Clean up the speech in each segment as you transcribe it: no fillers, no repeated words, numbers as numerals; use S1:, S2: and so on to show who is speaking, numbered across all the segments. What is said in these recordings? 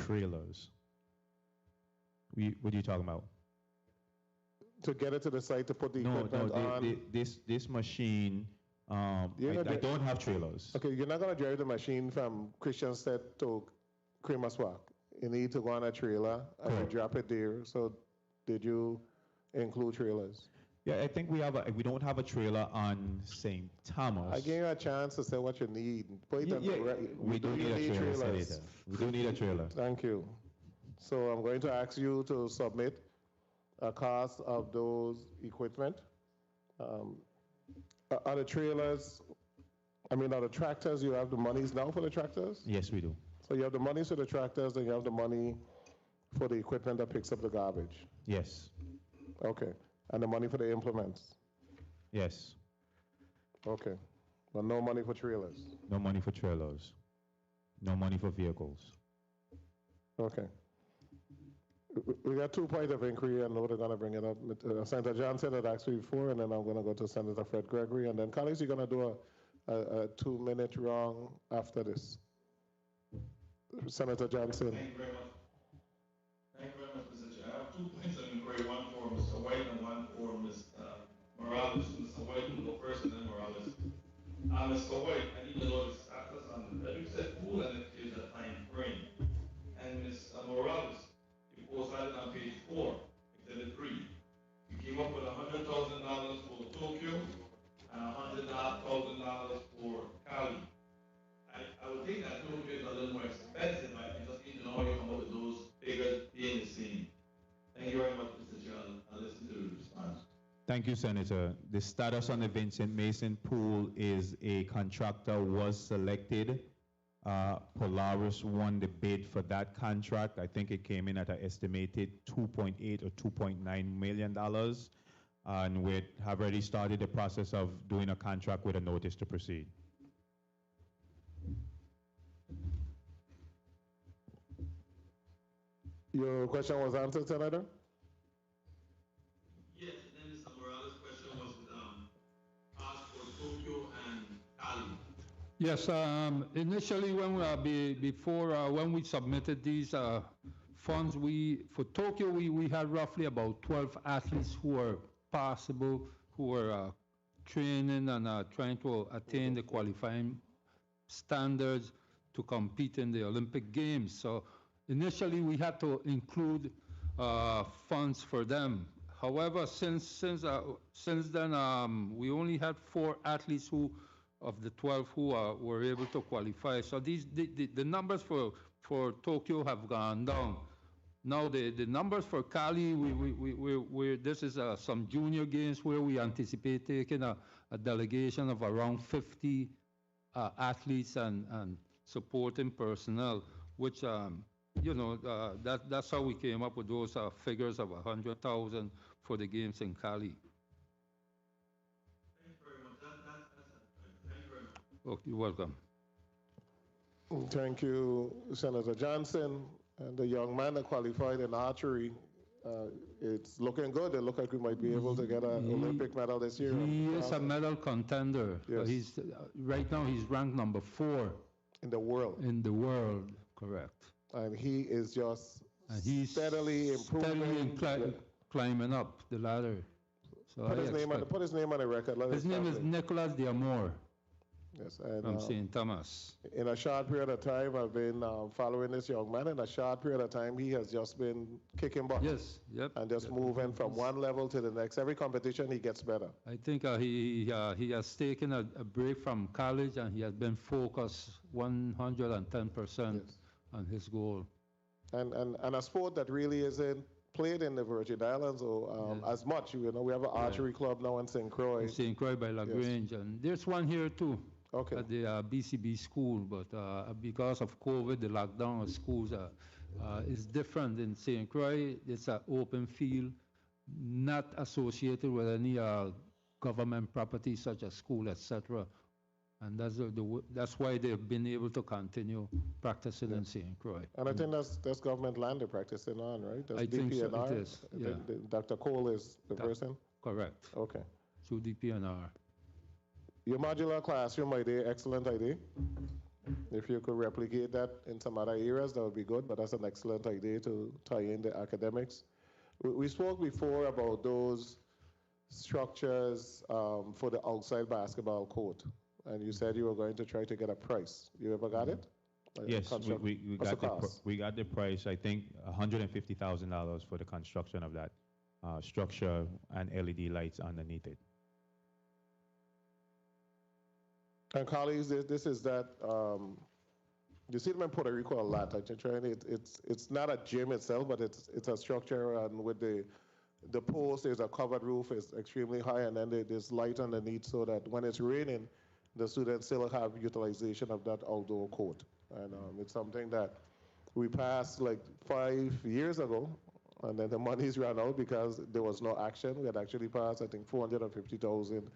S1: trailers. What are you talking about?
S2: To get it to the site to put the equipment on?
S1: This machine, I don't have trailers.
S2: Okay, you're not going to drive the machine from Christiansted to Cremaswak. You need to go on a trailer and you drop it there. So did you include trailers?
S1: Yeah, I think we don't have a trailer on St. Thomas.
S2: I gave you a chance to say what you need.
S1: We do need a trailer, Senator. We do need a trailer.
S2: Thank you. So I'm going to ask you to submit a cost of those equipment. Are the trailers, are the tractors, you have the monies now for the tractors?
S1: Yes, we do.
S2: So you have the monies for the tractors and you have the money for the equipment that picks up the garbage?
S1: Yes.
S2: Okay. And the money for the implements?
S1: Yes.
S2: Okay. But no money for trailers?
S1: No money for trailers. No money for vehicles.
S2: Okay. We got 2 points of inquiry. I know they're going to bring it up. Senator Johnson had asked me before, and then I'm going to go to Senator Fred Gregory. And then, colleagues, you're going to do a 2-minute round after this. Senator Johnson.
S3: Thank you very much. Thank you very much, Mr. Chair. I have 2 points of inquiry, one for Mr. White and one for Mr. Morales. Mr. White will go first and then Morales. Mr. White, I need to know the status on the you said pool and it is a time frame. And Mr. Morales, you posted on page 4, exhibit 3. You came up with $100,000 for Tokyo and $100,000 for Cali. I would think that Tokyo is a little more expensive. I just need to know how you come up with those figures being the same. Thank you very much, Mr. Chair. I'll listen to the response.
S1: Thank you, Senator. The status on the Vincent Mason pool is a contractor was selected. Polaris won the bid for that contract. I think it came in at an estimated $2.8 or $2.9 million. And we have already started the process of doing a contract with a notice to proceed.
S2: Your question was answered, Senator?
S3: Yes, and then Mr. Morales' question was asked for Tokyo and Cali.
S4: Yes, initially when we submitted these funds, for Tokyo we had roughly about 12 athletes who were possible, who were training and trying to attain the qualifying standards to compete in the Olympic Games. So initially we had to include funds for them. However, since then we only had 4 athletes of the 12 who were able to qualify. So the numbers for Tokyo have gone down. Now the numbers for Cali, this is some junior games where we anticipate taking a delegation of around 50 athletes and supporting personnel, which that's how we came up with those figures of 100,000 for the games in Cali.
S3: Thank you very much. Thank you very much.
S4: Oh, you're welcome.
S2: Thank you, Senator Johnson. And the young man that qualified in archery, it's looking good. It looks like we might be able to get an Olympic medal this year.
S4: He is a medal contender.
S2: Yes.
S4: Right now he's ranked number 4
S2: in the world.
S4: In the world, correct.
S2: And he is just steadily improving.
S4: Steadily climbing up the ladder. So
S2: put his name on the record.
S4: His name is Nicolas D'Amour.
S2: Yes, and
S4: from St. Thomas.
S2: In a short period of time, I've been following this young man. In a short period of time, he has just been kicking butt.
S4: Yes, yep.
S2: And just moving from one level to the next. Every competition, he gets better.
S4: I think he has taken a break from college and he has been focused 110% on his goal.
S2: And a sport that really isn't played in the Virgin Islands or as much. We have an archery club now in St. Croix. In
S4: St. Croix by LaGrange. Yes. And there's one here too.
S2: Okay.
S4: At the BCB school, but because of COVID, the lockdown of schools is different. In St. Croix, it's an open field, not associated with any government property such as school, etc. And that's why they've been able to continue practicing in St. Croix.
S2: And I think that's government land they're practicing on, right? That's
S4: I think so,
S2: DPNR.
S4: it is. Yeah.
S2: Dr. Cole is the person?
S4: Correct.
S2: Okay.
S4: Through DPNR.
S2: Your modular classroom idea, excellent idea. If you could replicate that in some other areas, that would be good, but that's an excellent idea to tie in the academics. We spoke before about those structures for the outside basketball court, and you said you were going to try to get a price. You ever got it?
S1: Yes, we
S2: What's
S1: got
S2: the
S1: the
S2: cost?
S1: we got the price. I think $150,000 for the construction of that structure and LED lights underneath it.
S2: And colleagues, this is that, you see them in Puerto Rico a lot. It's not a gym itself, but it's a structure, and with the post, there's a covered roof, it's extremely high, and then there's light underneath so that when it's raining, the students still have utilization of that outdoor court. And it's something that we passed like 5 years ago, and then the money's ran out because there was no action. We had actually passed, I think, 450,000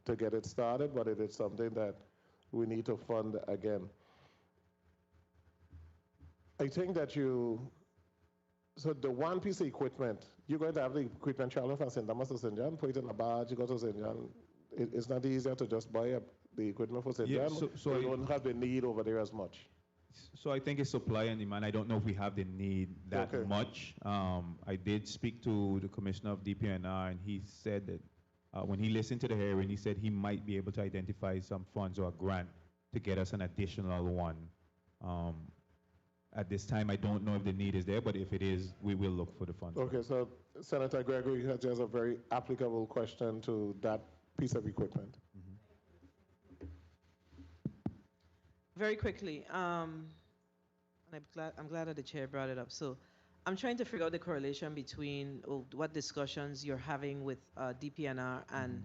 S2: to get it started, but it is something that we need to fund again. I think that so the one piece of equipment, you're going to have the equipment traveling from St. Thomas to St. John, put it in a barge, you go to St. John. It's not easier to just buy the equipment for St.
S1: Yeah,
S2: John,
S1: so
S2: you don't have the need over there as much.
S1: So I think it's supply and demand. I don't know if we have the need that
S2: Okay.
S1: much. I did speak to the commissioner of DPNR, and he said that when he listened to the hearing, he said he might be able to identify some funds or a grant to get us an additional one. At this time, I don't know if the need is there, but if it is, we will look for the funds.
S2: Okay, so Senator Gregory has just a very applicable question to that piece of equipment.
S5: Very quickly, and I'm glad that the chair brought it up. So I'm trying to figure out the correlation between what discussions you're having with DPNR and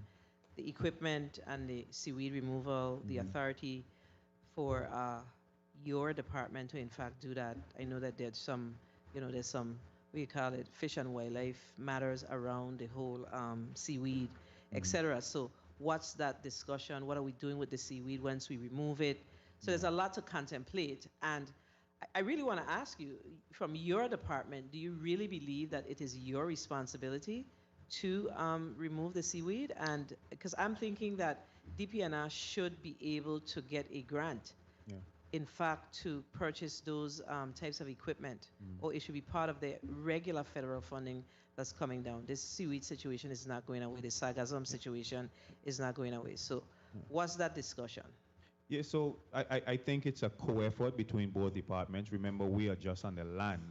S5: the equipment and the seaweed removal, the authority for your department to in fact do that. I know that there's some, there's some, what do you call it, fish and wildlife matters around the whole seaweed, etc. So what's that discussion? What are we doing with the seaweed once we remove it? So there's a lot to contemplate. And I really want to ask you, from your department, do you really believe that it is your responsibility to remove the seaweed? And because I'm thinking that DPNR should be able to get a grant, in fact, to purchase those types of equipment, or it should be part of the regular federal funding that's coming down. This seaweed situation is not going away. The sargassum situation is not going away. So what's that discussion?
S1: Yeah, so I think it's a co-effort between both departments. Remember, we are just on the land.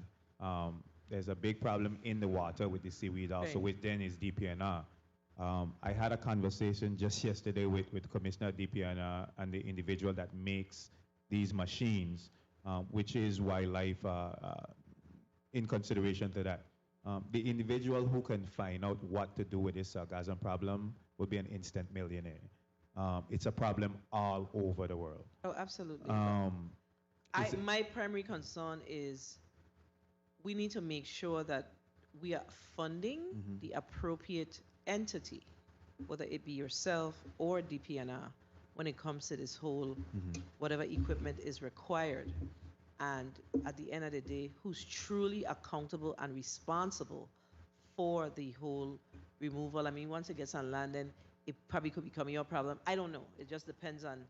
S1: There's a big problem in the water with the seaweed also,
S5: Right.
S1: which then is DPNR. I had a conversation just yesterday with Commissioner DPNR and the individual that makes these machines, which is wildlife in consideration to that. The individual who can find out what to do with this sargassum problem will be an instant millionaire. It's a problem all over the world.
S5: Oh, absolutely.
S1: Is it-
S5: My primary concern is we need to make sure that we are funding the appropriate entity, whether it be yourself or DPNR, when it comes to this whole, whatever equipment is required. And at the end of the day, who's truly accountable and responsible for the whole removal? I mean, once it gets on land, then it probably could become your problem. I don't know. It just depends on,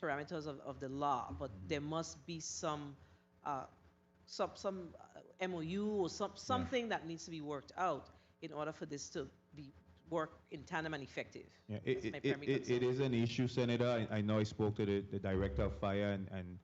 S5: parameters of the law. But there must be some MOU or something that needs to be worked out in order for this to work in tandem and effective.
S1: Yeah,
S5: That's my primary
S1: it
S5: concern.
S1: is an issue, Senator. I know I spoke to the director of fire, and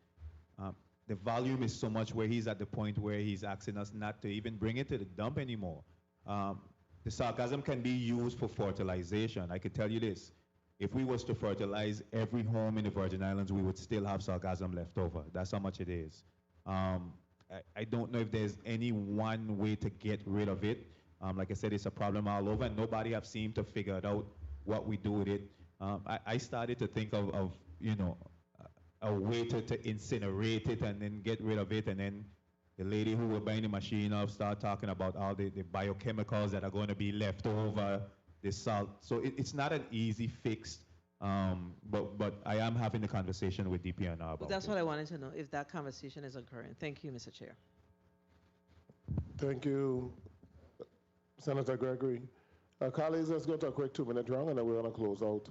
S1: the volume is so much where he's at the point where he's asking us not to even bring it to the dump anymore. The sargassum can be used for fertilization. I could tell you this. If we was to fertilize every home in the Virgin Islands, we would still have sargassum left over. That's how much it is. I don't know if there's any one way to get rid of it. Like I said, it's a problem all over, and nobody have seemed to figure out what we do with it. I started to think of a way to incinerate it and then get rid of it, and then the lady who were buying the machine off start talking about all the biochemicals that are going to be left over, the salt. So it's not an easy fix, but I am having the conversation with DPNR about
S5: Well, that's
S1: it.
S5: what I wanted to know, if that conversation is occurring. Thank you, Mr. Chair.
S2: Thank you, Senator Gregory. Colleagues, let's go to a quick 2-minute round, and then we're going to close out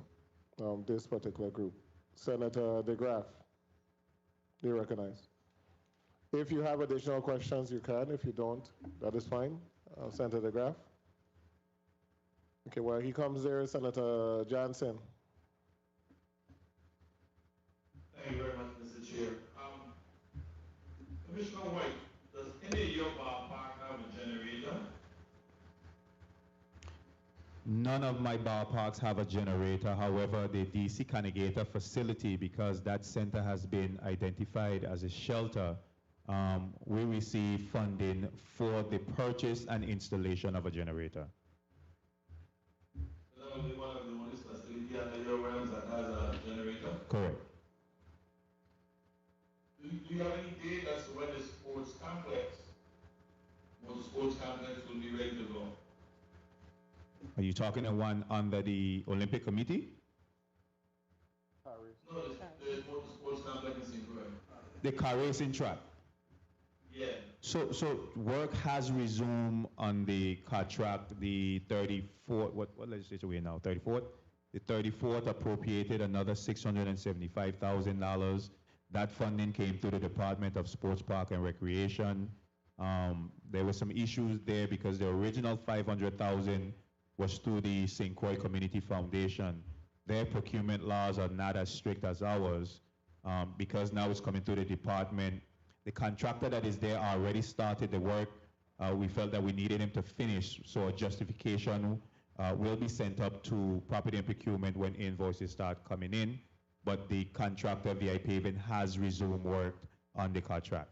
S2: this particular group. Senator DeGraff, you recognize. If you have additional questions, you can. If you don't, that is fine. Senator DeGraff. Okay, well, he comes there, Senator Johnson.
S3: Thank you very much, Mr. Chair. Commissioner White, does any of your ballpark have a generator?
S1: None of my ballparks have a generator. However, the DC Connegator facility, because that center has been identified as a shelter, we receive funding for the purchase and installation of a generator.
S3: Is that only one of the only facility under your realms that has a generator?
S1: Correct.
S3: Do you have any date as to when the sports complex will be ready to go?
S1: Are you talking the one under the Olympic Committee?
S3: No, the sports complex in St. Croix.
S1: The car racing track.
S3: Yeah.
S1: So work has resumed on the car track, the 34th, what legislature we in now, 34th? The 34th appropriated another $675,000. That funding came through the Department of Sports, Park and Recreation. There were some issues there because the original $500,000 was through the St. Croix Community Foundation. Their procurement laws are not as strict as ours because now it's coming through the department. The contractor that is there already started the work. We felt that we needed him to finish, so a justification will be sent up to property and procurement when invoices start coming in. But the contractor, VI Paving, has resumed work on the contract.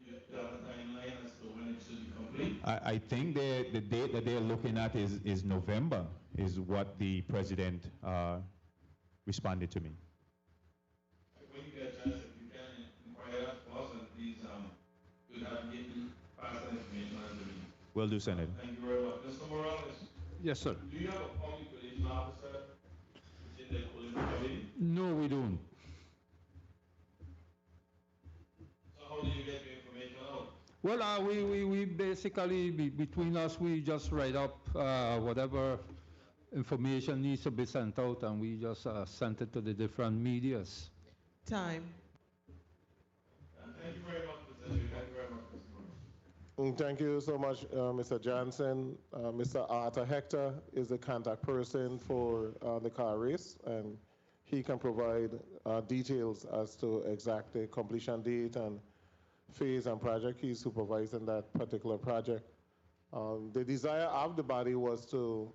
S3: You have a timeline as to when it should be complete?
S1: I think the date that they're looking at is November, is what the president responded to me.
S3: When you get a chance, if you can inquire that for us, and please, you'll have me pass that information on to me.
S1: Will do, Senator.
S3: Thank you very much. Mr. Morales,
S4: Yes, sir.
S3: do you have a public relations officer within the Olympic Committee?
S4: No, we don't.
S3: So how do you get your information out?
S4: Well, we basically, between us, we just write up whatever information needs to be sent out, and we just send it to the different medias.
S5: Time.
S3: Thank you very much, Mr. Chair. Thank you very much, Mr. Morales.
S2: Thank you so much, Mr. Johnson. Mr. Arthur Hector is the contact person for the car race, and he can provide details as to exact the completion date and phase and project. He's supervising that particular project. The desire of the body was to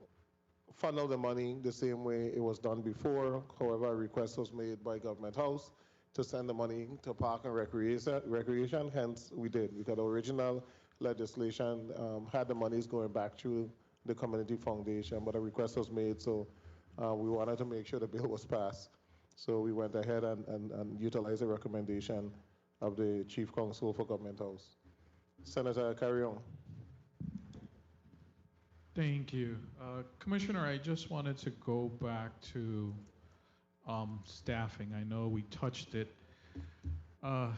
S2: funnel the money the same way it was done before. However, a request was made by Government House to send the money to Park and Recreation. Hence, we did, because the original legislation had the monies going back through the Community Foundation, but a request was made, so we wanted to make sure the bill was passed. So we went ahead and utilized the recommendation of the Chief Counsel for Government House. Senator, carry on.
S6: Thank you. Commissioner, I just wanted to go back to staffing. I know we touched it, and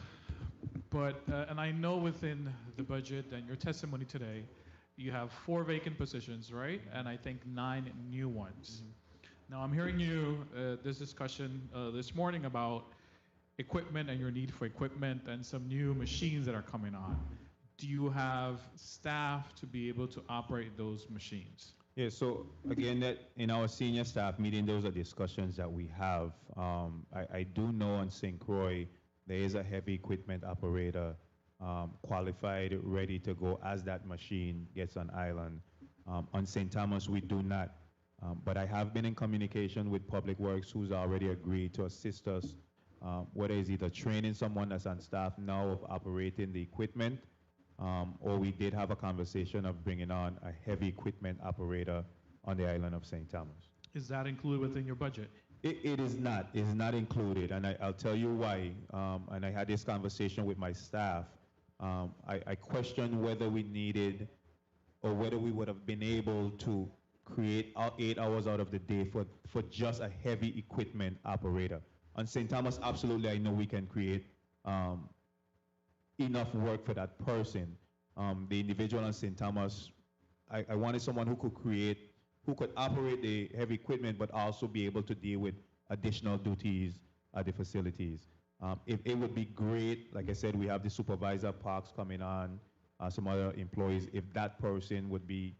S6: I know within the budget and your testimony today, you have 4 vacant positions, right? And I think 9 new ones. Now I'm hearing you, this discussion this morning about equipment and your need for equipment and some new machines that are coming on. Do you have staff to be able to operate those machines?
S1: Yeah, so again, that in our senior staff meeting, those are discussions that we have. I do know on St. Croix, there is a heavy equipment operator qualified, ready to go as that machine gets on island. On St. Thomas, we do not. But I have been in communication with Public Works, who's already agreed to assist us, whether it's either training someone that's on staff now of operating the equipment, or we did have a conversation of bringing on a heavy equipment operator on the island of St. Thomas.
S6: Is that included within your budget?
S1: It is not. It is not included, and I'll tell you why. And I had this conversation with my staff. I questioned whether we needed or whether we would have been able to create 8 hours out of the day for just a heavy equipment operator. On St. Thomas, absolutely, I know we can create enough work for that person. The individual on St. Thomas, I wanted someone who could operate the heavy equipment, but also be able to deal with additional duties at the facilities. It would be great, like I said, we have the supervisor parks coming on, some other employees, if that person would be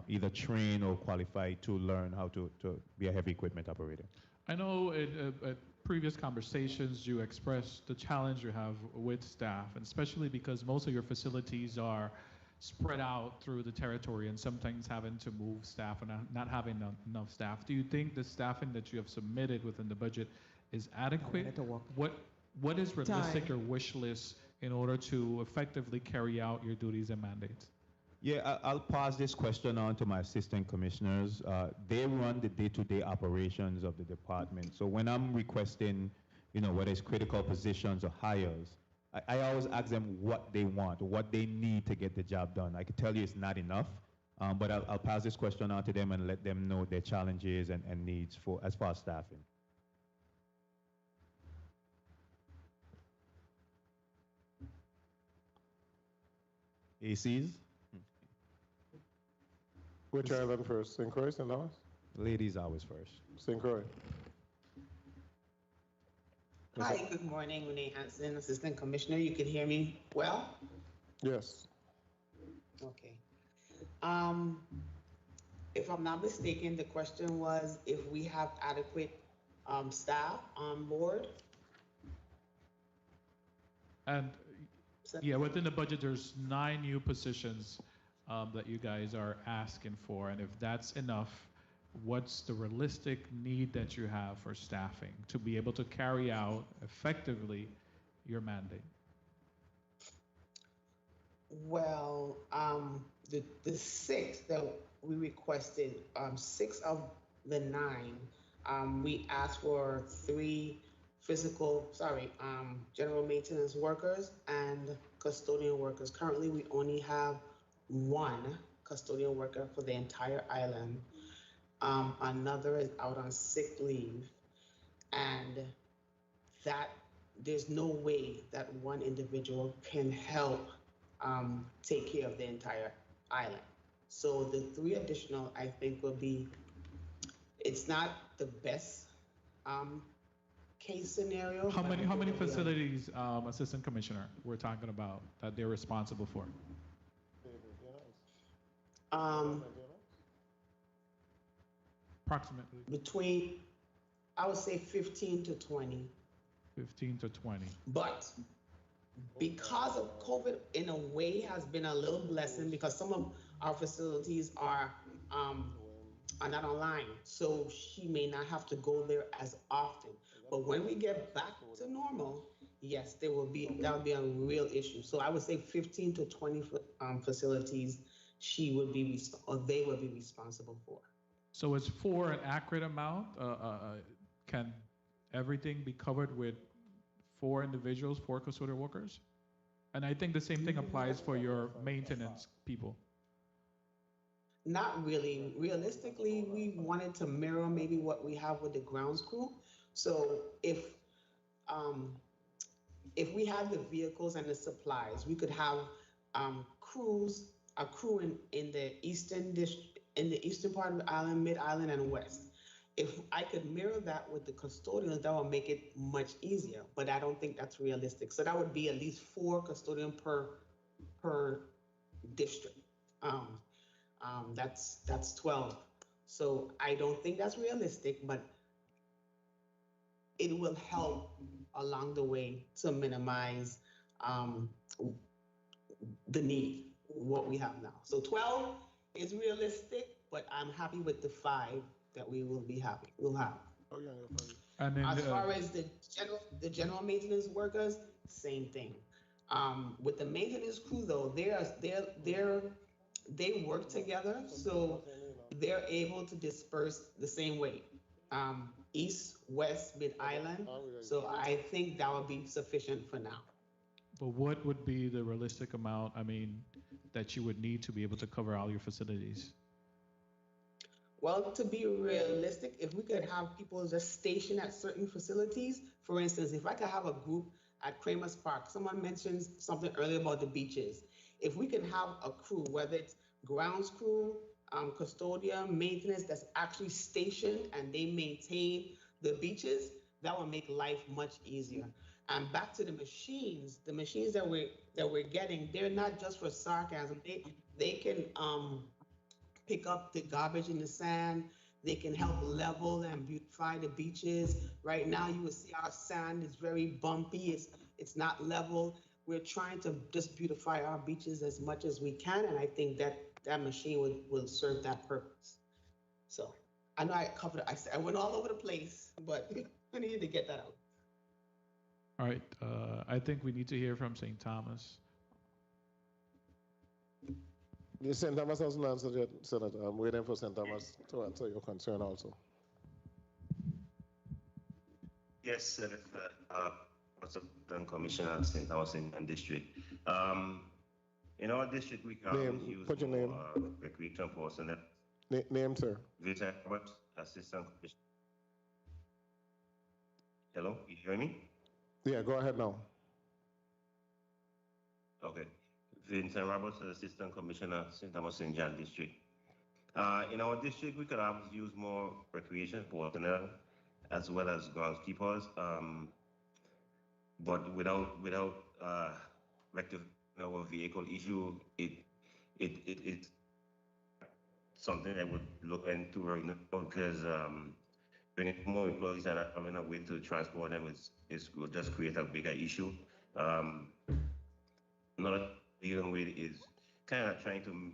S1: either trained or qualified to learn how to be a heavy equipment operator.
S6: I know at previous conversations you expressed the challenge you have with staff, and especially because most of your facilities are spread out through the territory and sometimes having to move staff and not having enough staff. Do you think the staffing that you have submitted within the budget is adequate? What is realistic, your wish list, in order to effectively carry out your duties and mandates?
S1: Yeah, I'll pass this question on to my assistant commissioners. They run the day-to-day operations of the department. So when I'm requesting, whether it's critical positions or hires, I always ask them what they want, what they need to get the job done. I can tell you it's not enough, but I'll pass this question on to them and let them know their challenges and needs as far as staffing. ACs?
S2: Which island first? St. Croix, St. Lawrence?
S1: Ladies always first.
S2: St. Croix.
S7: Hi, good morning. Renee Hansen, Assistant Commissioner. You can hear me well?
S2: Yes.
S7: Okay. If I'm not mistaken, the question was if we have adequate staff on board.
S6: And yeah, within the budget, there's 9 new positions that you guys are asking for. And if that's enough, what's the realistic need that you have for staffing to be able to carry out effectively your mandate?
S7: Well, the 6 that we requested, 6 of the 9, we asked for 3 general maintenance workers and custodian workers. Currently, we only have 1 custodian worker for the entire island. Another is out on sick leave, and that there's no way that 1 individual can help take care of the entire island. So the 3 additional, I think, will be, it's not the best case scenario.
S6: How many facilities, Assistant Commissioner, we're talking about that they're responsible for? Approximately
S7: Between, I would say 15 to 20.
S6: 15 to 20.
S7: But because of COVID, in a way, has been a little blessing because some of our facilities are not online, so she may not have to go there as often. But when we get back to normal, yes, that will be a real issue. So I would say 15 to 20 facilities they would be responsible for.
S6: So is 4 an accurate amount? Can everything be covered with 4 individuals, 4 custodial workers? And I think the same thing applies for your maintenance people.
S7: Not really. Realistically, we wanted to mirror maybe what we have with the grounds crew. So if we had the vehicles and the supplies, we could have a crew in the eastern part of the island, mid-island, and west. If I could mirror that with the custodians, that would make it much easier, but I don't think that's realistic. So that would be at least 4 custodians per district. That's 12. So I don't think that's realistic, but it will help along the way to minimize the need, what we have now. So 12 is realistic, but I'm happy with the 5 that we'll have.
S6: And then,
S7: as far as the general maintenance workers, same thing. With the maintenance crew though, they work together, so they're able to disperse the same way. East, west, mid-island. So I think that would be sufficient for now.
S6: but what would be the realistic amount, that you would need to be able to cover all your facilities?
S7: Well, to be realistic, if we could have people just stationed at certain facilities, for instance, if I could have a group at Kramer's Park, someone mentioned something earlier about the beaches. If we can have a crew, whether it's grounds crew, custodian, maintenance, that's actually stationed and they maintain the beaches, that will make life much easier. And back to the machines that we're getting, they're not just for sarcasm. They can pick up the garbage in the sand. They can help level and beautify the beaches. Right now, you will see our sand is very bumpy. It's not level. We're trying to just beautify our beaches as much as we can, and I think that machine will serve that purpose. So I know I covered. I went all over the place, but I needed to get that out.
S6: All right, I think we need to hear from St. Thomas.
S2: The St. Thomas hasn't answered yet, Senator. I'm waiting for St. Thomas to answer your concern also.
S8: Yes, Senator. Commissioner St. Thomas in District. In our district, we can use
S2: put your name.
S8: Recreation personnel.
S2: Name, sir.
S8: Vincent Roberts, Assistant Commissioner. Hello, you hear me?
S2: Yeah, go ahead now.
S8: Okay. Vincent Roberts, Assistant Commissioner, St. Thomas St. John District. In our district, we could have used more recreation personnel as well as groundskeepers, but without rectifying our vehicle issue, it's something I would look into right now because bringing more employees and having a way to transport them will just create a bigger issue. Another dealing with is kind of trying to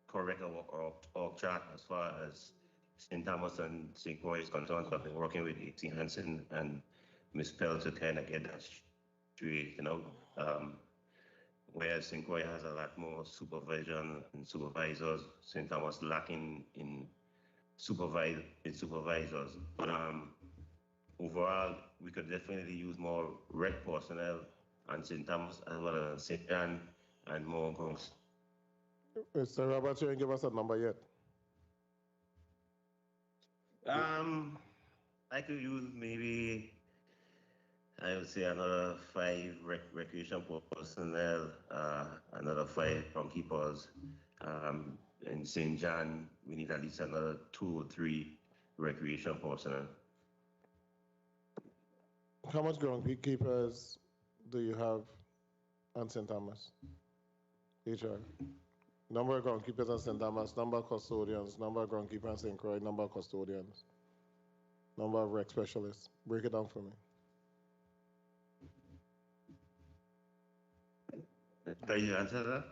S8: correct our chart as far as St. Thomas and St. Croix is concerned. So I've been working with A.T. Hansen and Ms. Pell to kind of get that straight, whereas St. Croix has a lot more supervision and supervisors. St. Thomas lacking in supervisors. But overall, we could definitely use more rec personnel on St. Thomas as well as St. Anne and more grounds.
S2: Mr. Roberts, you didn't give us a number yet.
S8: I could use maybe, I would say another 5 recreation personnel, another 5 groundkeepers. In St. John, we need at least another 2 or 3 recreation personnel.
S2: How much groundkeepers do you have on St. Thomas? HR. Number of groundkeepers on St. Thomas, number of custodians, number of groundkeepers on St. Croix, number of custodians, number of rec specialists. Break it down for me.
S8: Can you answer that?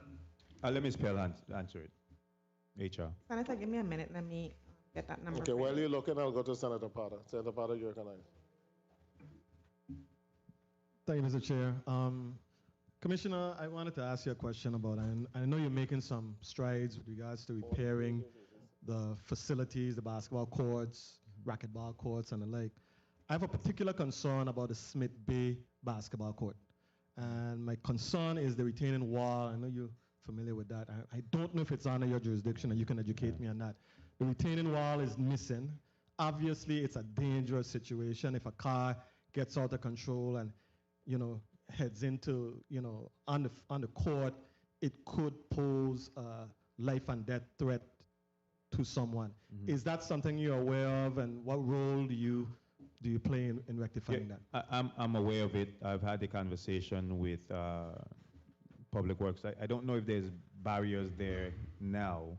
S1: Let Ms. Pell answer it. HR.
S9: Senator, give me a minute. Let me get that number.
S2: Okay, while you're looking, I'll go to Senator Potter. Senator Potter, you're recognized.
S10: Thank you, Mr. Chair. Commissioner, I wanted to ask you a question about, and I know you're making some strides with regards to repairing the facilities, the basketball courts, racquetball courts, and the like. I have a particular concern about the Smith Bay basketball court. And my concern is the retaining wall. I know you're familiar with that. I don't know if it's under your jurisdiction, and you can educate me on that. The retaining wall is missing. Obviously, it's a dangerous situation. If a car gets out of control and, heads into, on the court, it could pose a life and death threat to someone. Mm-hmm. Is that something you're aware of, and what role do you play in rectifying that?
S1: I'm aware of it. I've had a conversation with Public Works. I don't know if there's barriers there now.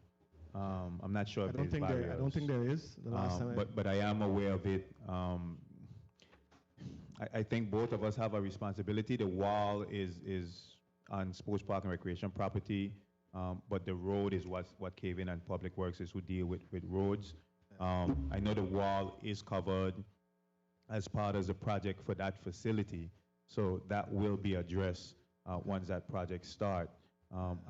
S1: I'm not sure if there's barriers.
S10: I don't think there is. The last time
S1: but I am aware of it. I think both of us have a responsibility. The wall is on Sports Park and Recreation property, but the road is what Kevin and Public Works is who deal with roads. I know the wall is covered as part of the project for that facility, so that will be addressed once that project starts.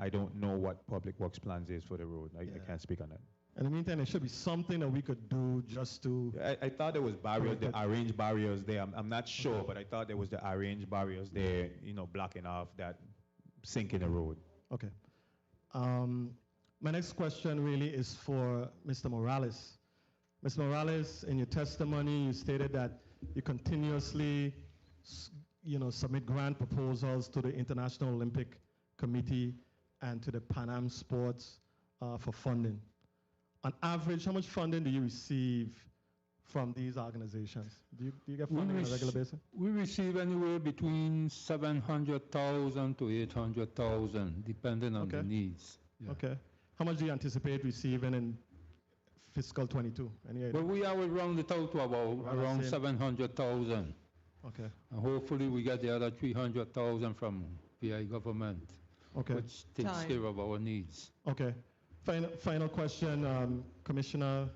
S1: I don't know what Public Works plans is for the road. I can't speak on that.
S10: In the meantime, there should be something that we could do just to...
S1: I thought there was barriers, the arranged barriers there. I'm not sure, but I thought there was the arranged barriers there, blocking off that sink in the road.
S10: Okay. My next question really is for Mr. Morales. Mr. Morales, in your testimony, you stated that you continuously, submit grant proposals to the International Olympic Committee and to the Pan Am Sports for funding. On average, how much funding do you receive from these organizations? Do you get
S4: We
S10: funding on a
S4: rec-
S10: regular basis?
S4: We receive anywhere between 700,000 to 800,000, depending on the
S10: Okay.
S4: needs. Yeah.
S10: Okay. How much do you anticipate receiving in fiscal 22? Any idea?
S4: But we are round it out to about
S10: Around the
S4: around
S10: same.
S4: 700,000.
S10: Okay.
S4: And hopefully we get the other 300,000 from PI government,
S10: Okay.
S4: which takes
S5: Time.
S4: care of our needs.
S10: Okay. Final question, Commissioner.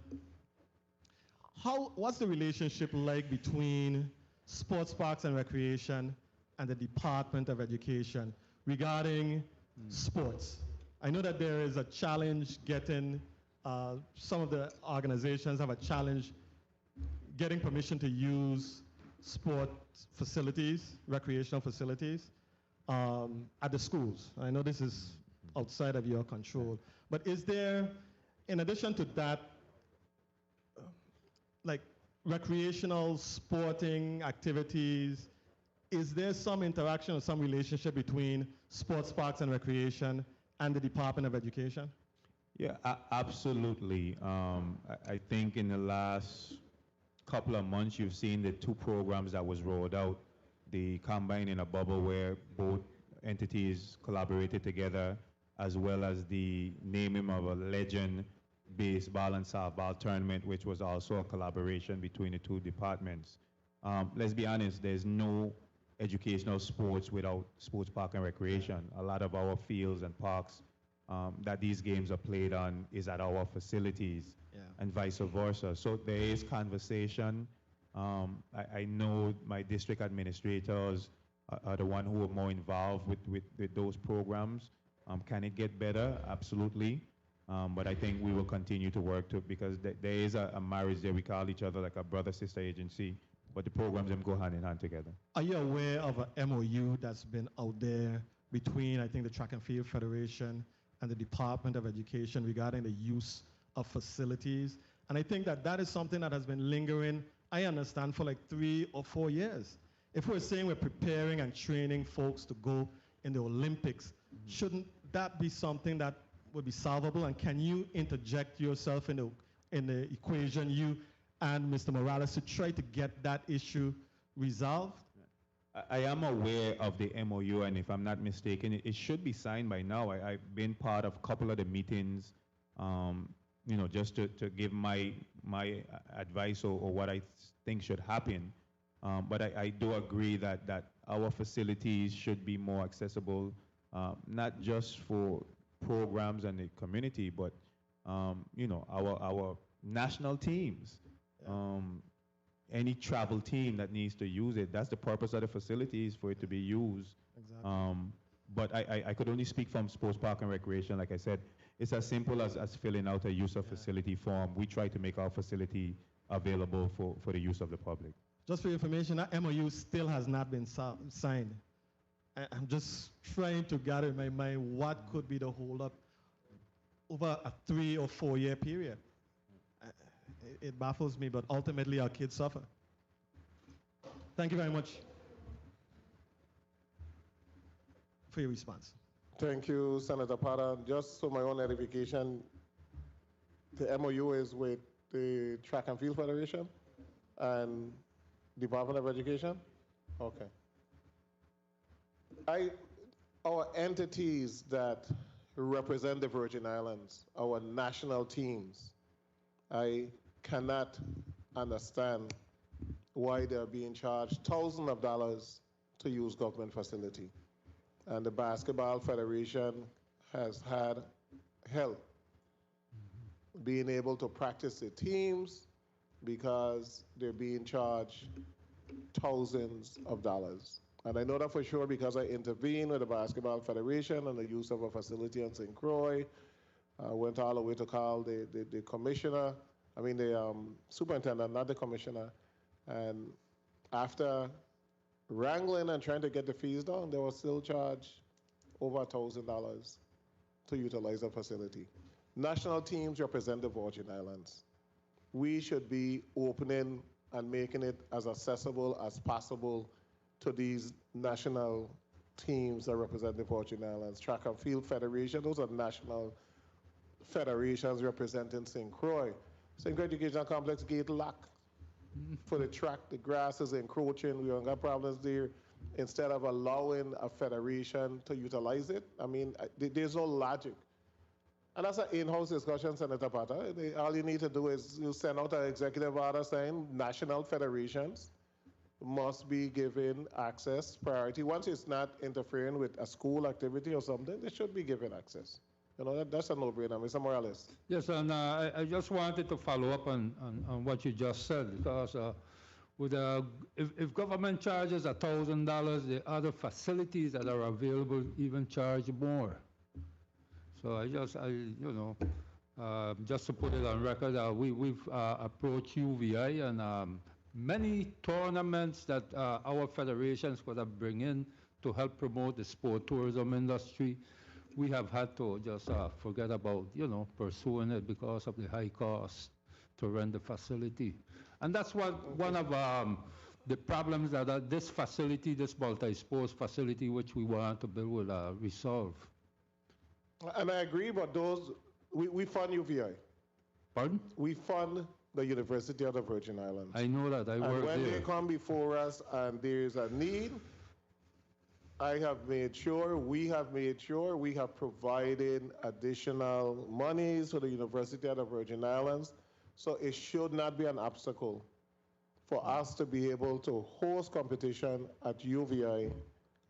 S10: What's the relationship like between Sports Parks and Recreation and the Department of Education regarding sports? I know that there is a challenge getting, some of the organizations have a challenge getting permission to use sport facilities, recreational facilities, at the schools. I know this is outside of your control, but is there, in addition to that, like recreational sporting activities, is there some interaction or some relationship between Sports Parks and Recreation and the Department of Education?
S1: Yeah, absolutely. I think in the last couple of months, you've seen the two programs that was rolled out, the Combine in a Bubble, where both entities collaborated together, as well as the naming of a legend baseball and softball tournament, which was also a collaboration between the two departments. Let's be honest, there's no educational sports without sports park and recreation. A lot of our fields and parks that these games are played on is at our facilities, and vice versa. So there is conversation. I know my district administrators are the one who are more involved with those programs. Can it get better? Absolutely. But I think we will continue to work because there is a marriage there. We call each other like a brother-sister agency, but the programs them go hand in hand together.
S10: Are you aware of a MOU that's been out there between, I think, the Track and Field Federation and the Department of Education regarding the use of facilities? And I think that is something that has been lingering, I understand, for like 3 or 4 years. If we're saying we're preparing and training folks to go in the Olympics, shouldn't that be something that would be solvable? And can you interject yourself in the equation, you and Mr. Morales, to try to get that issue resolved?
S1: I am aware of the MOU, and if I'm not mistaken, it should be signed by now. I've been part of a couple of the meetings, just to give my advice or what I think should happen. But I do agree that our facilities should be more accessible, not just for programs and the community, but our national teams. Any travel team that needs to use it, that's the purpose of the facilities, for it to be used.
S10: Exactly.
S1: But I could only speak from Sports Park and Recreation. Like I said, it's as simple as filling out a use of facility form. We try to make our facility available for the use of the public.
S10: Just for your information, that MOU still has not been signed. I'm just trying to gather in my mind what could be the holdup over a 3 or 4 year period. It baffles me, but ultimately our kids suffer. Thank you very much for your response.
S2: Thank you, Senator Potter. Just for my own edification, the MOU is with the Track and Field Federation and Department of Education? Okay. Our entities that represent the Virgin Islands, our national teams, I cannot understand why they're being charged thousands of dollars to use government facility. And the Basketball Federation has had help being able to practice the teams because they're being charged thousands of dollars. And I know that for sure because I intervened with the Basketball Federation on the use of a facility in St. Croix. I went all the way to call the commissioner, the superintendent, not the commissioner. And after wrangling and trying to get the fees down, they were still charged over $1,000 to utilize the facility. National teams represent the Virgin Islands. We should be opening and making it as accessible as possible to these national teams that represent the Virgin Islands. Track and Field Federation, those are national federations representing St. Croix. St. Croix Educational Complex gate locked for the track, the grass is encroaching, we don't got problems there, instead of allowing a federation to utilize it. I mean, there's no logic. And that's an in-house discussion, Senator Potter. All you need to do is you send out an executive order saying national federations must be given access priority. Once it's not interfering with a school activity or something, they should be given access. You know, that's a no-brainer, Mr. Morales.
S4: Yes, and I just wanted to follow up on what you just said, because if government charges $1,000, the other facilities that are available even charge more. So just to put it on record, we've approached UVI, and many tournaments that our federations could have bring in to help promote the sport tourism industry, we have had to just forget about, pursuing it because of the high cost to rent the facility. And that's one of the problems that this facility, this multi-sports facility, which we want to build, will resolve.
S2: And I agree, but we fund UVI.
S4: Pardon?
S2: We fund the University of the Virgin Islands.
S4: I know that. I work there.
S2: And when they come before us and there's a need, we have made sure we have provided additional monies for the University of the Virgin Islands. So it should not be an obstacle for us to be able to host competition at UVI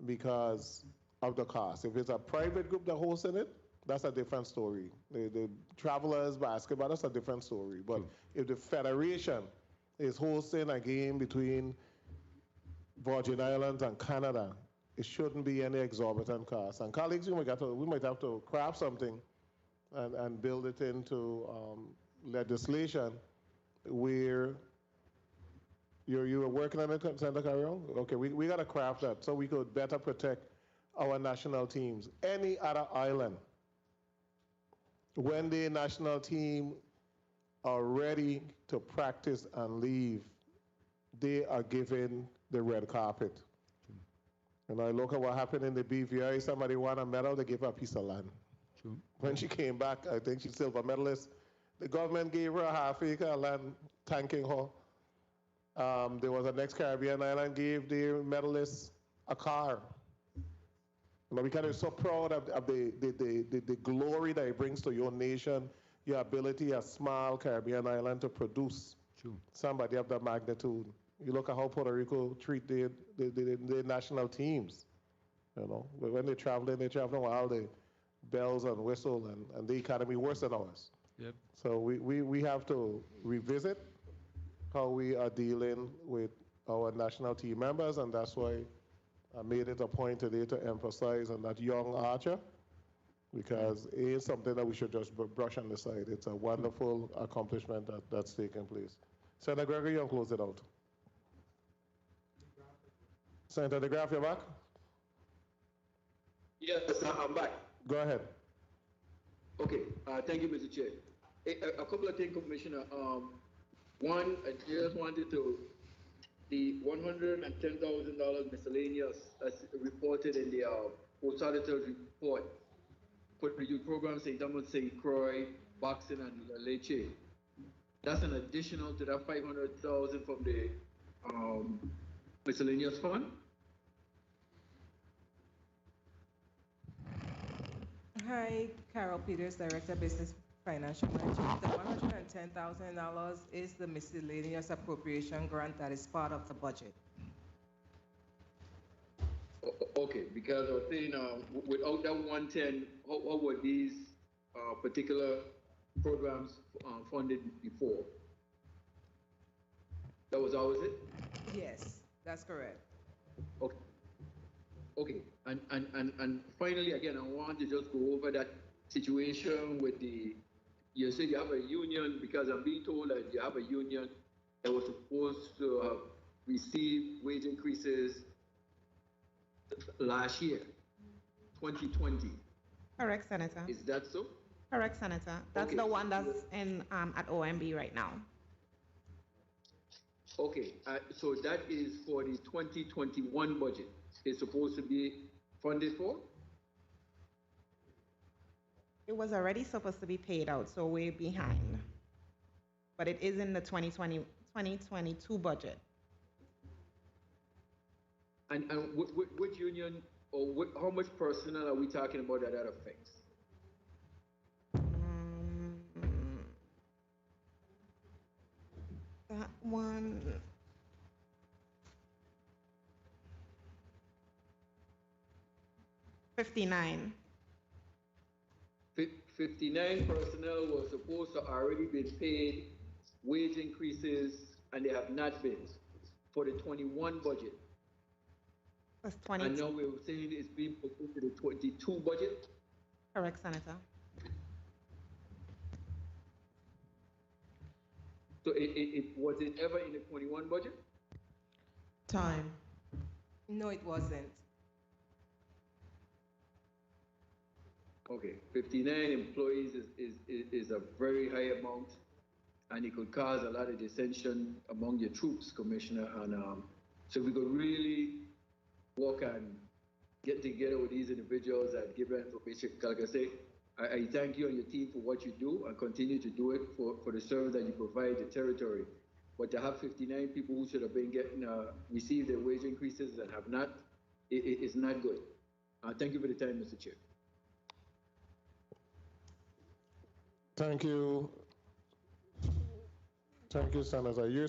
S2: because of the cost. If it's a private group that hosting it, that's a different story. The Travelers basketball, that's a different story. But if the federation is hosting a game between Virgin Islands and Canada, it shouldn't be any exorbitant cost. And colleagues, we might have to craft something and build it into legislation where you were working on it, Senator Carrion? Okay, we got to craft that so we could better protect our national teams. Any other island, when the national team are ready to practice and leave, they are given the red carpet. And I look at what happened in the BVI, somebody won a medal, they gave her a piece of land.
S4: True.
S2: When she came back, I think she's silver medalist, the government gave her a half acre of land, thanking her. There was a next Caribbean island, gave the medalist a car. Because we're so proud of the glory that it brings to your nation, your ability, a small Caribbean island, to produce somebody of that magnitude. You look at how Puerto Rico treat the national teams. When they're traveling with all the bells and whistle, and the economy worse than ours.
S4: Yep.
S2: So we have to revisit how we are dealing with our national team members, and that's why I made it a point today to emphasize on that young archer, because it is something that we should just brush on the side. It's a wonderful accomplishment that's taken place. Senator Gregory, you'll close it out. Senator DeGraff, you're back?
S11: Yes, I'm back.
S2: Go ahead.
S11: Okay, thank you, Mr. Chair. A couple of things, Commissioner. One, I just wanted to, the $110,000 miscellaneous as reported in the post-auditor's report for the youth program, St. Thomas, St. Croix, boxing, and Leche. That's an additional to that $500,000 from the miscellaneous fund?
S12: Hi, Carol Peters, Director of Business Financial Management. The $110,000 is the miscellaneous appropriation grant that is part of the budget.
S11: Okay, because I was saying, without that 110, what were these particular programs funded before? That was always it?
S12: Yes, that's correct.
S11: Okay. Okay, and finally, again, I want to just go over that situation with you said you have a union, because I'm being told that you have a union that was supposed to have received wage increases last year, 2020.
S9: Correct, Senator.
S11: Is that so?
S9: Correct, Senator. That's
S11: Okay.
S9: the one that's in at OMB right now.
S11: Okay, so that is for the 2021 budget. It's supposed to be funded for?
S9: It was already supposed to be paid out, so we're behind. But it is in the 2020 2022 budget.
S11: And which union or how much personnel are we talking about that affects?
S9: That one. 59.
S11: 59 personnel were supposed to already been paid wage increases, and they have not been for the 21 budget.
S9: That's 20.
S11: And now we're saying it's being put into the 22 budget.
S9: Correct, Senator.
S11: So was it ever in the 21 budget?
S5: Time.
S12: No, it wasn't.
S11: Okay, 59 employees is a very high amount, and it could cause a lot of dissension among your troops, Commissioner. And so we could really work and get together with these individuals and give them information. Like I say, I thank you and your team for what you do and continue to do it for the service that you provide the territory. But to have 59 people who should have been getting received their wage increases and have not, it's not good. Thank you for the time, Mr. Chair.
S2: Thank you. Thank you, Senator. You're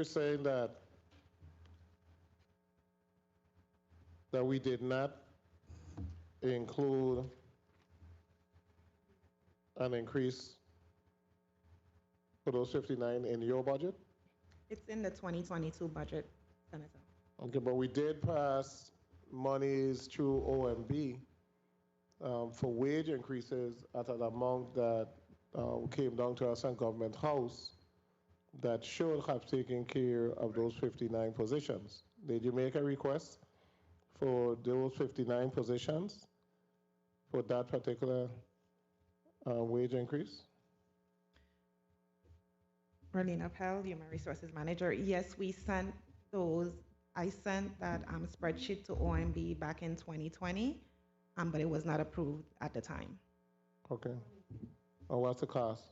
S2: saying that we did not include an increase for those 59 in your budget?
S9: It's in the 2022 budget, Senator.
S2: Okay, but we did pass monies through OMB for wage increases at an amount that came down to us in government house that should have taken care of those 59 positions. Did you make a request for those 59 positions for that particular wage increase?
S9: Marlene Appel, Human Resources Manager. Yes, we sent those. I sent that spreadsheet to OMB back in 2020, but it was not approved at the time.
S2: Okay. What's the cost?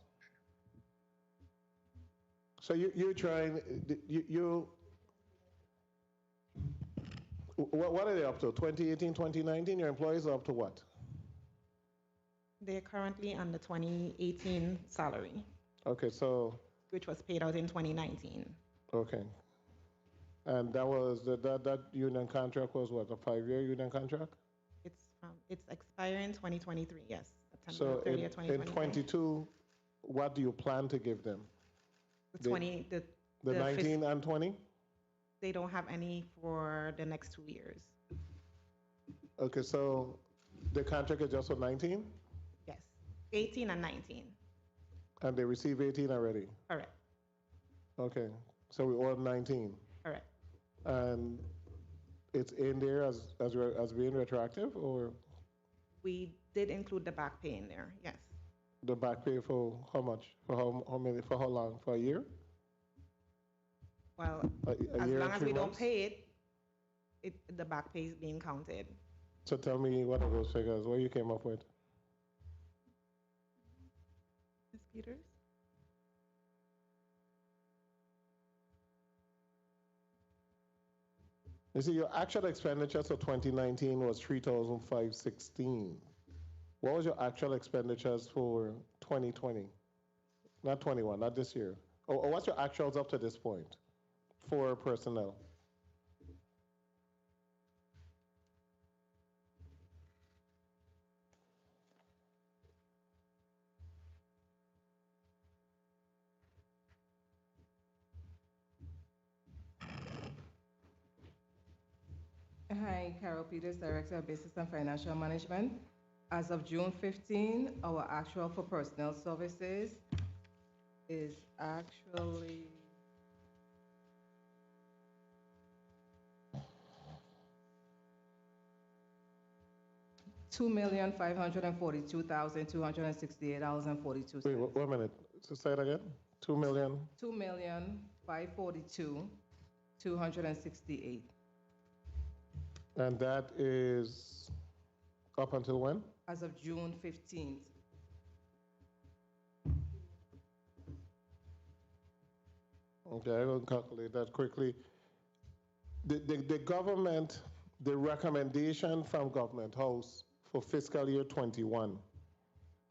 S2: So you're trying, what are they up to? 2018, 2019? Your employees are up to what?
S9: They're currently on the 2018 salary.
S2: Okay, so.
S9: Which was paid out in 2019.
S2: Okay. And that was, that union contract was what, a 5-year union contract?
S9: It's expiring 2023, yes.
S2: So in 22, what do you plan to give them?
S9: The
S2: 19 and 20?
S9: They don't have any for the next 2 years.
S2: Okay, so the contract is just for 19?
S9: Yes, 18 and 19.
S2: And they receive 18 already?
S9: Correct.
S2: Okay, so we ordered 19?
S9: Correct.
S2: And it's in there as being retroactive, or?
S9: We did include the back pay in there, yes.
S2: The back pay for how much? For how many? For how long? For a year?
S9: Well, as long as we don't pay it, the back pay is being counted.
S2: So tell me what are those figures? What you came up with?
S9: Ms. Peters?
S2: You see, your actual expenditures for 2019 was $3,516. What was your actual expenditures for 2020? Not 21, not this year. Or what's your actuals up to this point for personnel?
S12: Hi, Carol Peters, Director of Business and Financial Management. As of June 15, our actual for personnel services is actually $2,542,268.42.
S2: Wait, wait a minute. So say it again. 2 million.
S12: $2,542,268.
S2: And that is up until when?
S12: As of June 15th.
S2: Okay, I will calculate that quickly. The government, the recommendation from Government House for fiscal year 21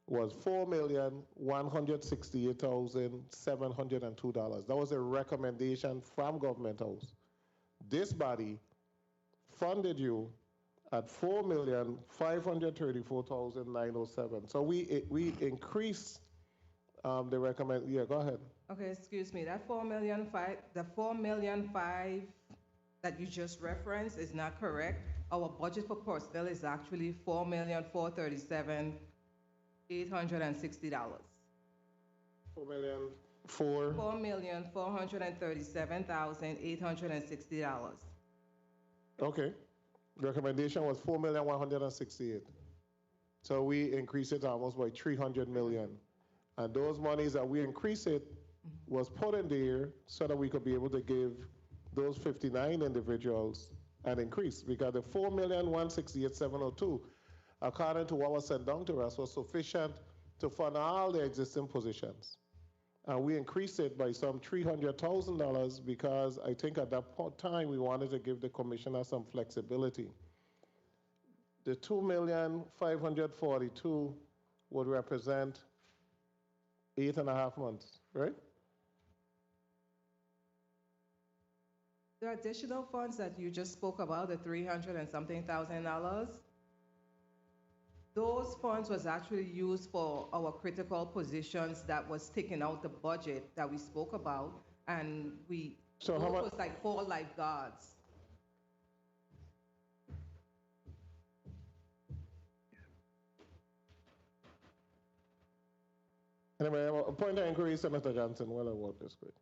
S2: was $4,168,702. That was a recommendation from Government House. This body funded you at $4,534,907. So we increased the recommend. Yeah, go ahead.
S12: Okay, excuse me, that 4,000,005, the 4,000,005 that you just referenced is not correct. Our budget for personnel is actually $4,437,860.
S2: 4,000,004.
S12: $4,437,860.
S2: Okay. Recommendation was 4,168,000. So we increased it almost by 300 million. And those monies that we increased it was put in there so that we could be able to give those 59 individuals an increase, because the 4,168,702, according to what was sent down to us, was sufficient to fund all the existing positions. And we increased it by some $300,000 because I think at that time we wanted to give the commissioner some flexibility. The 2,542,000 would represent 8.5 months, right?
S12: The additional funds that you just spoke about, the 300 and something thousand dollars, those funds was actually used for our critical positions that was taken out the budget that we spoke about, and
S2: so how much was
S12: like 4 lifeguards.
S2: Anyway, a point of inquiry, Senator Johnson, while I work this quick.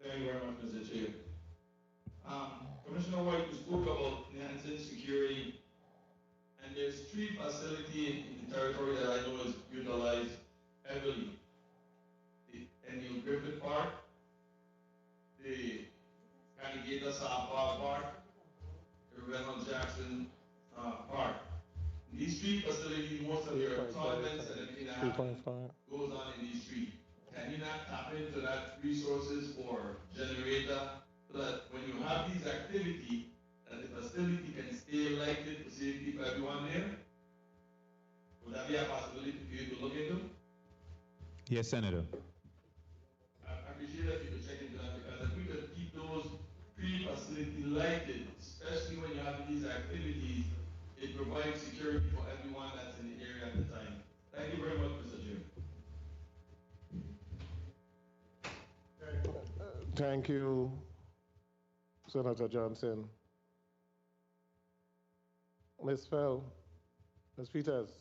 S3: Thank you very much, Mr. Chair. Commissioner White, you spoke about enhancing security, and there's 3 facilities in the territory that I know is utilized heavily. The Daniel Griffith Park, the Canigata Sapa Park, the Reynolds Jackson Park. These 3 facilities, most of your tournaments and everything that happens goes on in these 3. Can you not tap into that resources for generator so that when you have these activities, that the facility can stay lighted to save keep everyone there? Would that be a possibility for you to look into?
S1: Yes, Senator.
S3: I appreciate that you could check into that, because if we could keep those 3 facilities lighted, especially when you have these activities, it provides security for everyone that's in the area at the time. Thank you very much, Mr. Chair.
S2: Thank you, Senator Johnson. Ms. Fell, Ms. Peters.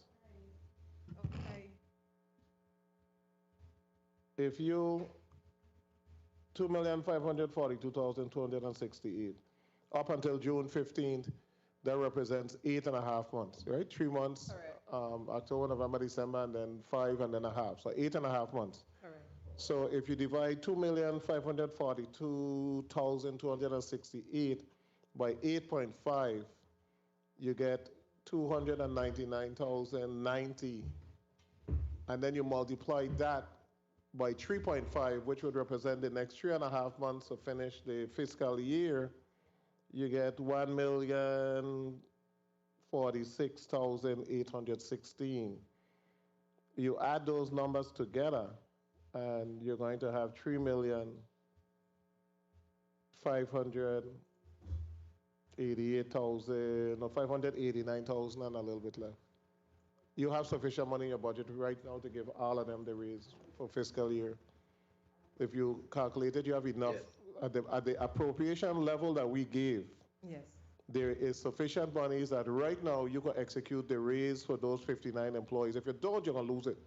S12: Okay.
S2: If you, 2,542,268, up until June 15th, that represents 8.5 months, right? 3 months, October, November, December, and then 5 and then a half. So 8.5 months.
S12: Correct.
S2: So if you divide 2,542,268 by 8.5, you get 299,090. And then you multiply that by 3.5, which would represent the next 3.5 months to finish the fiscal year, you get 1,046,816. You add those numbers together, and you're going to have 3,588,000, or 589,000 and a little bit left. You have sufficient money in your budget right now to give all of them the raise for fiscal year. If you calculate it, you have enough. Yes. At the appropriation level that we gave,
S12: yes,
S2: there is sufficient monies that right now you can execute the raise for those 59 employees. If you don't, you're going to lose it.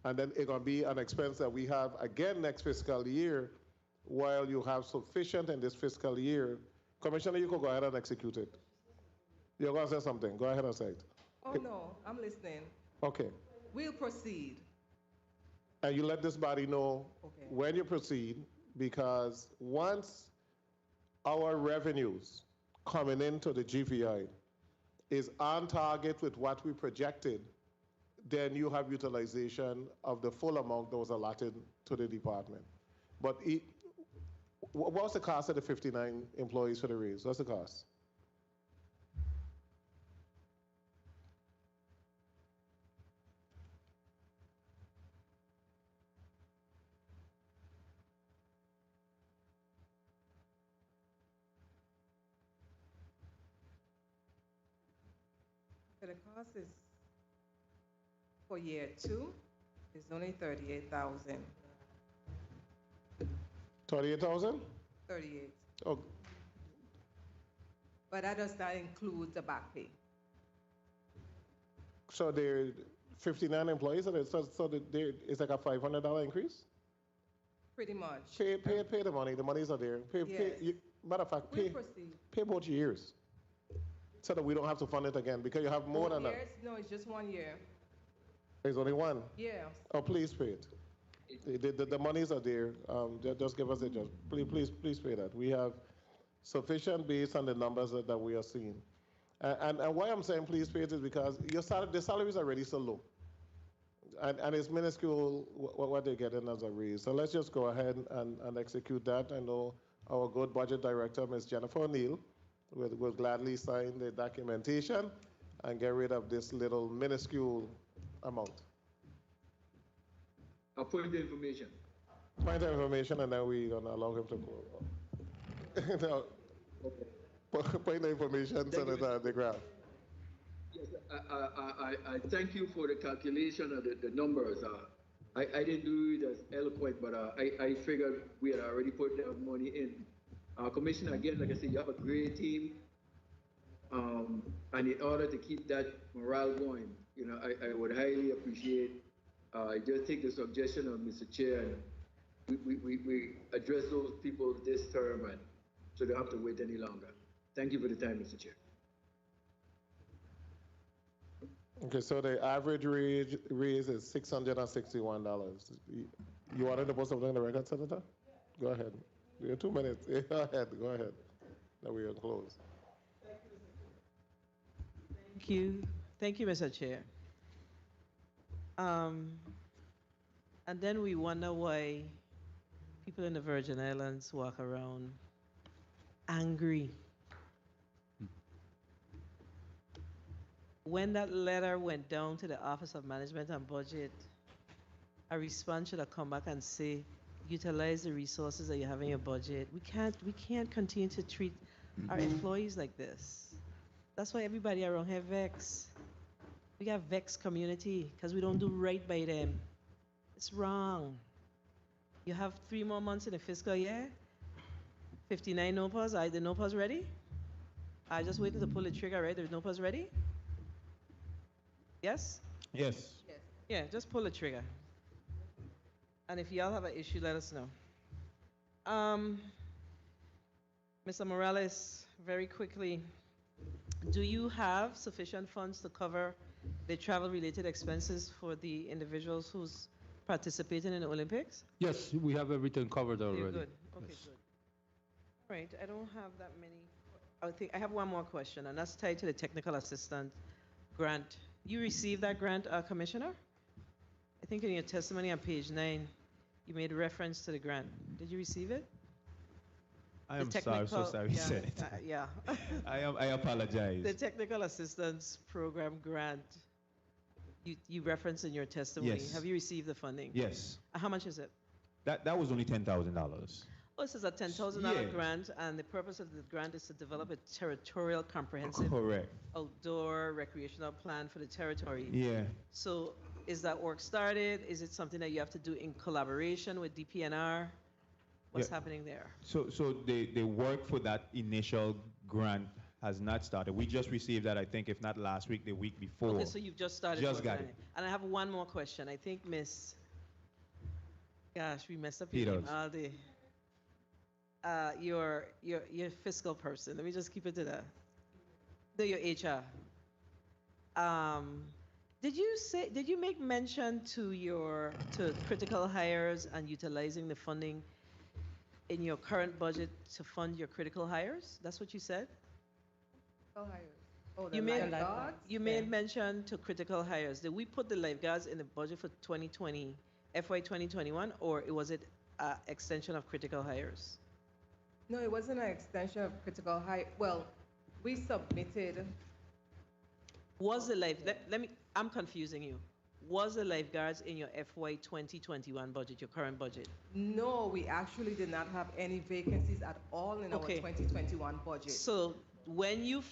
S2: And then it's going to be an expense that we have again next fiscal year, while you have sufficient in this fiscal year. Commissioner, you can go ahead and execute it. You're going to say something. Go ahead and say it.
S12: Oh, no, I'm listening.
S2: Okay.
S12: We'll proceed.
S2: And you let this body know when you proceed, because once our revenues coming into the GVI is on target with what we projected, then you have utilization of the full amount that was allotted to the department. But what's the cost of the 59 employees for the raise? What's the cost?
S12: So the cost is, for year 2, is only 38,000.
S2: 38,000?
S12: 38.
S2: Oh,
S12: But that does not include the back pay.
S2: so there are 59 employees, it's like a $500 increase?
S12: Pretty much.
S2: Pay the money. The monies are there.
S12: Yes.
S2: Matter of fact,
S12: We proceed.
S2: pay both years, so that we don't have to fund it again, because you have more than that.
S12: Years? No, it's just 1 year.
S2: There's only one.
S12: Yeah.
S2: Oh, please pay it. The monies are there. Just give us a just. Please pay that. We have sufficient based on the numbers that we are seeing. And why I'm saying please pay it is because the salaries are already so low. And it's minuscule what they're getting as a raise. So let's just go ahead and execute that. I know our good budget director, Ms. Jennifer O'Neill, will gladly sign the documentation and get rid of this little minuscule amount.
S11: I'll put in the information.
S2: Point of information, and then we're going to allow him to go. No,
S11: Okay.
S2: point the information, Senator DeGraff.
S11: Yes, I thank you for the calculation of the numbers. I didn't do it as eloquent, but I figured we had already put that money in. Commissioner, again, like I said, you have a great team. And in order to keep that morale going, you know, I would highly appreciate, I just take the suggestion of Mr. Chair, and we address those people this term, and so they don't have to wait any longer. Thank you for the time, Mr. Chair.
S2: Okay, so the average raise is $661. You wanted to put something on the record, Senator? Go ahead. You have 2 minutes. Go ahead. Then we are closed.
S5: Thank you. Thank you, Mr. Chair. And then we wonder why people in the Virgin Islands walk around angry. When that letter went down to the Office of Management and Budget, a response should have come back and say, utilize the resources that you have in your budget. We can't continue to treat our employees like this. That's why everybody around here vex. We got vex community because we don't do right by them. It's wrong. You have 3 more months in the fiscal year. 59 NOPAs. Are the NOPAs ready? I just waiting to pull the trigger, right? The NOPAs ready? Yes?
S1: Yes.
S12: Yes.
S5: Yeah, just pull the trigger. And if y'all have an issue, let us know. Mr. Morales, very quickly, do you have sufficient funds to cover the travel-related expenses for the individuals who's participating in the Olympics?
S4: Yes, we have everything covered already.
S5: You're good. Okay,
S4: Yes.
S5: good. All right, I don't have that many. I have one more question, and that's tied to the technical assistant grant. You received that grant, Commissioner? I think in your testimony on page 9, you made reference to the grant. Did you receive it?
S1: I am so sorry,
S5: yeah,
S1: Senator.
S5: yeah.
S1: I apologize.
S5: The technical assistance program grant, you referenced in your testimony.
S1: Yes.
S5: Have you received the funding?
S1: Yes.
S5: How much is it?
S1: That was only $10,000.
S5: Oh, this is a $10,000
S1: Yeah.
S5: grant, and the purpose of the grant is to develop a territorial comprehensive
S1: Correct.
S5: outdoor recreational plan for the territory.
S1: Yeah.
S5: So is that work started? Is it something that you have to do in collaboration with DPNR? What's
S1: Yeah.
S5: happening there?
S1: So the work for that initial grant has not started. We just received that, I think, if not last week, the week before.
S5: Okay, so you've just started.
S1: Just
S5: working
S1: got
S5: on
S1: it.
S5: And I have one more question. I think Miss, gosh, we messed up
S1: Peters.
S5: your name, Aldi. Your fiscal person. Let me just keep it to that. No, your HR. Did you make mention to critical hires and utilizing the funding in your current budget to fund your critical hires? That's what you said?
S12: Oh, hires. Oh, the
S5: You made,
S12: lifeguards?
S5: you made mention to critical hires. Did we put the lifeguards in the budget for 2020, FY 2021, or was it extension of critical hires?
S12: No, it wasn't an extension of critical high, well, we submitted,
S5: Was the I'm confusing you. Was the lifeguards in your FY 2021 budget, your current budget?
S12: no, we actually did not have any vacancies at all in our
S5: Okay.
S12: 2021 budget.
S5: So when you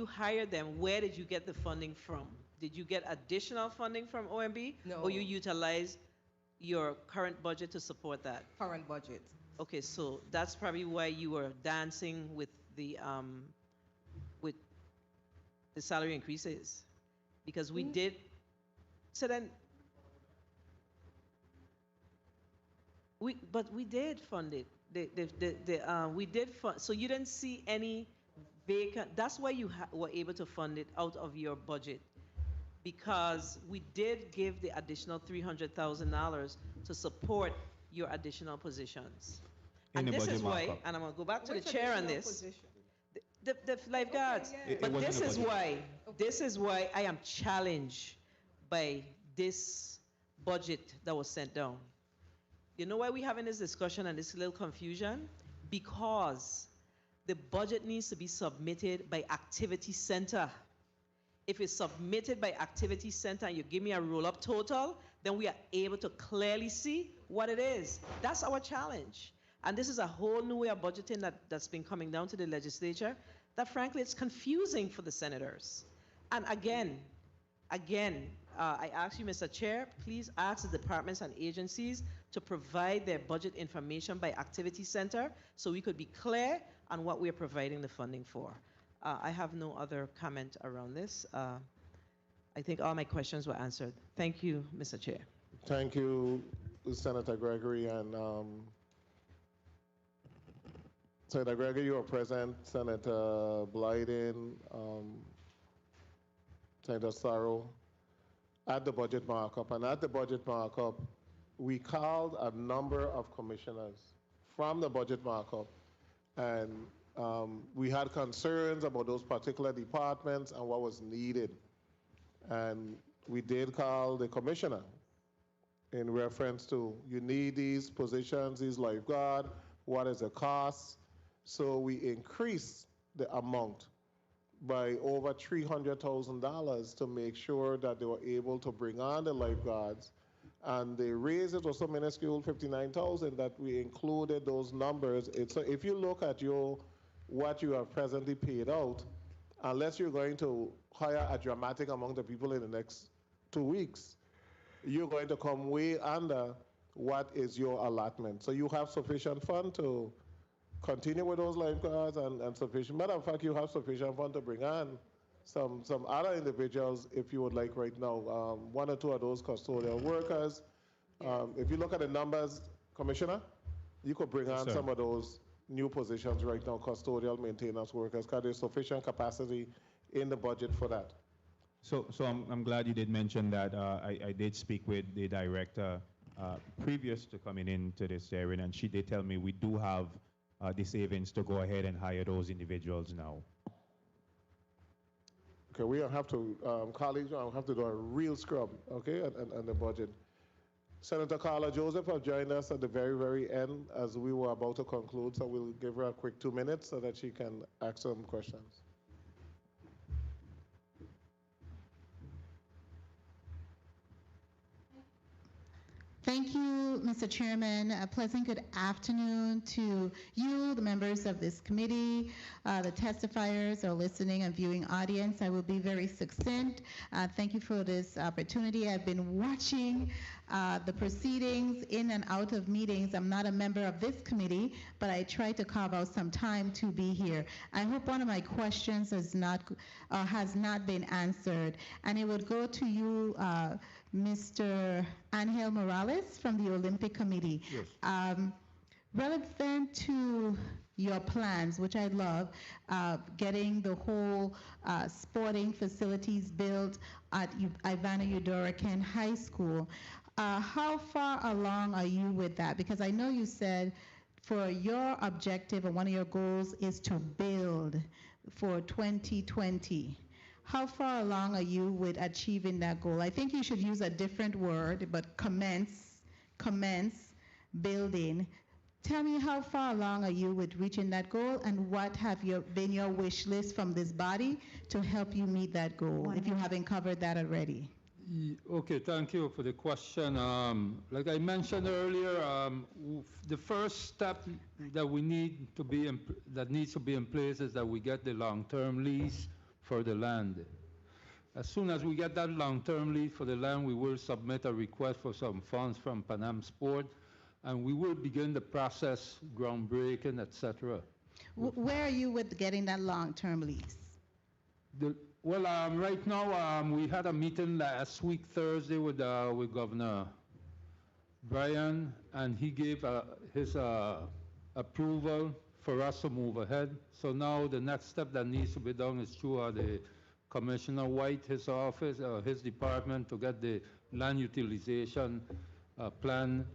S5: hired them, where did you get the funding from? Did you get additional funding from OMB?
S12: No.
S5: Or you utilized your current budget to support that?
S12: Current budget.
S5: Okay, so that's probably why you were dancing with the salary increases, because we did. So then, we did fund it. We did fund. So you didn't see any vacant. That's why you were able to fund it out of your budget, because we did give the additional $300,000 to support your additional positions. And this is why, and I'm going to go back to the chair on this. The lifeguards.
S12: Okay,
S5: But
S1: wasn't
S5: this
S1: the
S5: is
S1: budget.
S5: this is why I am challenged by this budget that was sent down. You know why we're having this discussion and this little confusion? Because the budget needs to be submitted by activity center. If it's submitted by activity center and you give me a roll-up total, then we are able to clearly see what it is. That's our challenge. And this is a whole new way of budgeting that's been coming down to the legislature, that frankly, it's confusing for the senators. And again, I ask you, Mr. Chair, please ask the departments and agencies to provide their budget information by activity center so we could be clear on what we're providing the funding for. I have no other comment around this. I think all my questions were answered. Thank you, Mr. Chair.
S2: Thank you, Senator Gregory, and Senator Gregory, you are present. Senator Blyden, Senator Sorrow, at the budget markup. And at the budget markup, we called a number of commissioners from the budget markup, and we had concerns about those particular departments and what was needed. And we did call the commissioner in reference to, you need these positions, these lifeguard, what is the cost? So we increased the amount by over $300,000 to make sure that they were able to bring on the lifeguards. And the raises were so minuscule, $59,000, that we included those numbers. So if you look at what you have presently paid out, unless you're going to hire a dramatic amount of people in the next 2 weeks, you're going to come way under what is your allotment. So you have sufficient fund to continue with those lifeguards and sufficient. Matter of fact, you have sufficient fund to bring on some other individuals if you would like right now. One or two of those custodial workers. If you look at the numbers, Commissioner, you could bring on some of those new positions right now, custodial maintenance workers, because there's sufficient capacity in the budget for that.
S1: So I'm glad you did mention that. I did speak with the director previous to coming into this hearing, and she did tell me we do have the savings to go ahead and hire those individuals now.
S2: Okay, we have to, colleagues, I'll have to do a real scrub, okay, and the budget. Senator Carla Joseph have joined us at the very, very end as we were about to conclude, so we'll give her a quick 2 minutes so that she can ask some questions.
S13: Thank you, Mr. Chairman. A pleasant good afternoon to you, the members of this committee, the testifiers, our listening and viewing audience. I will be very succinct. Thank you for this opportunity. I've been watching the proceedings in and out of meetings. I'm not a member of this committee, but I try to carve out some time to be here. I hope one of my questions has not been answered, and it would go to you, Mr. Angel Morales from the Olympic Committee.
S1: Yes.
S13: Relevant to your plans, which I love, getting the whole sporting facilities built at Ivana Udorakan High School. How far along are you with that? Because I know you said for your objective and one of your goals is to build for 2020. How far along are you with achieving that goal? I think you should use a different word, but commence building. Tell me, how far along are you with reaching that goal, and what have been your wish list from this body to help you meet that goal, if you haven't covered that already?
S4: Okay, thank you for the question. Like I mentioned earlier, the first step that needs to be in place is that we get the long-term lease for the land. As soon as we get that long-term lease for the land, we will submit a request for some funds from Panam Sport, and we will begin the process, groundbreaking, etc.
S13: Where are you with getting that long-term lease?
S4: Right now, we had a meeting last week, Thursday, with Governor Brian, and he gave his approval for us to move ahead. So now the next step that needs to be done is through the Commissioner White, his office, his department, to get the land utilization plan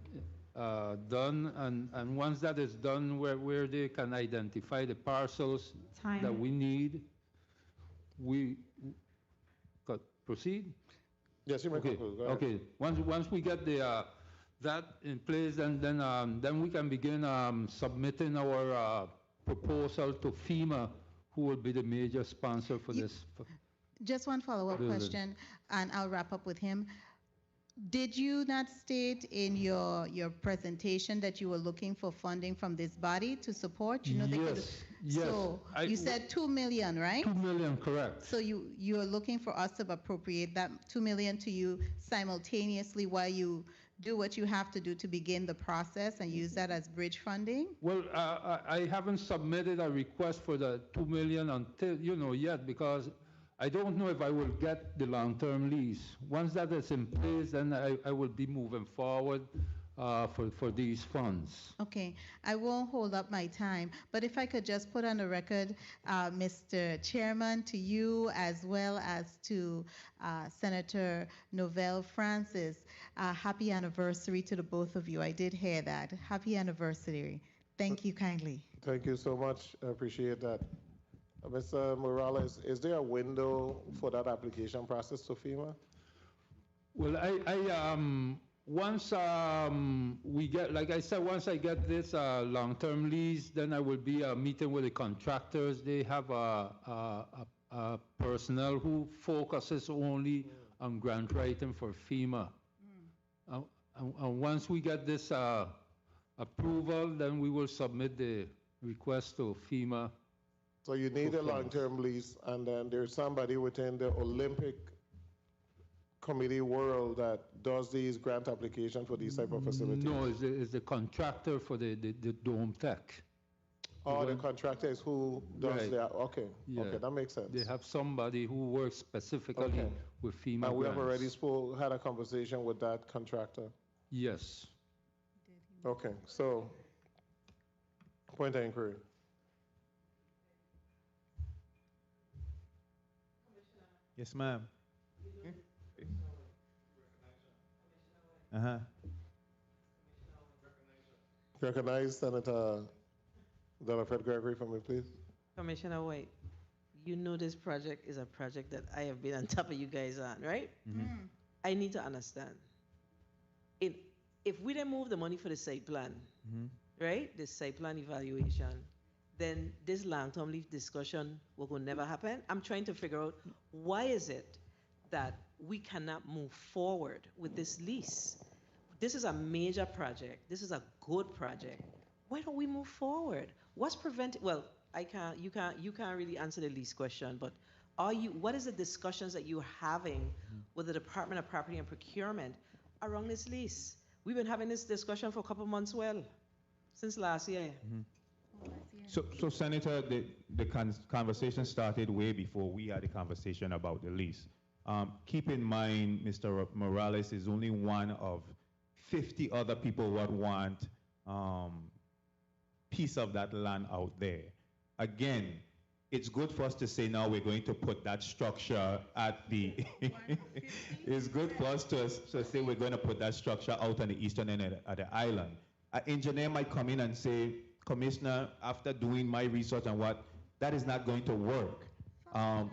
S4: done. And once that is done, where they can identify the parcels that we need, we proceed?
S2: Yes, you may
S4: okay.
S2: conclude. Go ahead.
S4: Okay. Once we get that in place, and then we can begin submitting our proposal to FEMA, who will be the major sponsor for this.
S13: Just one follow-up question, and I'll wrap up with him. Did you not state in your presentation that you were looking for funding from this body to support?
S4: Yes.
S13: So you said $2 million, right?
S4: $2 million, correct.
S13: So you are looking for us to appropriate that $2 million to you simultaneously while you do what you have to do to begin the process and use that as bridge funding?
S4: Well, I haven't submitted a request for the $2 million until yet, because I don't know if I will get the long-term lease. Once that is in place, then I will be moving forward for these funds.
S13: Okay, I won't hold up my time, but if I could just put on the record, Mr. Chairman, to you as well as to Senator Novell Francis, happy anniversary to the both of you. I did hear that. Happy anniversary. Thank you kindly.
S2: Thank you so much. I appreciate that. Mr. Morales, is there a window for that application process to FEMA?
S4: Well, once we get, like I said, once I get this long-term lease, then I will be meeting with the contractors. They have a personnel who focuses only on grant writing for FEMA. And once we get this approval, then we will submit the request to FEMA.
S2: So you need a long-term lease, and then there's somebody within the Olympic committee world that does these grant applications for these type of facilities?
S4: No, it's the contractor for the Dome Tech.
S2: Oh, the contractor is who does that. Okay,
S4: Yeah.
S2: okay, that makes sense.
S4: They have somebody who works specifically with FEMA
S2: And we have already
S4: grants.
S2: had a conversation with that contractor.
S4: Yes.
S2: Okay, so point of inquiry.
S1: Yes, ma'am. Uh-huh.
S2: Recognize Senator Fred Gregory for me, please.
S5: Commissioner White, you know this project is a project that I have been on top of you guys on, right? I need to understand. If we didn't move the money for the site plan, right, the site plan evaluation, then this long-term lease discussion will never happen. I'm trying to figure out, why is it that we cannot move forward with this lease? This is a major project. This is a good project. Why don't we move forward? What's preventing? Well, you can't really answer the lease question, but what is the discussions that you're having with the Department of Property and Procurement around this lease? We've been having this discussion for a couple months, since last year.
S1: So Senator, the conversation started way before we had a conversation about the lease. Keep in mind, Mr. Morales is only one of 50 other people who want piece of that land out there. Again, it's good for us to say now we're going to put that structure at the, it's good for us to say we're going to put that structure out on the eastern end of the island. An engineer might come in and say, Commissioner, after doing my research and what, that is not going to work.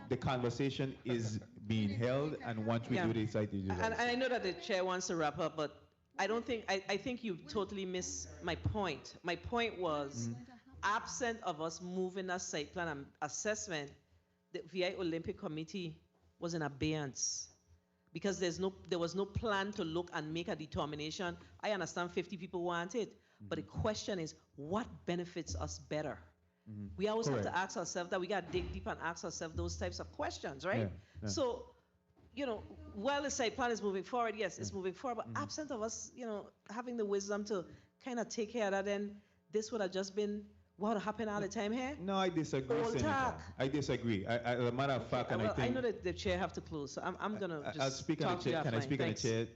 S1: The conversation is being held, and once we
S5: Yeah.
S1: do the site
S5: And
S1: utilization.
S5: I know that the chair wants to wrap up, but I think you totally missed my point. My point was, absent of us moving a site plan and assessment, the VI Olympic Committee was in abeyance. Because there was no plan to look and make a determination. I understand 50 people want it, but the question is, what benefits us better? We always have
S1: Correct.
S5: to ask ourselves that. We got to dig deep and ask ourselves those types of questions, right?
S1: Yeah, yeah.
S5: So, while the site plan is moving forward, yes, it's moving forward, but absent of us, having the wisdom to kind of take care of that, then this would have just been what happened all the time here.
S1: No, I disagree,
S5: All
S1: Senator.
S5: talk.
S1: I disagree. As a matter of fact, and
S5: Well,
S1: I think...
S5: I know that the chair have to close, so I'm going to just
S1: I'll speak on
S5: talk
S1: the
S5: to you
S1: chair. Can I
S5: offline.
S1: speak
S5: Thanks.
S1: on the chair?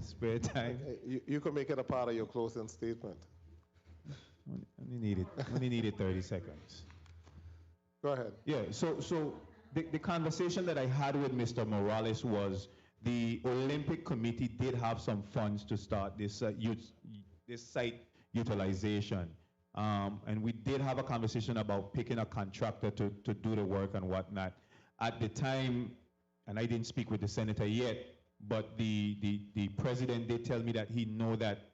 S1: Spare time.
S2: You can make it a part of your closing statement.
S1: Only needed 30 seconds.
S2: Go ahead.
S1: Yeah, so the conversation that I had with Mr. Morales was the Olympic Committee did have some funds to start this site utilization. And we did have a conversation about picking a contractor to do the work and whatnot. At the time, and I didn't speak with the senator yet, but the president did tell me that he know that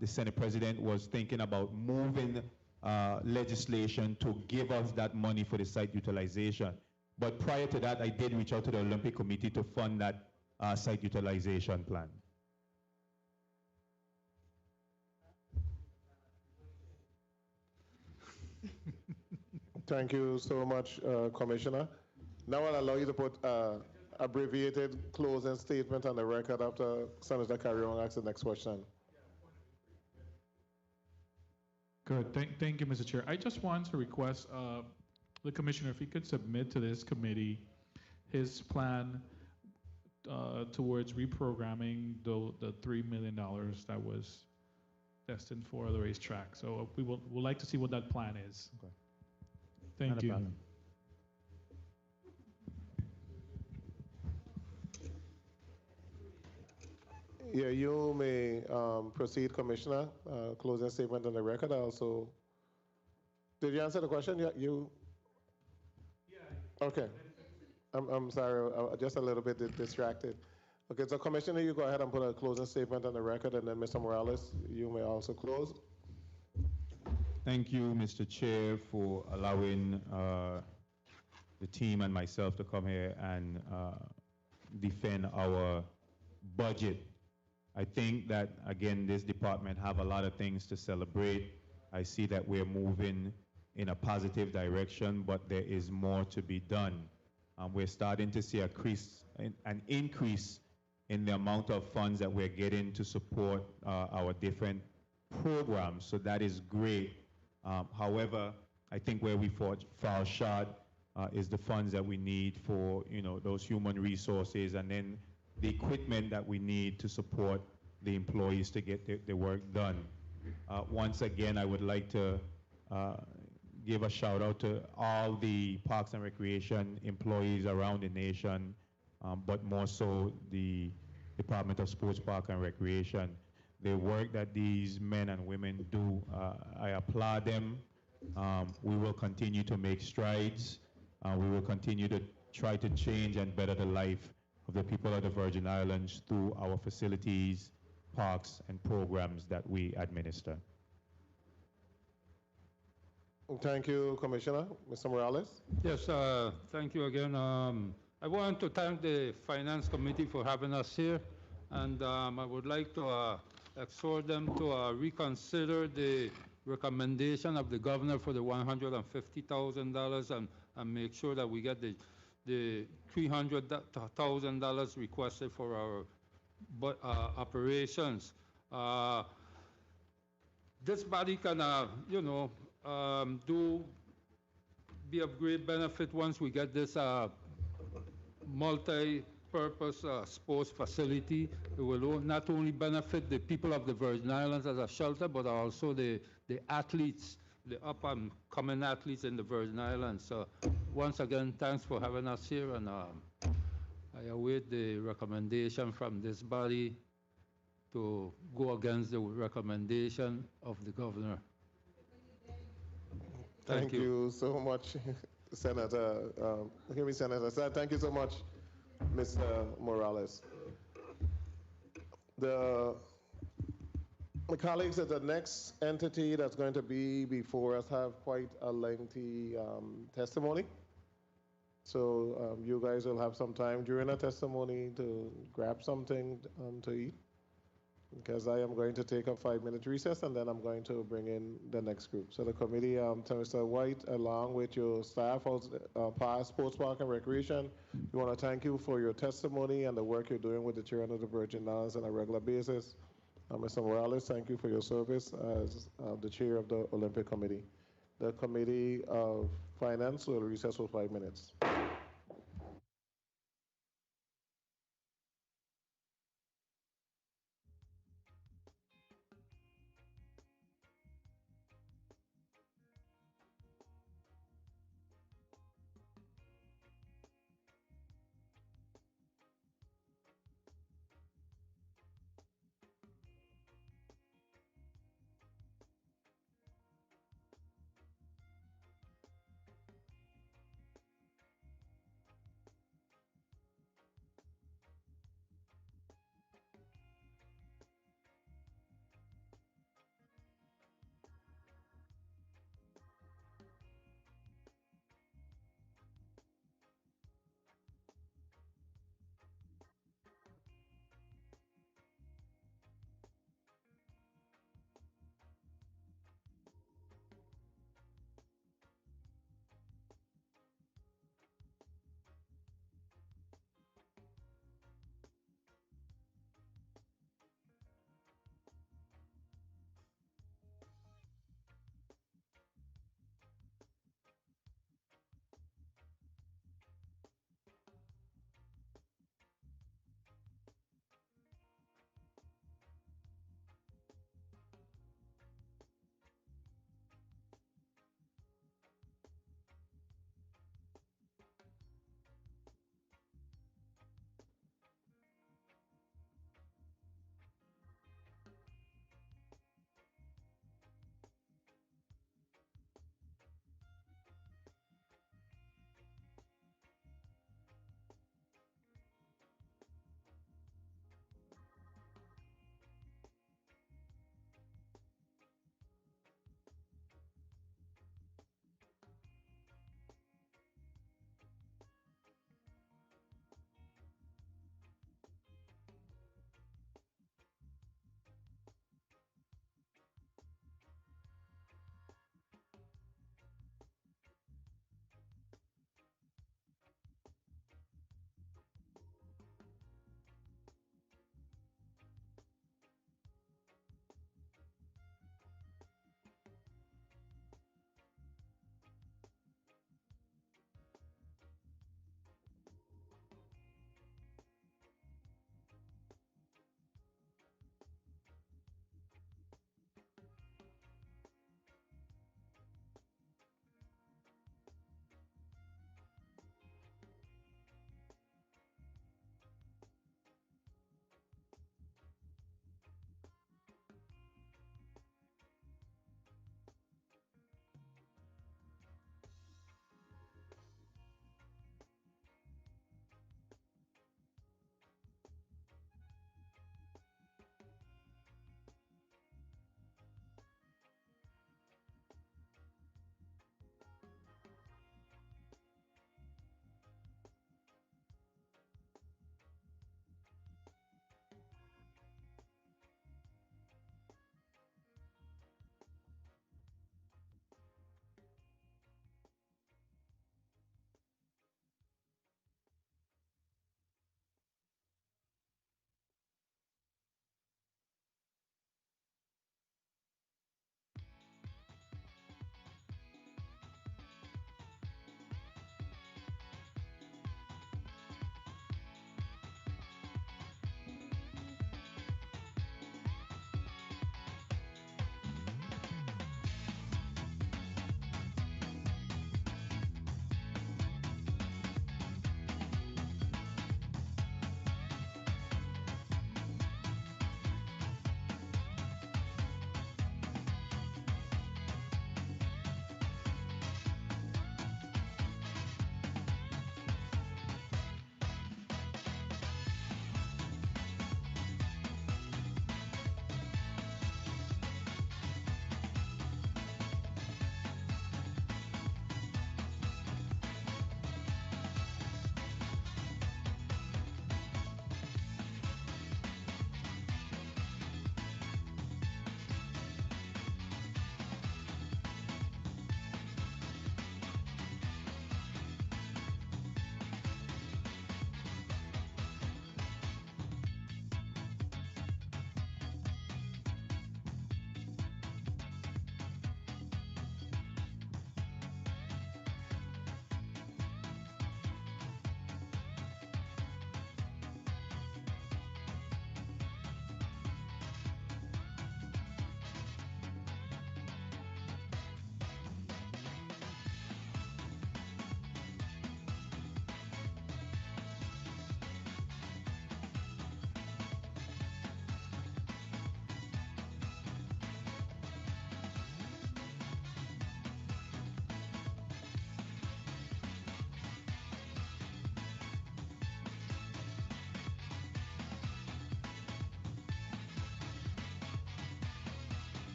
S1: the Senate president was thinking about moving legislation to give us that money for the site utilization. But prior to that, I did reach out to the Olympic Committee to fund that site utilization plan.
S2: Thank you so much, Commissioner. Now I'll allow you to put abbreviated closing statement on the record after Senator Carrion asks the next question.
S6: Good. Thank you, Mr. Chair. I just want to request the commissioner if he could submit to this committee his plan towards reprogramming the $3 million that was destined for the racetrack. So we'd like to see what that plan is.
S1: Okay.
S6: Thank you.
S1: problem.
S2: Yeah, you may proceed, Commissioner. Closing statement on the record. Also, did you answer the question? Yeah, you. Yeah. Okay. I'm sorry. Just a little bit distracted. Okay, so Commissioner, you go ahead and put a closing statement on the record, and then Mr. Morales, you may also close.
S1: Thank you, Mr. Chair, for allowing the team and myself to come here and defend our budget. I think that, again, this department have a lot of things to celebrate. I see that we're moving in a positive direction, but there is more to be done. We're starting to see an increase in the amount of funds that we're getting to support our different programs, so that is great. However, I think where we fall short is the funds that we need for those human resources, and then the equipment that we need to support the employees to get the work done. Once again, I would like to give a shout out to all the Parks and Recreation employees around the nation, but more so the Department of Sports, Park and Recreation. The work that these men and women do, I applaud them. We will continue to make strides. We will continue to try to change and better the life of the people of the Virgin Islands through our facilities, parks, and programs that we administer.
S2: Thank you, Commissioner. Mr. Morales?
S4: Yes, thank you again. I want to thank the Finance Committee for having us here, and I would like to exhort them to reconsider the recommendation of the governor for the $150,000 and make sure that we get the $300,000 requested for our operations. This body can, be of great benefit once we get this multi-purpose sports facility. It will not only benefit the people of the Virgin Islands as a shelter, but also the athletes, the up-and-coming athletes in the Virgin Islands. So once again, thanks for having us here, and I await the recommendation from this body to go against the recommendation of the governor.
S2: Thank you so much, Senator. Hear me, Senator. Thank you so much, Mr. Morales. My colleagues at the next entity that's going to be before us have quite a lengthy testimony. So you guys will have some time during the testimony to grab something to eat, because I am going to take a 5-minute recess and then I'm going to bring in the next group. So the committee, Mr. White, along with your staff, past Sports Park and Recreation, we want to thank you for your testimony and the work you're doing with the children of the Virgin Islands on a regular basis. Mr. Morales, thank you for your service as the chair of the Olympic Committee. The Committee of Finance will recess for 5 minutes.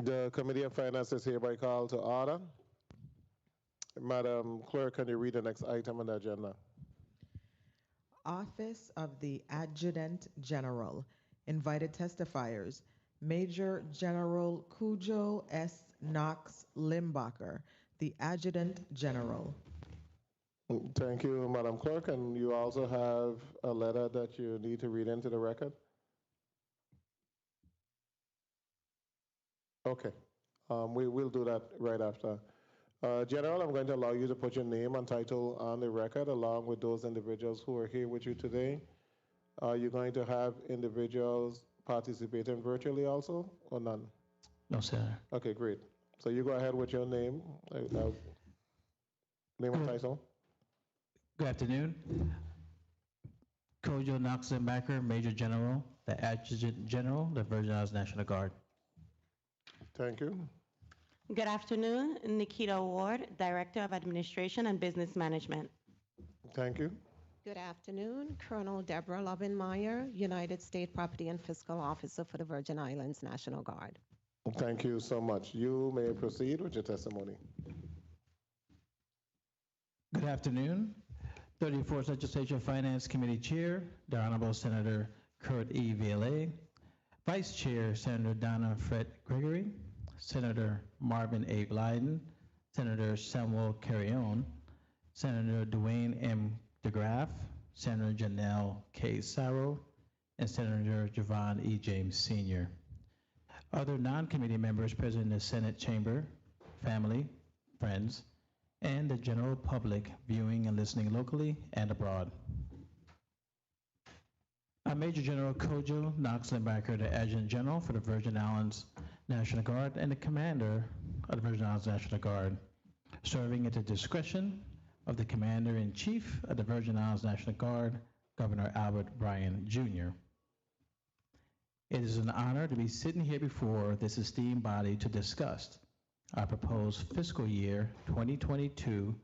S2: The Committee of Finance is hereby called to order. Madam Clerk, can you read the next item on the agenda?
S14: Office of the Adjutant General. Invited testifiers, Major General Cujo S. Knox Limbacher, the Adjutant General.
S2: Thank you, Madam Clerk, and you also have a letter that you need to read into the record? Okay, we will do that right after. General, I'm going to allow you to put your name and title on the record along with those individuals who are here with you today. Are you going to have individuals participating virtually also or none?
S15: No, sir.
S2: Okay, great. So you go ahead with your name, name and title.
S15: Good afternoon. Kojo Knox Limbacher, Major General, the Adjutant General, the Virgin Islands National Guard.
S2: Thank you.
S16: Good afternoon. Nikita Ward, Director of Administration and Business Management.
S2: Thank you.
S17: Good afternoon. Colonel Deborah Lobenmeyer, United States Property and Fiscal Officer for the Virgin Islands National Guard.
S2: Thank you so much. You may proceed with your testimony.
S15: Good afternoon. 34th Legislature Finance Committee Chair, the Honorable Senator Kurt E. Violet, Vice Chair, Senator Donna Fred Gregory, Senator Marvin A. Blyden, Senator Samuel Carrion, Senator Dwayne M. DeGraff, Senator Janelle K. Sarro, and Senator Javon E. James Sr. Other non-committee members present in the Senate chamber, family, friends, and the general public viewing and listening locally and abroad. I'm Major General Kojo Knox Limbacher, the Adjutant General for the Virgin Islands National Guard and the Commander of the Virgin Islands National Guard, serving at the discretion of the Commander-in-Chief of the Virgin Islands National Guard, Governor Albert Bryan, Jr. It is an honor to be sitting here before this esteemed body to discuss our proposed fiscal year 2022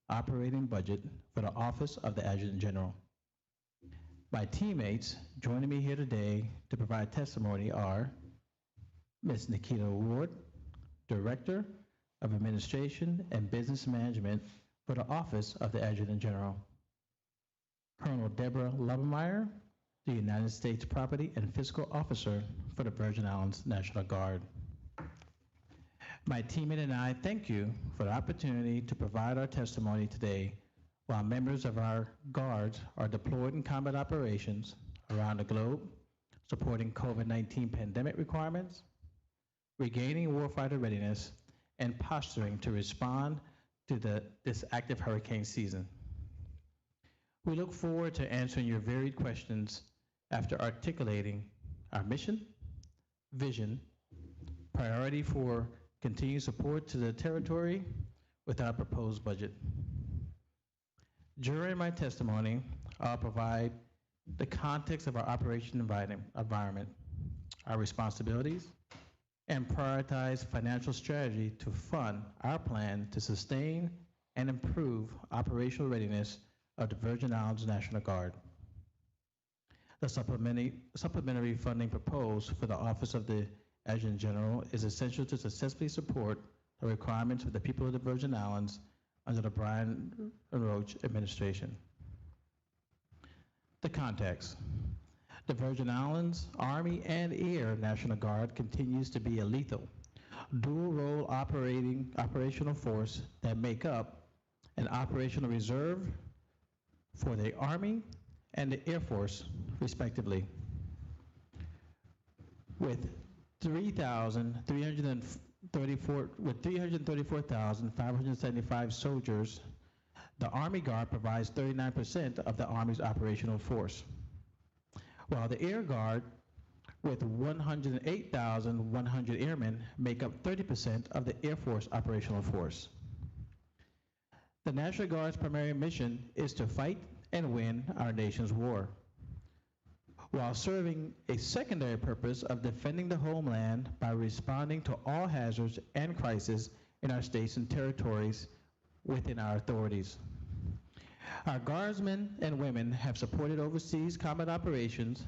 S15: operating budget for the Office of the Adjutant General. My teammates joining me here today to provide testimony are Ms. Nikita Ward, Director of Administration and Business Management for the Office of the Adjutant General, Colonel Deborah Lobenmeyer, the United States Property and Fiscal Officer for the Virgin Islands National Guard. My teammate and I thank you for the opportunity to provide our testimony today while members of our guards are deployed in combat operations around the globe, supporting COVID-19 pandemic requirements, regaining warfighter readiness, and posturing to respond to this active hurricane season. We look forward to answering your varied questions after articulating our mission, vision, priority for continued support to the territory with our proposed budget. During my testimony, I'll provide the context of our operation environment, our responsibilities, and prioritize financial strategy to fund our plan to sustain and improve operational readiness of the Virgin Islands National Guard. The supplementary funding proposed for the Office of the Adjutant General is essential to successfully support the requirements of the people of the Virgin Islands under the Brian Roach administration. The context. The Virgin Islands Army and Air National Guard continues to be a lethal, dual-role operational force that make up an operational reserve for the Army and the Air Force, respectively. With 334,575 soldiers, the Army Guard provides 39% of the Army's operational force, while the Air Guard, with 108,100 airmen, make up 30% of the Air Force operational force. The National Guard's primary mission is to fight and win our nation's war, while serving a secondary purpose of defending the homeland by responding to all hazards and crises in our states and territories within our authorities. Our guardsmen and women have supported overseas combat operations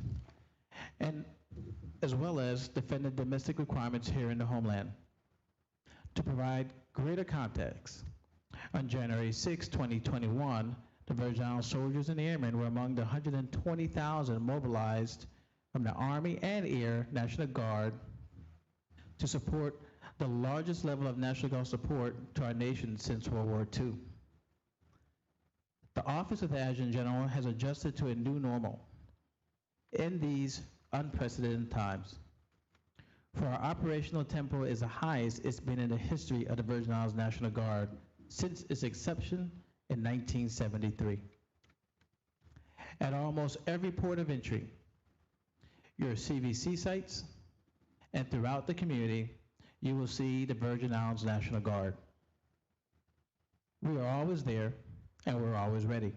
S15: and as well as defending domestic requirements here in the homeland. To provide greater context, on January 6, 2021, the Virgin Islands soldiers and airmen were among the 120,000 mobilized from the Army and Air National Guard to support the largest level of National Guard support to our nation since World War II. The Office of the Adjutant General has adjusted to a new normal in these unprecedented times. For our operational tempo is the highest it's been in the history of the Virgin Islands National Guard since its inception in 1973. At almost every port of entry, your CVC sites, and throughout the community, you will see the Virgin Islands National Guard. We are always there, and we're always ready.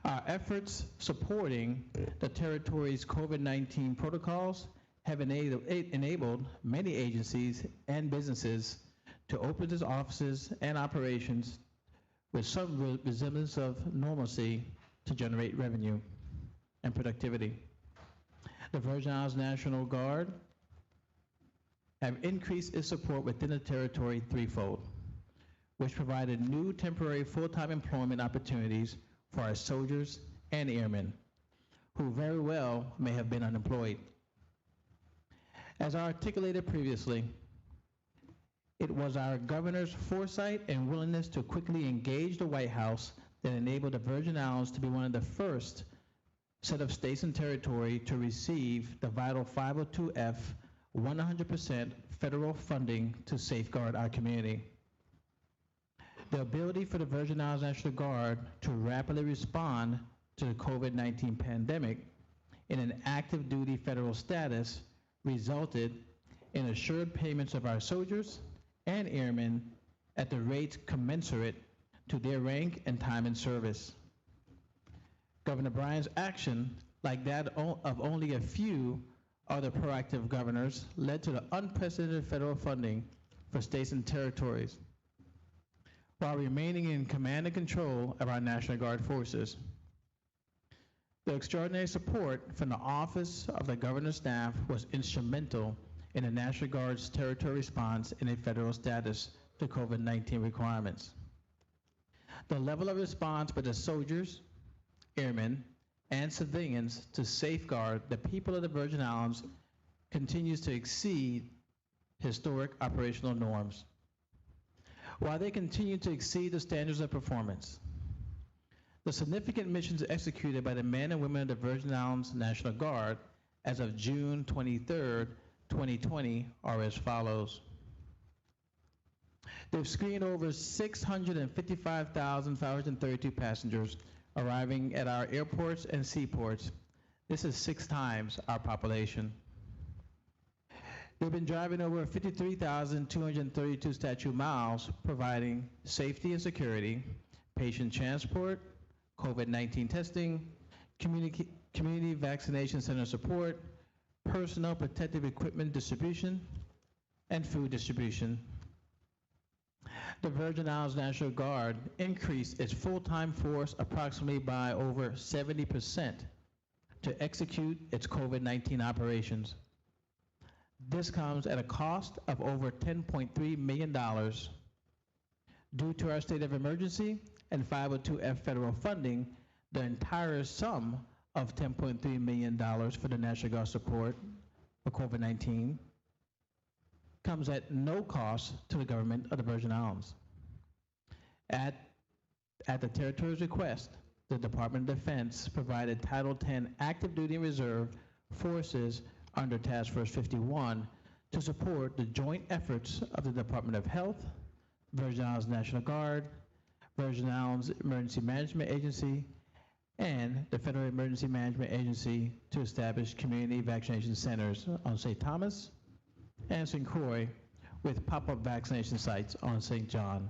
S15: Our efforts supporting the territory's COVID-19 protocols have enabled many agencies and businesses to open their offices and operations with some resemblance of normalcy to generate revenue and productivity. The Virgin Islands National Guard have increased its support within the territory threefold, which provided new temporary full-time employment opportunities for our soldiers and airmen, who very well may have been unemployed. As I articulated previously, it was our governor's foresight and willingness to quickly engage the White House that enabled the Virgin Islands to be one of the first set of states and territory to receive the vital 502F 100% federal funding to safeguard our community. The ability for the Virgin Islands National Guard to rapidly respond to the COVID-19 pandemic in an active duty federal status resulted in assured payments of our soldiers and airmen at the rates commensurate to their rank and time in service. Governor Bryan's action, like that of only a few other proactive governors, led to the unprecedented federal funding for states and territories, while remaining in command and control of our National Guard forces. The extraordinary support from the Office of the Governor's staff was instrumental in the National Guard's territory response in a federal status to COVID-19 requirements. The level of response by the soldiers, airmen, and civilians to safeguard the people of the Virgin Islands continues to exceed historic operational norms. While they continue to exceed the standards of performance, the significant missions executed by the men and women of the Virgin Islands National Guard as of June 23rd, 2020 are as follows. They've screened over 655,532 passengers arriving at our airports and seaports. This is 6 times our population. They've been driving over 53,232 statute miles, providing safety and security, patient transport, COVID-19 testing, community vaccination center support, personal protective equipment distribution, and food distribution. The Virgin Islands National Guard increased its full-time force approximately by over 70% to execute its COVID-19 operations. This comes at a cost of over $10.3 million. Due to our state of emergency and 502F federal funding, the entire sum of $10.3 million for the National Guard support for COVID-19 comes at no cost to the government of the Virgin Islands. At the territory's request, the Department of Defense provided Title X active duty and reserve forces under Task Force 51 to support the joint efforts of the Department of Health, Virgin Islands National Guard, Virgin Islands Emergency Management Agency, and the Federal Emergency Management Agency to establish community vaccination centers on St. Thomas and St. Croix, with pop-up vaccination sites on St. John.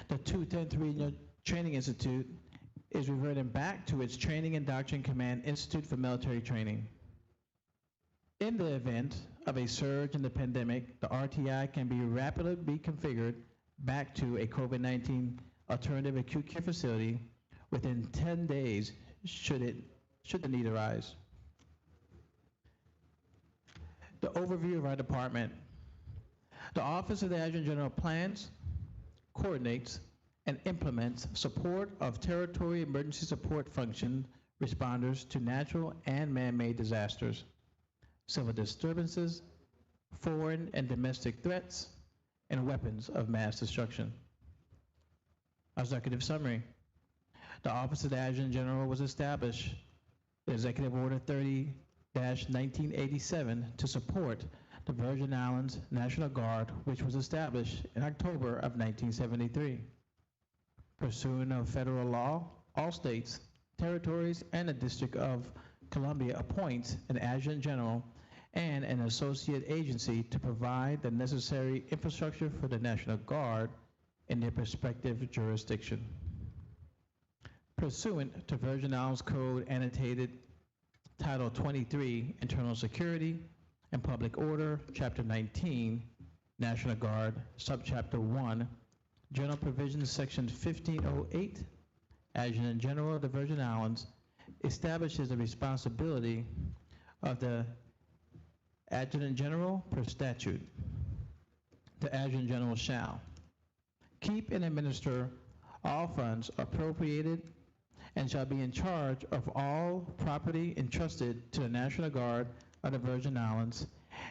S15: The 210th Regional Training Institute is reverting back to its Training and Doctrine Command Institute for Military Training. In the event of a surge in the pandemic, the RTI can be rapidly reconfigured back to a COVID-19 alternative acute care facility within 10 days should the need arise. The overview of our department. The Office of the Adjutant General plans, coordinates, and implements support of territory emergency support function responders to natural and man-made disasters, civil disturbances, foreign and domestic threats, and weapons of mass destruction. Executive summary. The Office of the Adjutant General was established in Executive Order 30-1987 to support the Virgin Islands National Guard, which was established in October of 1973. Pursuant of federal law, all states, territories, and the District of Columbia appoints an Adjutant General and an associate agency to provide the necessary infrastructure for the National Guard in their respective jurisdiction. Pursuant to Virgin Islands Code annotated Title 23, Internal Security and Public Order, Chapter 19, National Guard, Subchapter 1, General Provisions, Section 1508, Adjutant General of the Virgin Islands establishes the responsibility of the Adjutant General per statute. The Adjutant General shall keep and administer all funds appropriated and shall be in charge of all property entrusted to the National Guard of the Virgin Islands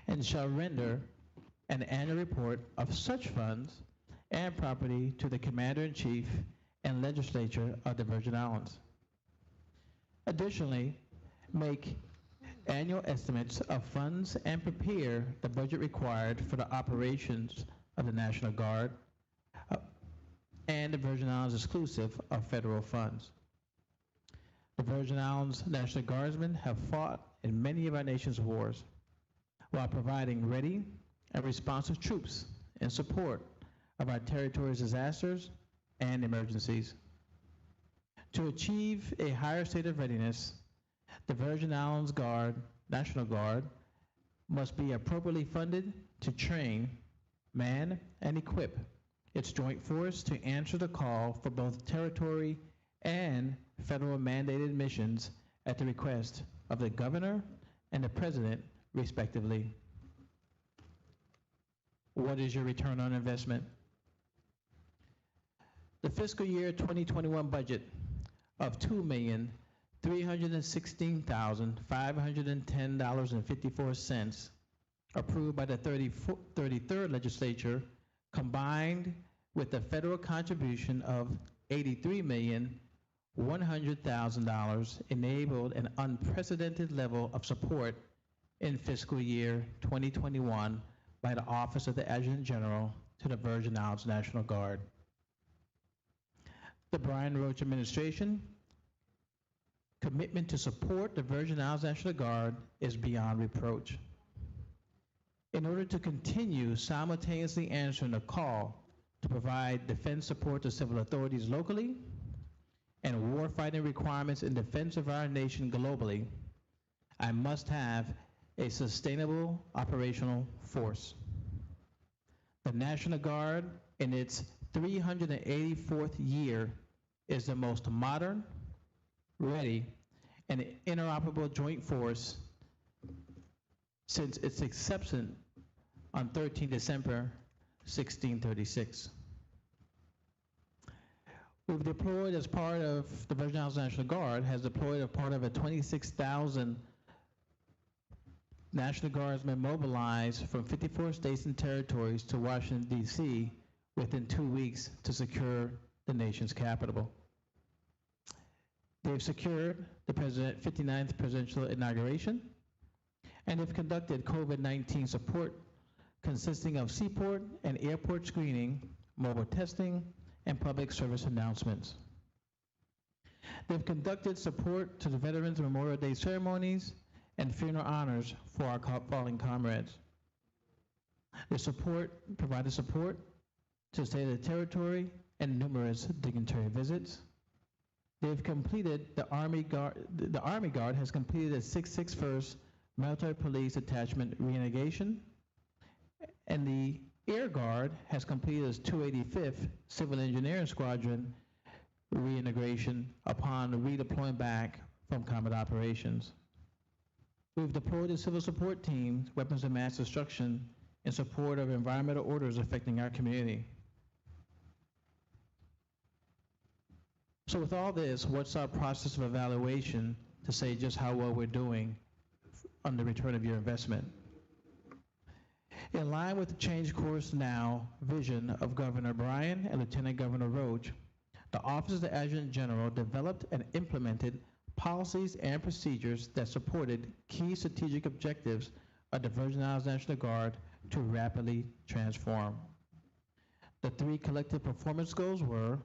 S15: and shall render an annual report of such funds and property to the Commander-in-Chief and Legislature of the Virgin Islands. Additionally, make annual estimates of funds and prepare the budget required for the operations of the National Guard and the Virgin Islands exclusive of federal funds. The Virgin Islands National Guardsmen have fought in many of our nation's wars while providing ready and responsive troops in support of our territory's disasters and emergencies. To achieve a higher state of readiness, the Virgin Islands Guard, National Guard, must be appropriately funded to train, man, and equip its joint force to answer the call for both territory and federal mandated missions at the request of the Governor and the President, respectively. What is your return on investment? The fiscal year 2021 budget of $2,316,510.54 approved by the 33rd Legislature, combined with the federal contribution of $83,100,000, enabled an unprecedented level of support in fiscal year 2021 by the Office of the Adjutant General to the Virgin Islands National Guard. The Brian Roach administration commitment to support the Virgin Islands National Guard is beyond reproach. In order to continue simultaneously answering the call to provide defense support to civil authorities locally and warfighting requirements in defense of our nation globally, I must have a sustainable operational force. The National Guard, in its 384th year, is the most modern, ready, and interoperable joint force since its inception on 13 December 1636. We've deployed as part of the Virgin Islands National Guard, has deployed as part of a 26,000 National Guardsmen mobilized from 54 states and territories to Washington, D.C. within 2 weeks to secure the nation's capital. They've secured the 59th presidential inauguration, and have conducted COVID-19 support consisting of seaport and airport screening, mobile testing, and public service announcements. They've conducted support to the Veterans Memorial Day ceremonies and funeral honors for our fallen comrades. They provided support to the state of the territory and numerous dignitary visits. They've completed the Army Guard has completed the 661st Military Police Detachment reintegration, and the Air Guard has completed its 285th Civil Engineering Squadron reintegration upon redeploying back from combat operations. We've deployed a civil support team, weapons of mass destruction, in support of environmental orders affecting our community. So with all this, what's our process of evaluation to say just how well we're doing on the return of your investment? In line with the Change Course Now vision of Governor Bryan and Lieutenant Governor Roach, the Office of the Adjutant General developed and implemented policies and procedures that supported key strategic objectives of the Virgin Islands National Guard to rapidly transform. The 3 collective performance goals were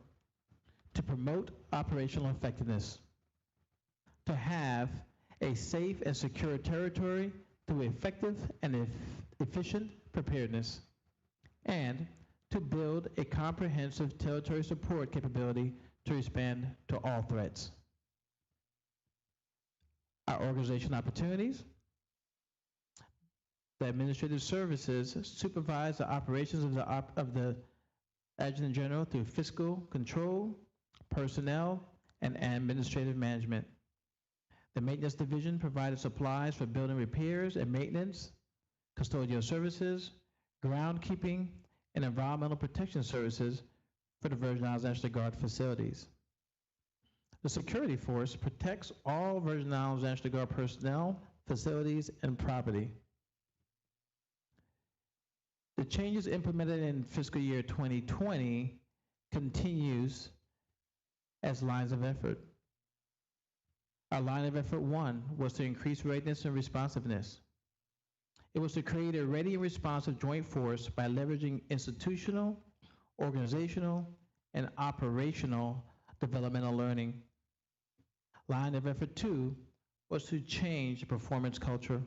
S15: to promote operational effectiveness, to have a safe and secure territory through effective and efficient preparedness, and to build a comprehensive territory support capability to respond to all threats. Our organization opportunities. The administrative services supervise the operations of the Adjutant General through fiscal control, personnel, and administrative management. The Maintenance Division provided supplies for building repairs and maintenance, custodial services, groundkeeping, and environmental protection services for the Virgin Islands National Guard facilities. The Security Force protects all Virgin Islands National Guard personnel, facilities, and property. The changes implemented in fiscal year 2020 continues as lines of effort. Our line of effort 1 was to increase readiness and responsiveness. It was to create a ready and responsive joint force by leveraging institutional, organizational, and operational developmental learning. Line of effort 2 was to change the performance culture.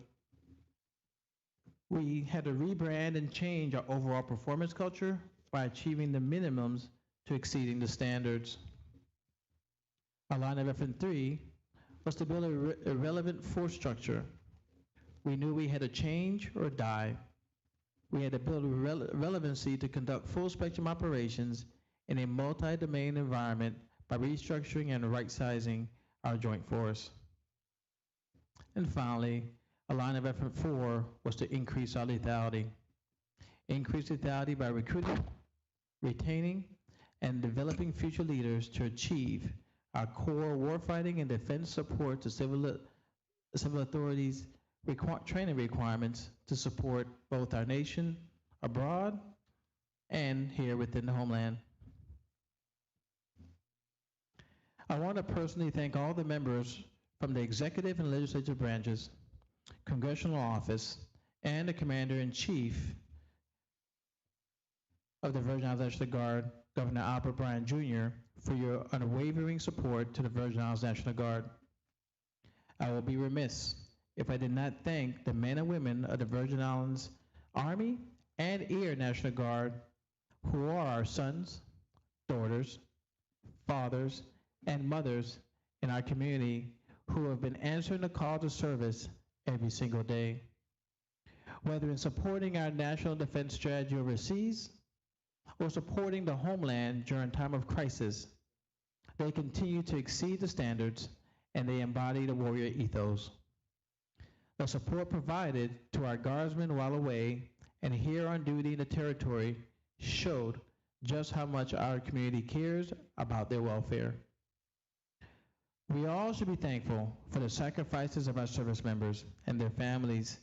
S15: We had to rebrand and change our overall performance culture by achieving the minimums to exceeding the standards. Our line of effort 3 was to build a relevant force structure. We knew we had to change or die. We had to build relevancy to conduct full spectrum operations in a multi-domain environment by restructuring and right-sizing our joint force. And finally, a line of effort 4 was to increase our lethality. Increase lethality by recruiting, retaining, and developing future leaders to achieve our core warfighting and defense support to civil authorities training requirements to support both our nation abroad and here within the homeland. I want to personally thank all the members from the executive and legislative branches, congressional office, and the Commander-in-Chief of the Virgin Islands National Guard, Governor Albert Bryan Jr., for your unwavering support to the Virgin Islands National Guard. I will be remiss if I did not thank the men and women of the Virgin Islands Army and Air National Guard, who are our sons, daughters, fathers, and mothers in our community, who have been answering the call to service every single day. Whether in supporting our national defense strategy overseas or supporting the homeland during time of crisis, they continue to exceed the standards and they embody the warrior ethos. The support provided to our guardsmen while away and here on duty in the territory showed just how much our community cares about their welfare. We all should be thankful for the sacrifices of our service members and their families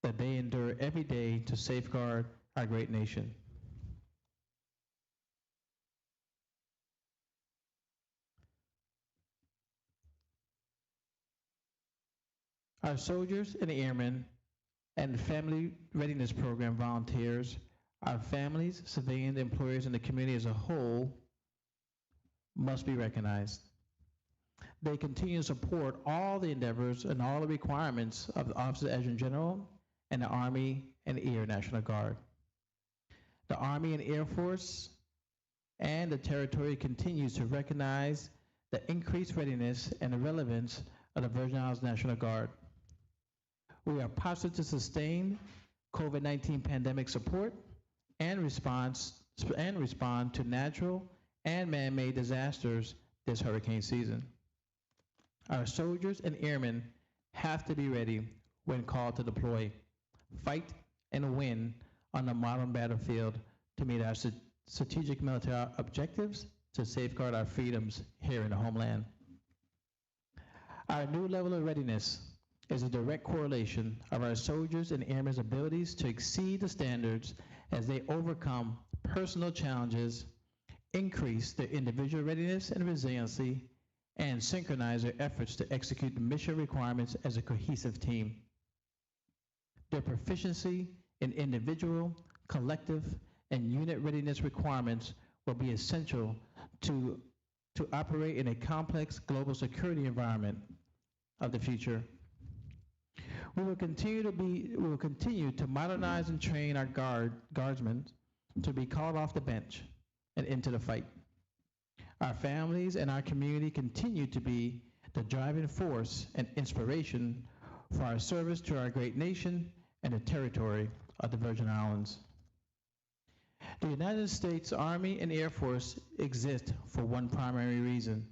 S15: that they endure every day to safeguard our great nation. Our soldiers and airmen and Family Readiness Program volunteers, our families, civilian employers, and the community as a whole must be recognized. They continue to support all the endeavors and all the requirements of the Office of the Adjutant General and the Army and Air National Guard. The Army and Air Force and the territory continues to recognize the increased readiness and the relevance of the Virgin Islands National Guard. We are postured to sustain COVID-19 pandemic support and respond to natural and man-made disasters this hurricane season. Our soldiers and airmen have to be ready when called to deploy, fight, and win on the modern battlefield to meet our strategic military objectives to safeguard our freedoms here in the homeland. Our new level of readiness is a direct correlation of our soldiers and airmen's abilities to exceed the standards as they overcome personal challenges, increase their individual readiness and resiliency, and synchronize their efforts to execute the mission requirements as a cohesive team. Their proficiency in individual, collective, and unit readiness requirements will be essential to operate in a complex global security environment of the future. We will continue to modernize and train our guardsmen to be called off the bench and into the fight. Our families and our community continue to be the driving force and inspiration for our service to our great nation and the territory of the Virgin Islands. The United States Army and Air Force exist for one primary reason,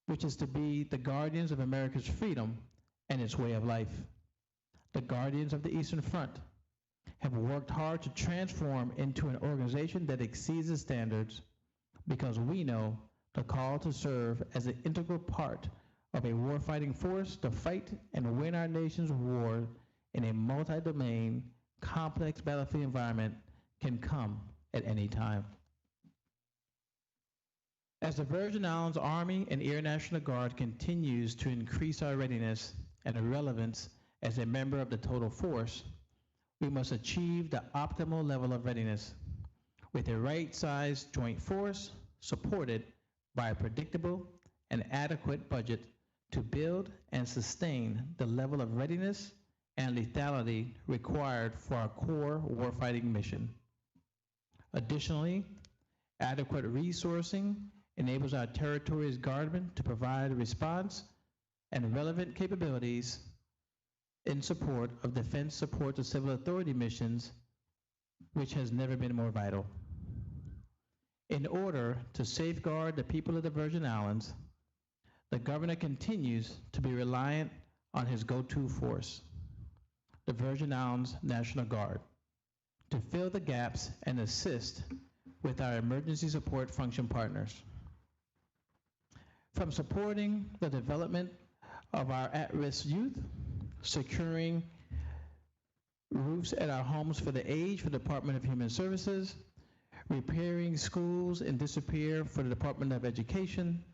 S15: which is to be the guardians of America's freedom and its way of life. The Guardians of the Eastern Front have worked hard to transform into an organization that exceeds the standards because we know the call to serve as an integral part of a warfighting force to fight and win our nation's war in a multi-domain, complex battlefield environment can come at any time. As the Virgin Islands Army and Air National Guard continues to increase our readiness and relevance as a member of the total force, we must achieve the optimal level of readiness with a right-sized joint force supported by a predictable and adequate budget to build and sustain the level of readiness and lethality required for our core warfighting mission. Additionally, adequate resourcing enables our territory's guardmen to provide a response and relevant capabilities in support of defense support to civil authority missions, which has never been more vital. In order to safeguard the people of the Virgin Islands, the governor continues to be reliant on his go-to force, the Virgin Islands National Guard, to fill the gaps and assist with our emergency support function partners. From supporting the development of our at-risk youth, securing roofs at our homes for the aged for the Department of Human Services, repairing schools in disrepair for the Department of Education,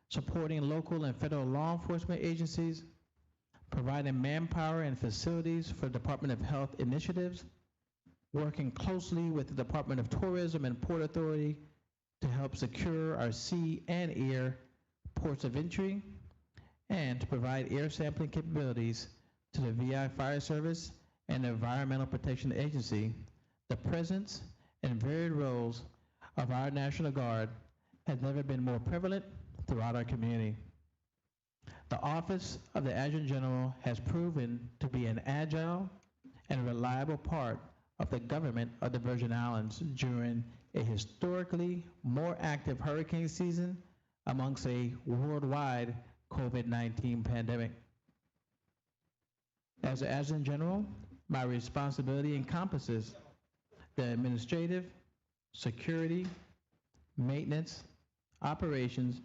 S15: supporting local and federal law enforcement agencies, providing manpower and facilities for Department of Health initiatives, working closely with the Department of Tourism and Port Authority to help secure our sea and air ports of entry, and to provide air sampling capabilities to the VI Fire Service and the Environmental Protection Agency. The presence and varied roles of our National Guard has never been more prevalent throughout our community. The Office of the Adjutant General has proven to be an agile and reliable part of the government of the Virgin Islands during a historically more active hurricane season amongst a worldwide COVID-19 pandemic. As the Adjutant General, my responsibility encompasses the administrative, security, maintenance, operations,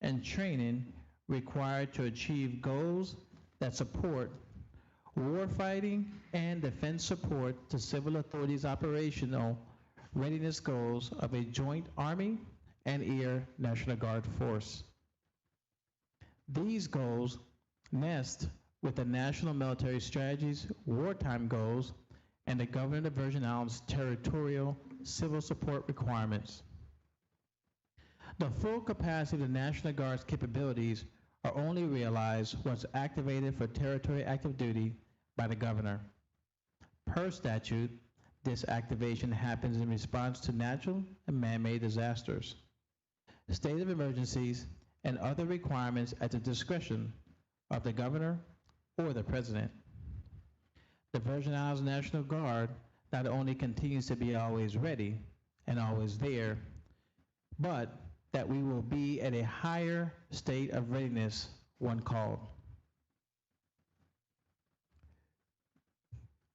S15: and training required to achieve goals that support warfighting and defense support to civil authorities' operational readiness goals of a joint Army and Air National Guard force. These goals nest with the National Military Strategy's wartime goals and the Government of Virgin Islands' territorial civil support requirements. The full capacity of the National Guard's capabilities are only realized once activated for territory active duty by the governor. Per statute, this activation happens in response to natural and man-made disasters, state of emergencies, and other requirements at the discretion of the governor or the president. The Virgin Islands National Guard not only continues to be always ready and always there, but that we will be at a higher state of readiness when called.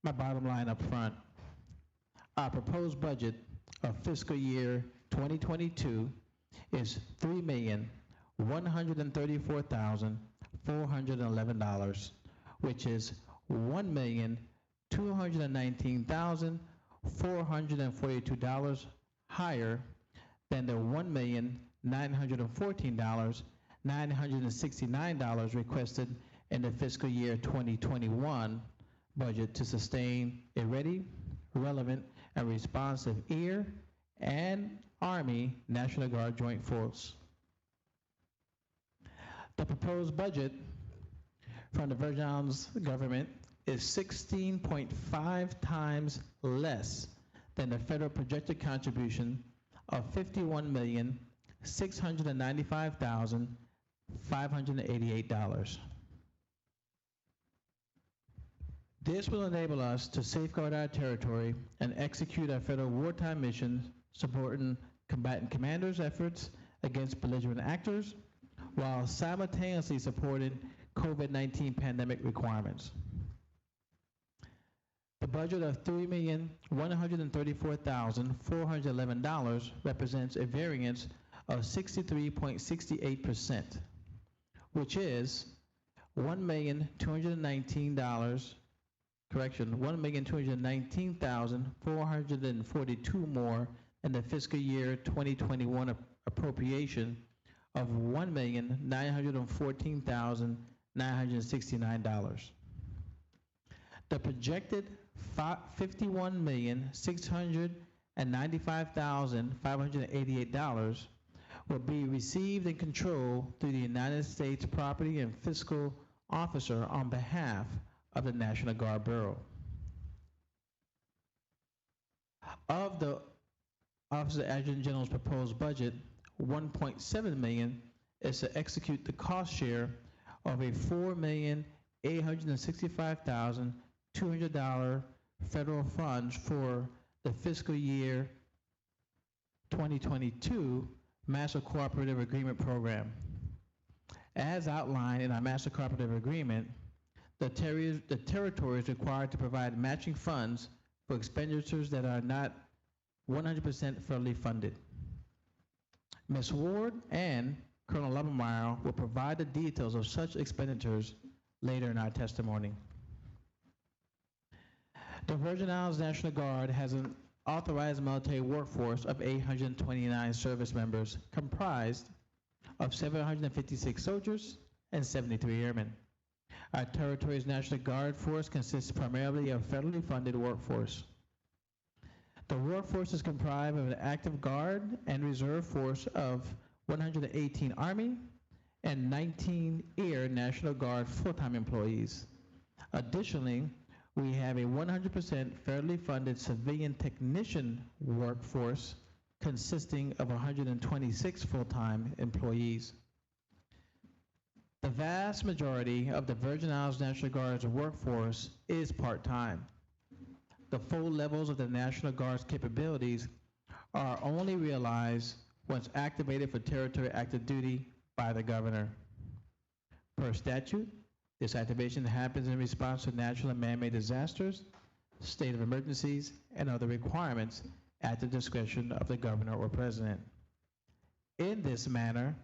S15: my bottom line up front. Our proposed budget of fiscal year 2022 is $3,134,411, which is $1,219,442 higher than the $1,914,969 requested in the fiscal year 2021 budget to sustain a ready, relevant, and responsive Air and Army National Guard Joint Force. The proposed budget from the Virgin Islands government is 16.5 times less than the federal projected contribution of $51,695,588. This will enable us to safeguard our territory and execute our federal wartime mission supporting combatant commanders' efforts against belligerent actors while simultaneously supporting COVID-19 pandemic requirements. The budget of $3,134,411 represents a variance of 63.68%, which is $1,219,442 more than the fiscal year 2021 appropriation of $1,914,969. The projected $51,695,588 will be received and controlled through the United States Property and Fiscal Officer on behalf of the National Guard Bureau. Of the Office of the Adjutant General's proposed budget, $1.7 million is to execute the cost share of a $4,865,200 federal funds for the fiscal year 2022 Master Cooperative Agreement Program. As outlined in our Master Cooperative Agreement, the territory is required to provide matching funds for expenditures that are not 100% federally funded. Ms. Ward and Colonel Lobenmeyer will provide the details of such expenditures later in our testimony. The Virgin Islands National Guard has an authorized military workforce of 829 service members, comprised of 756 soldiers and 73 airmen. Our territory's National Guard force consists primarily of federally funded workforce. The workforce is comprised of an active Guard and Reserve force of 118 Army and 19 Air National Guard full-time employees. Additionally, we have a 100% federally funded civilian technician workforce consisting of 126 full-time employees. The vast majority of the Virgin Islands National Guard's workforce is part-time. The full levels of the National Guard's capabilities are only realized once activated for territory active duty by the governor. Per statute, this activation happens in response to natural and man-made disasters, state of emergencies, and other requirements at the discretion of the governor or president. In this manner,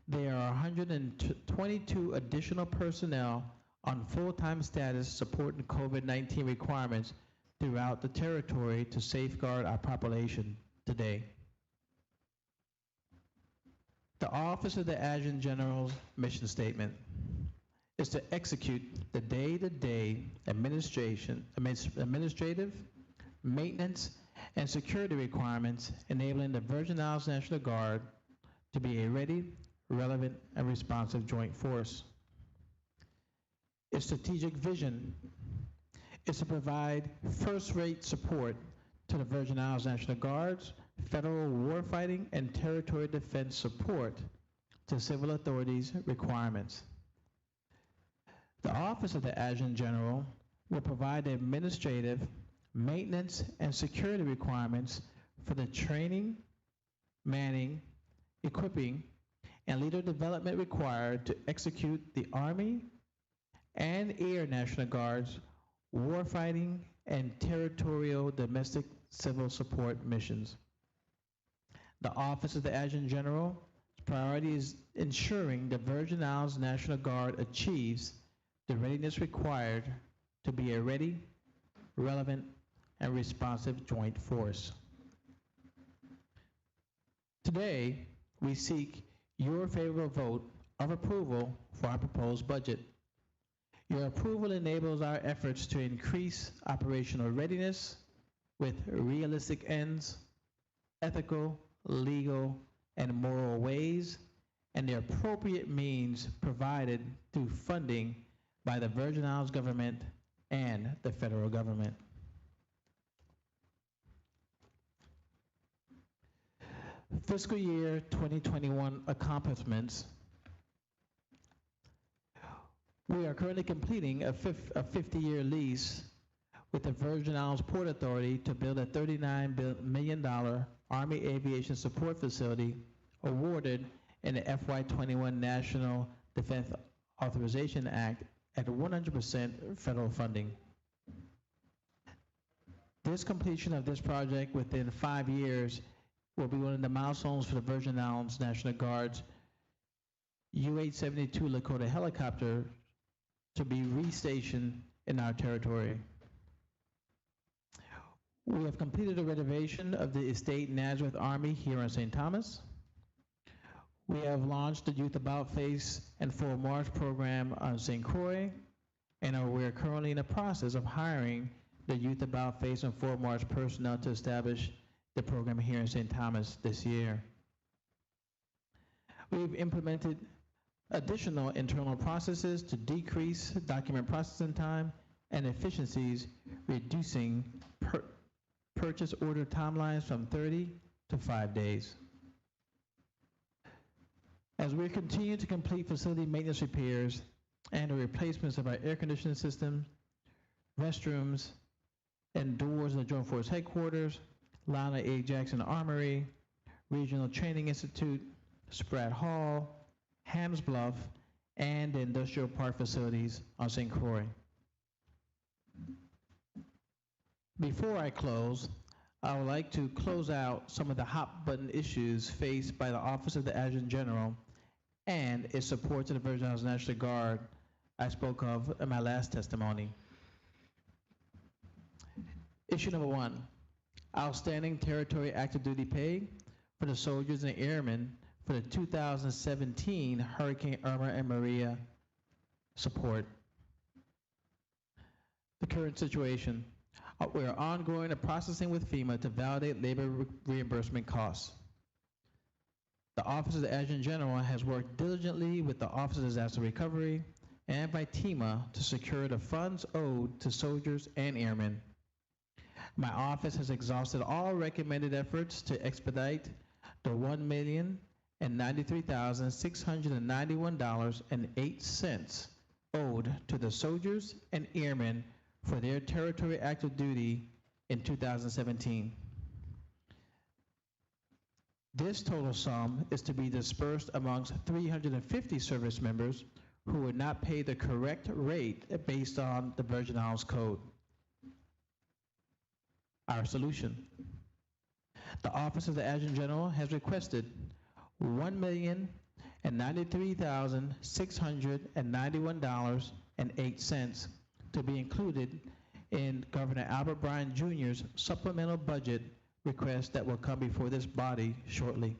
S15: there are 122 additional personnel on full-time status supporting COVID-19 requirements throughout the territory to safeguard our population today. The Office of the Adjutant General's mission statement is to execute the day-to-day administrative, maintenance, and security requirements enabling the Virgin Islands National Guard to be a ready, relevant, and responsive joint force. Its strategic vision is to provide first-rate support to the Virgin Islands National Guard's federal warfighting and territory defense support to civil authorities' requirements. The Office of the Adjutant General will provide the administrative, maintenance, and security requirements for the training, manning, equipping, and leader development required to execute the Army and Air National Guard's warfighting and territorial domestic civil support missions. The Office of the Adjutant General's priority is ensuring the Virgin Islands National Guard achieves the readiness required to be a ready, relevant, and responsive joint force. Today, we seek your favorable vote of approval for our proposed budget. Your approval enables our efforts to increase operational readiness with realistic ends, ethical, legal, and moral ways, and the appropriate means provided through funding by the Virgin Islands government and the federal government. Fiscal year 2021 accomplishments. We are currently completing a 50-year lease with the Virgin Islands Port Authority to build a $39 million Army Aviation Support Facility awarded in the FY21 National Defense Authorization Act at 100% federal funding. This completion of this project within 5 years will be one of the milestones for the Virgin Islands National Guard's UH-72 Lakota helicopter to be restationed in our territory. We have completed a renovation of the Estate Nazareth Army here on St. Thomas. We have launched the Youth About Face and Full March program on St. Croix, and we're currently in the process of hiring the Youth About Face and Full March personnel to establish the program here in St. Thomas this year. We've implemented additional internal processes to decrease document processing time and efficiencies, reducing purchase order timelines from 30 to 5 days. As we continue to complete facility maintenance repairs and the replacements of our air conditioning system, restrooms, and doors in the Joint Force Headquarters, Lana A. Jackson Armory, Regional Training Institute, Spratt Hall, Hams Bluff, and the industrial park facilities on St. Croix. Before I close, I would like to close out some of the hot button issues faced by the Office of the Adjutant General and its support to the Virgin Islands National Guard I spoke of in my last testimony. Issue number 1, outstanding territory active duty pay for the soldiers and airmen for the 2017 Hurricane Irma and Maria support. The current situation. We are ongoing the processing with FEMA to validate labor reimbursement costs. The Office of the Adjutant General has worked diligently with the Office of Disaster Recovery and by FEMA to secure the funds owed to soldiers and airmen. My office has exhausted all recommended efforts to expedite the $1,093,691.08 owed to the soldiers and airmen for their territory active duty in 2017. This total sum is to be dispersed amongst 350 service members who would not pay the correct rate based on the Virgin Islands Code. Our solution. The Office of the Adjutant General has requested $1,093,691.08 to be included in Governor Albert Bryan Jr.'s supplemental budget request that will come before this body shortly.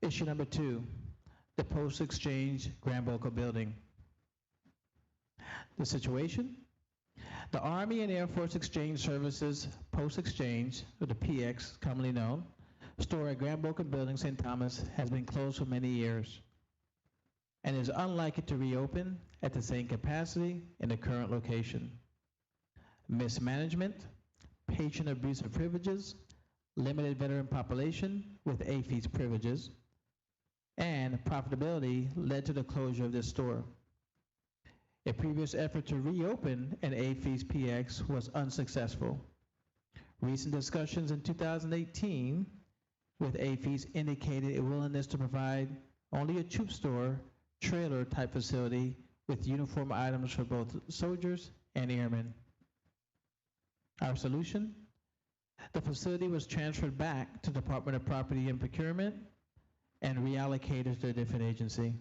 S15: Issue number 2, the Post Exchange Grand Boca building. The situation? The Army and Air Force Exchange Services Post Exchange, or the PX commonly known, store at Grand Boca Building, St. Thomas, has been closed for many years and is unlikely to reopen at the same capacity in the current location. Mismanagement, patron abuse of privileges, limited veteran population with AFES privileges, and profitability led to the closure of this store. A previous effort to reopen an AFES PX was unsuccessful. Recent discussions in 2018 with AFES indicated a willingness to provide only a troop store trailer type facility with uniform items for both soldiers and airmen. Our solution? The facility was transferred back to Department of Property and Procurement and reallocated to a different agency.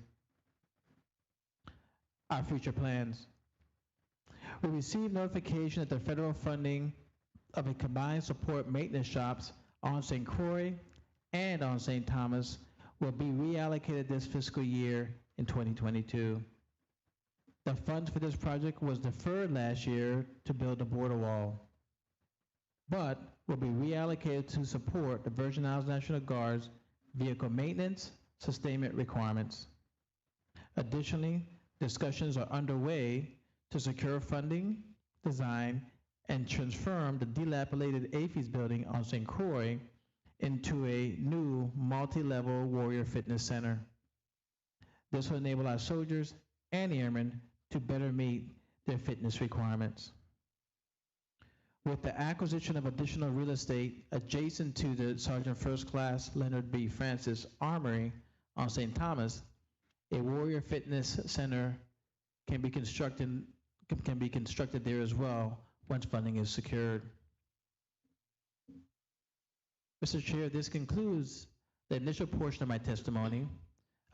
S15: Our future plans. We received notification that the federal funding of a combined support maintenance shops on St. Croix and on St. Thomas will be reallocated this fiscal year in 2022. The funds for this project was deferred last year to build a border wall, but will be reallocated to support the Virgin Islands National Guard's vehicle maintenance sustainment requirements. Additionally, discussions are underway to secure funding, design, and transform the dilapidated AFES building on St. Croix into a new multi-level warrior fitness center. This will enable our soldiers and airmen to better meet their fitness requirements. With the acquisition of additional real estate adjacent to the Sergeant First Class Leonard B. Francis Armory on St. Thomas, a warrior fitness center can be constructed there as well once funding is secured. Mr. Chair, this concludes the initial portion of my testimony.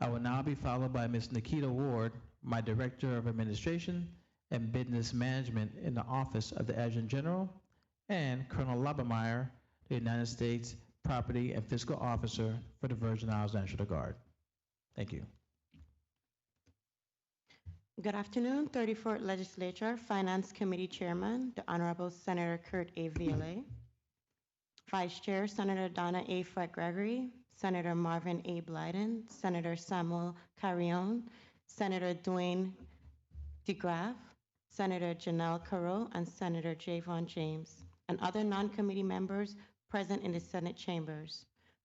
S15: I will now be followed by Ms. Nikita Ward, my Director of Administration and Business Management in the Office of the Adjutant General, and Colonel Lobemeyer, the United States Property and Fiscal Officer for the Virgin Islands National Guard. Thank you.
S16: Good afternoon, 34th Legislature, Finance Committee Chairman, the Honorable Senator Kurt A. Ville, Vice Chair, Senator Donna A. Fred Gregory, Senator Marvin A. Blyden, Senator Samuel Carrion, Senator Dwayne DeGraff, Senator Janelle Carreau, and Senator Javon James, and other non-committee members present in the Senate chambers,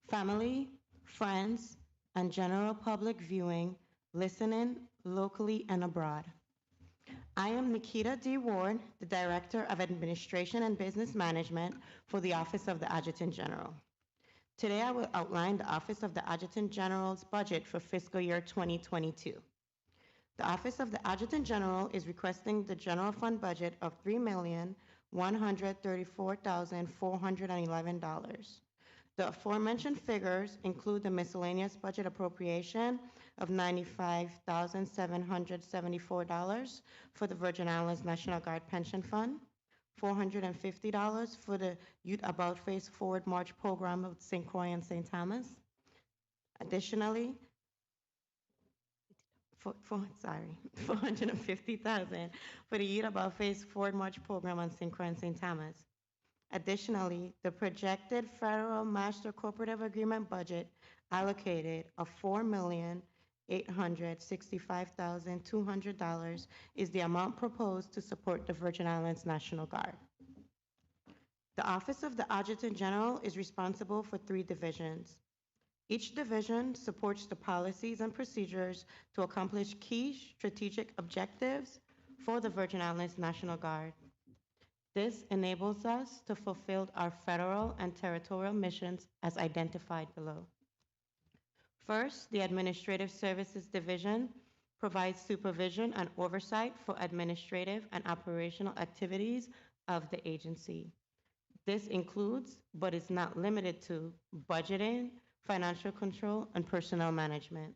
S16: family, friends, and general public viewing, listening locally and abroad. I am Nikita D. Ward, the Director of Administration and Business Management for the Office of the Adjutant General. Today I will outline the Office of the Adjutant General's budget for fiscal year 2022. The Office of the Adjutant General is requesting the general fund budget of $3,134,411. The aforementioned figures include the miscellaneous budget appropriation of $95,774 for the Virgin Islands National Guard Pension Fund, $450 for the Youth About Face Forward March program of St. Croix and St. Thomas. Additionally, $450,000 for the Youth About Face Forward March program on St. Croix and St. Thomas. Additionally, the projected federal master cooperative agreement budget allocated of $4,865,200 is the amount proposed to support the Virgin Islands National Guard. The Office of the Adjutant General is responsible for 3 divisions. Each division supports the policies and procedures to accomplish key strategic objectives for the Virgin Islands National Guard. This enables us to fulfill our federal and territorial missions as identified below. First, the Administrative Services Division provides supervision and oversight for administrative and operational activities of the agency. This includes, but is not limited to, budgeting, financial control, and personnel management.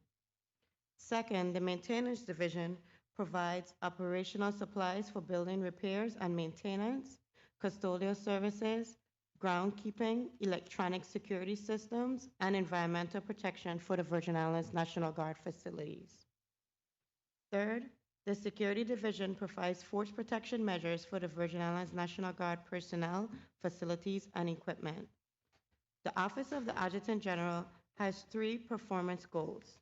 S16: Second, the Maintenance Division provides operational supplies for building repairs and maintenance, custodial services, groundkeeping, electronic security systems, and environmental protection for the Virgin Islands National Guard facilities. Third, the Security Division provides force protection measures for the Virgin Islands National Guard personnel, facilities, and equipment. The Office of the Adjutant General has 3 performance goals: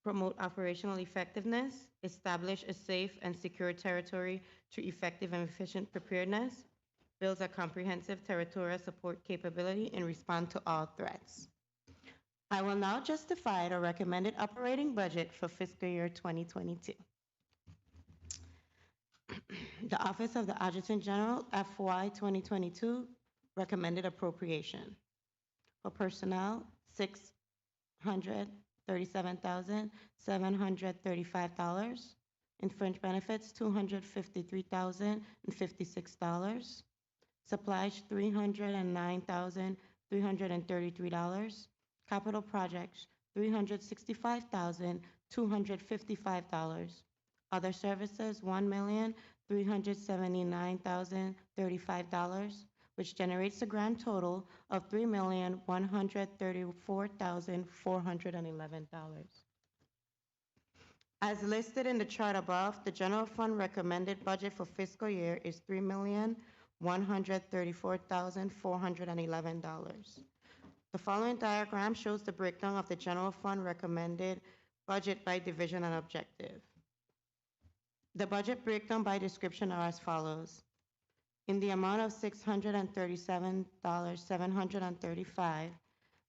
S16: promote operational effectiveness, establish a safe and secure territory through effective and efficient preparedness, builds a comprehensive territorial support capability and respond to all threats. I will now justify the recommended operating budget for fiscal year 2022. The Office of the Adjutant General FY 2022 recommended appropriation. For personnel, $637,735. In fringe benefits, $253,056. Supplies, $309,333. Capital projects, $365,255. Other services, $1,379,035, which generates a grand total of $3,134,411. As listed in the chart above, the general fund recommended budget for fiscal year is $3,134,411. The following diagram shows the breakdown of the general fund recommended budget by division and objective. The budget breakdown by description are as follows. In the amount of $637,735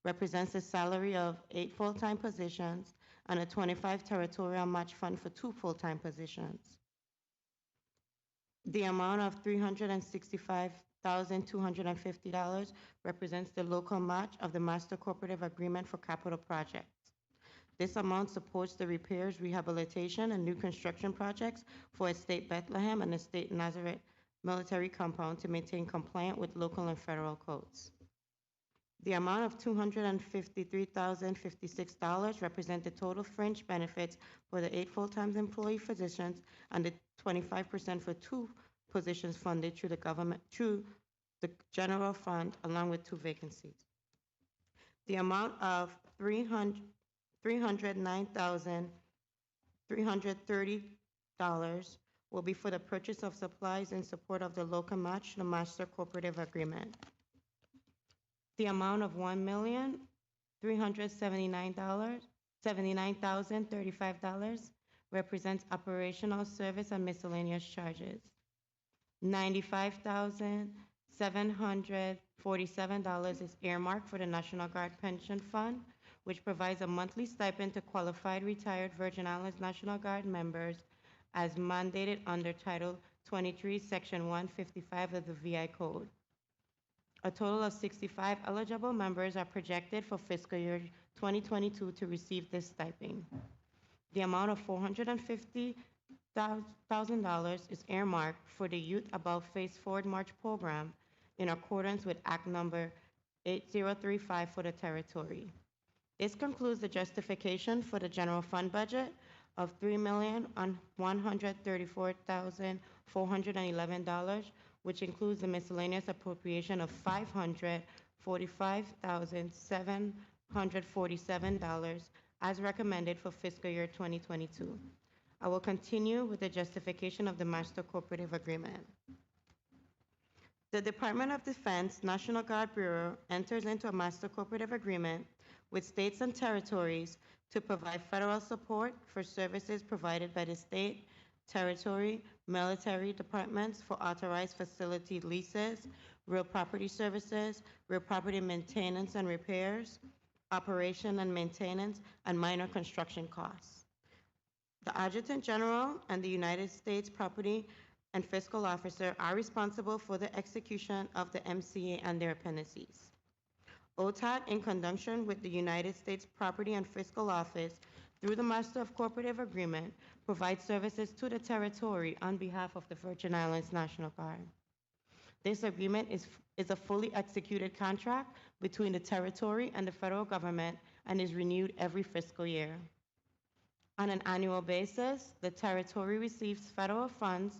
S16: represents the salary of 8 full-time positions and a 25 territorial match fund for 2 full-time positions. The amount of $365,250 represents the local match of the Master Cooperative Agreement for capital projects. This amount supports the repairs, rehabilitation, and new construction projects for Estate Bethlehem and Estate Nazareth military compound to maintain compliant with local and federal codes. The amount of $253,056 represent the total fringe benefits for the 8 full-time employee physicians and the 25% for 2 positions funded through the general fund, along with 2 vacancies. The amount of $309,330 will be for the purchase of supplies in support of the local match, the Master Cooperative Agreement. The amount of $1,379,035 represents operational service and miscellaneous charges. $95,747 is earmarked for the National Guard Pension Fund, which provides a monthly stipend to qualified retired Virgin Islands National Guard members as mandated under Title 23, Section 155 of the VI Code. A total of 65 eligible members are projected for fiscal year 2022 to receive this stipend. The amount of $450,000 is earmarked for the Youth Above Face Forward March program in accordance with Act Number 8035 for the territory. This concludes the justification for the general fund budget of $3,134,411, which includes the miscellaneous appropriation of $545,747 as recommended for fiscal year 2022. I will continue with the justification of the Master Cooperative Agreement. The Department of Defense National Guard Bureau enters into a Master Cooperative Agreement with states and territories to provide federal support for services provided by the state, territory, military departments for authorized facility leases, real property services, real property maintenance and repairs, operation and maintenance, and minor construction costs. The Adjutant General and the United States Property and Fiscal Officer are responsible for the execution of the MCA and their appendices. OTAT, in conjunction with the United States Property and Fiscal Office, through the Master of Cooperative Agreement, provides services to the territory on behalf of the Virgin Islands National Guard. This agreement is a fully executed contract between the territory and the federal government and is renewed every fiscal year. On an annual basis, the territory receives federal funds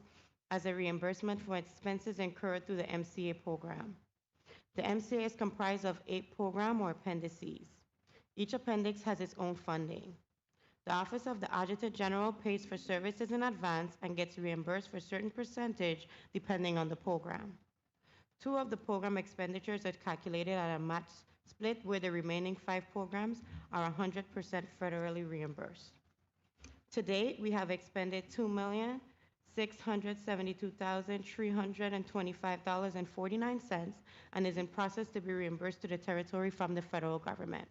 S16: as a reimbursement for expenses incurred through the MCA program. The MCA is comprised of 8 program or appendices. Each appendix has its own funding. The Office of the Adjutant General pays for services in advance and gets reimbursed for a certain percentage depending on the program. 2 of the program expenditures are calculated at a match split where the remaining 5 programs are 100% federally reimbursed. To date, we have expended $2,672,325.49 and is in process to be reimbursed to the territory from the federal government.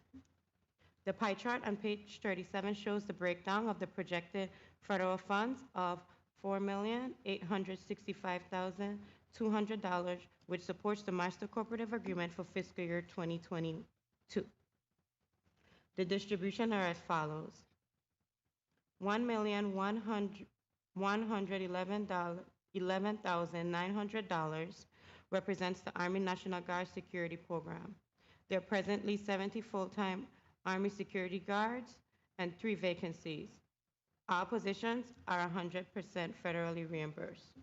S16: The pie chart on page 37 shows the breakdown of the projected federal funds of $4,865,200, which supports the Master Cooperative Agreement for fiscal year 2022. The distribution are as follows. $1,100,000 $111,900 represents the Army National Guard Security Program. There are presently 70 full-time Army security guards and 3 vacancies. All positions are 100% federally reimbursed.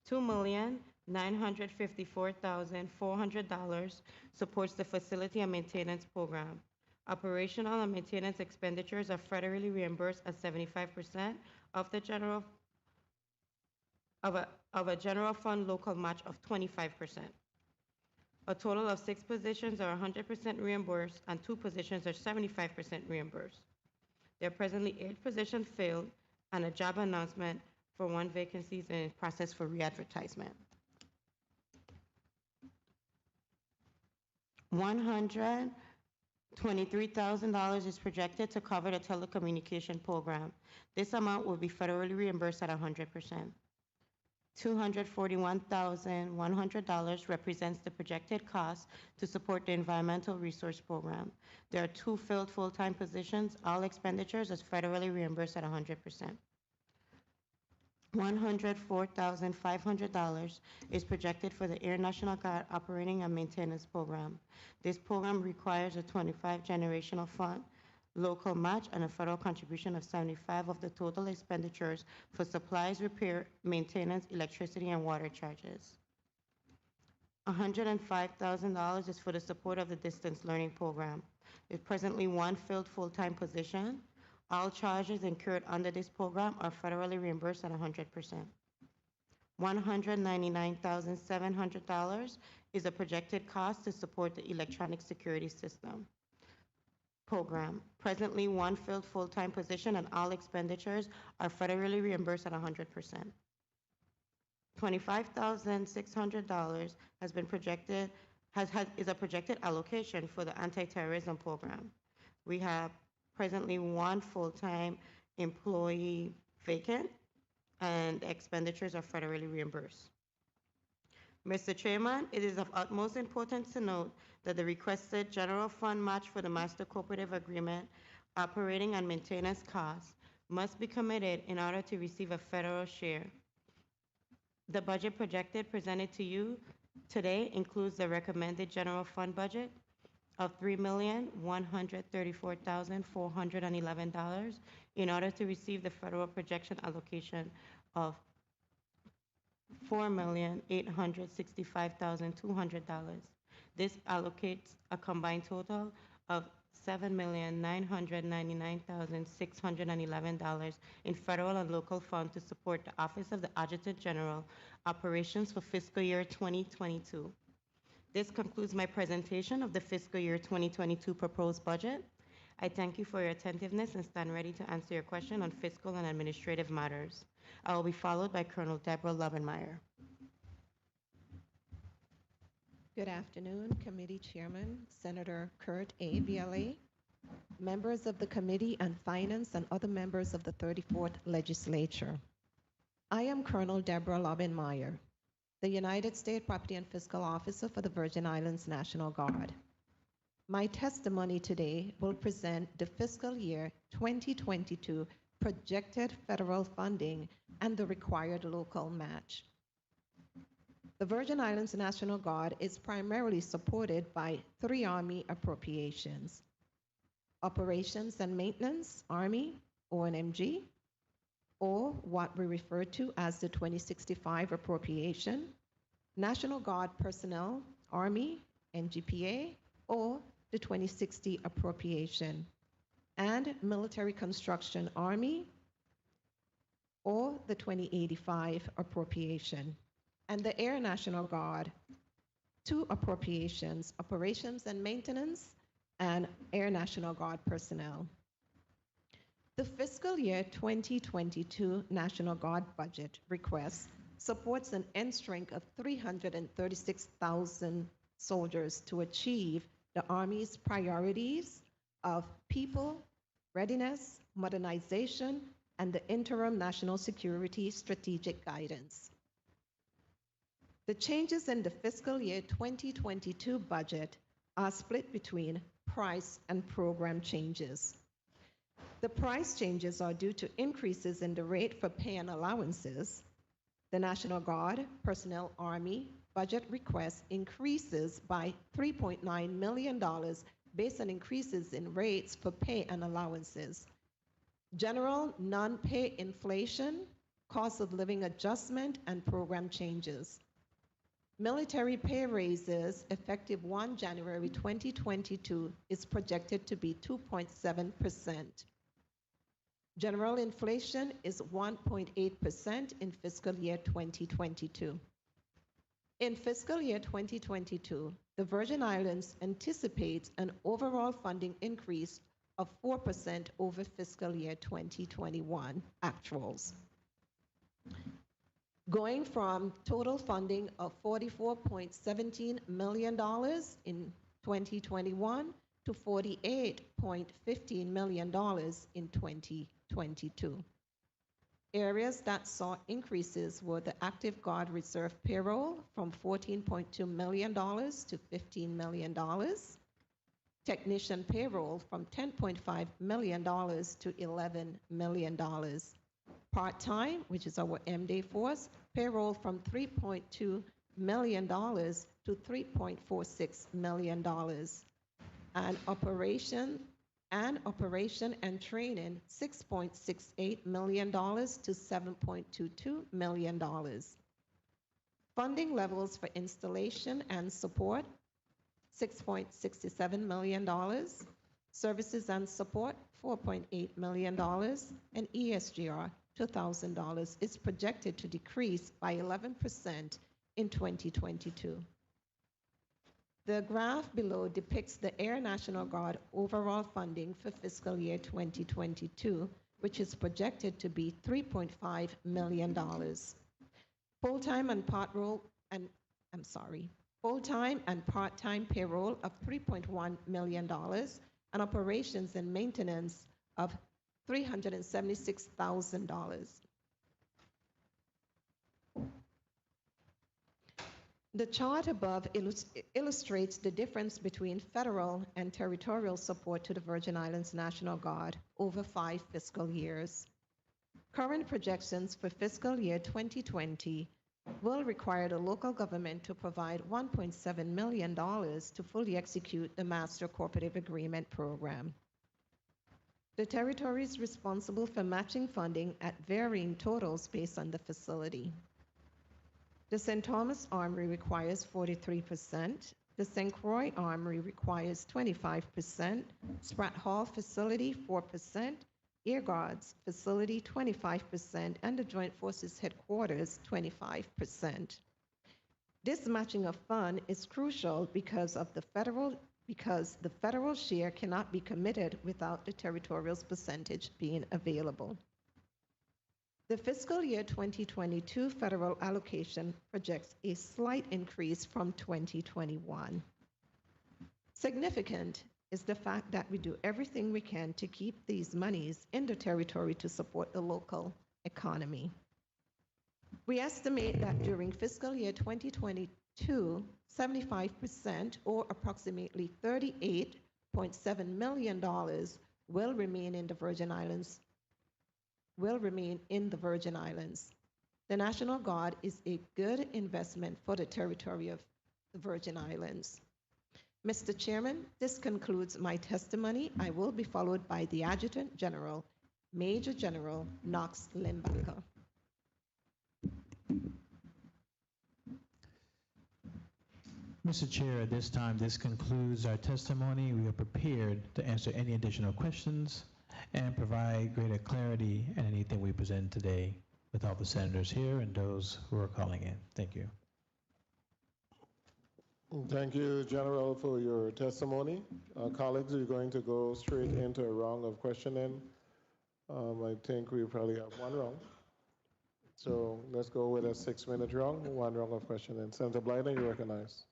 S16: $2,954,400 supports the Facility and Maintenance Program. Operational and maintenance expenditures are federally reimbursed at 75% of the general of a general fund local match of 25%. A total of 6 positions are 100% reimbursed and 2 positions are 75% reimbursed. There are presently 8 positions filled and a job announcement for 1 vacancy is in process for re-advertisement. $123,000 is projected to cover the telecommunication program. This amount will be federally reimbursed at 100%. $241,100 represents the projected cost to support the environmental resource program. There are 2 filled full-time positions. All expenditures is federally reimbursed at 100%. $104,500 is projected for the Air National Guard Operating and Maintenance Program. This program requires a 25 generational fund, local match, and a federal contribution of 75 of the total expenditures for supplies, repair, maintenance, electricity, and water charges. $105,000 is for the support of the distance learning program. There's presently 1 filled full-time position. All charges incurred under this program are federally reimbursed at 100%. $199,700 is a projected cost to support the electronic security system program. Presently 1 filled full-time position and all expenditures are federally reimbursed at 100%. $25,600 has been projected, is a projected allocation for the anti-terrorism program. We have presently 1 full-time employee vacant, and expenditures are federally reimbursed. Mr. Chairman, it is of utmost importance to note that the requested general fund match for the Master Cooperative Agreement operating and maintenance costs must be committed in order to receive a federal share. The budget projected presented to you today includes the recommended general fund budget of $3,134,411 in order to receive the federal projection allocation of $4,865,200. This allocates a combined total of $7,999,611 in federal and local funds to support the Office of the Adjutant General operations for fiscal year 2022. This concludes my presentation of the fiscal year 2022 proposed budget. I thank you for your attentiveness and stand ready to answer your question on fiscal and administrative matters. I will be followed by Colonel Deborah Lobenmeyer.
S17: Good afternoon, Committee Chairman, Senator Kurt A. Viale, members of the Committee on Finance, and other members of the 34th Legislature. I am Colonel Deborah Lobenmeyer, the United States Property and Fiscal Officer for the Virgin Islands National Guard. My testimony today will present the fiscal year 2022 projected federal funding and the required local match. The Virgin Islands National Guard is primarily supported by 3 Army appropriations: Operations and Maintenance, Army, ONMG, or what we refer to as the 2065 appropriation, National Guard Personnel, Army, NGPA, or the 2060 appropriation, and Military Construction, Army, or the 2085 appropriation. And the Air National Guard, 2 appropriations, Operations and Maintenance, and Air National Guard Personnel. The fiscal year 2022 National Guard budget request supports an end strength of 336,000 soldiers to achieve the Army's priorities of people, readiness, modernization, and the interim national security strategic guidance. The changes in the fiscal year 2022 budget are split between price and program changes. The price changes are due to increases in the rate for pay and allowances. The National Guard, Personnel Army budget request increases by $3.9 million based on increases in rates for pay and allowances. General non-pay inflation, cost of living adjustment, and program changes. Military pay raises effective 1 January 2022 is projected to be 2.7%. General inflation is 1.8% in fiscal year 2022. In fiscal year 2022, the Virgin Islands anticipates an overall funding increase of 4% over fiscal year 2021 actuals, going from total funding of $44.17 million in 2021 to $48.15 million in 2022. Areas that saw increases were the active guard reserve payroll from $14.2 million to $15 million, technician payroll from $10.5 million to $11 million, part-time, which is our M-Day force, payroll from $3.2 million to $3.46 million, and operation and training $6.68 million to $7.22 million. Funding levels for installation and support $6.67 million, services and support $4.8 million, and ESGR $2,000 is projected to decrease by 11% in 2022. The graph below depicts the Air National Guard overall funding for fiscal year 2022, which is projected to be $3.5 million. Full-time and part-time payroll of $3.1 million, and operations and maintenance of $376,000. The chart above illustrates the difference between federal and territorial support to the Virgin Islands National Guard over 5 fiscal years. Current projections for fiscal year 2020 will require the local government to provide $1.7 million to fully execute the Master Cooperative Agreement program. The territory is responsible for matching funding at varying totals based on the facility. The St. Thomas Armory requires 43%, the St. Croix Armory requires 25%, Spratt Hall facility 4%, Air Guards facility 25%, and the Joint Forces Headquarters 25%. This matching of fund is crucial because the federal share cannot be committed without the territorial's percentage being available. The fiscal year 2022 federal allocation projects a slight increase from 2021. Significant is the fact that we do everything we can to keep these monies in the territory to support the local economy. We estimate that during fiscal year 2022, 75% or approximately $38.7 million will remain in the Virgin Islands. The National Guard is a good investment for the territory of the Virgin Islands. Mr. Chairman, this concludes my testimony. I will be followed by the Adjutant General, Major General Knox Limbacher.
S15: Mr. Chair, at this time, this concludes our testimony. We are prepared to answer any additional questions and provide greater clarity in anything we present today with all the senators here and those who are calling in. Thank you.
S2: Thank you, General, for your testimony. Colleagues, we're going to go straight into a round of questioning. I think we probably have one round. So let's go with a 6-minute round, one round of questioning. Senator Blyden, you recognize.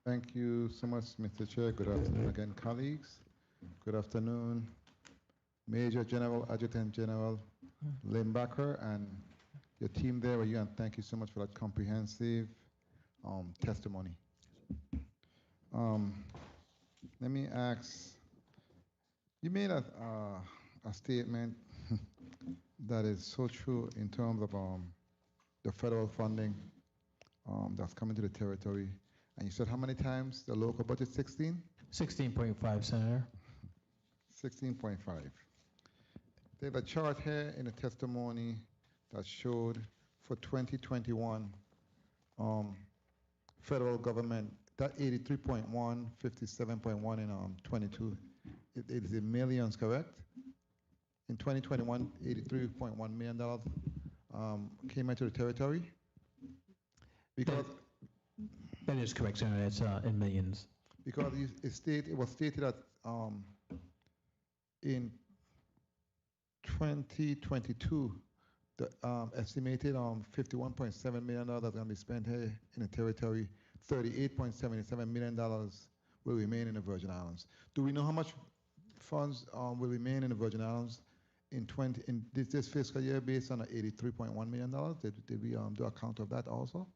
S18: Thank you so much, Mr. Chair. Good afternoon again, colleagues. Good afternoon, Major General, Adjutant General Limbacher, and your team there, and thank you so much for that comprehensive testimony. Let me ask, you made a a statement that is so true in terms of the federal funding that's coming to the territory. And you said how many times the local budget? 16?
S15: 16.5, Senator.
S18: 16.5. There's a chart here in the testimony that showed for 2021, federal government, that 83.1, 57.1 in 22, it is in millions, correct? In 2021, $83.1 million came into the territory? Because
S15: that is correct, Senator. It's in millions.
S18: Because it was stated that in 2022, the estimated $51.7 million that's going to be spent here in the territory, $38.77 million will remain in the Virgin Islands. Do we know how much funds will remain in the Virgin Islands in this fiscal year based on the $83.1 million? Did we do a count of that also?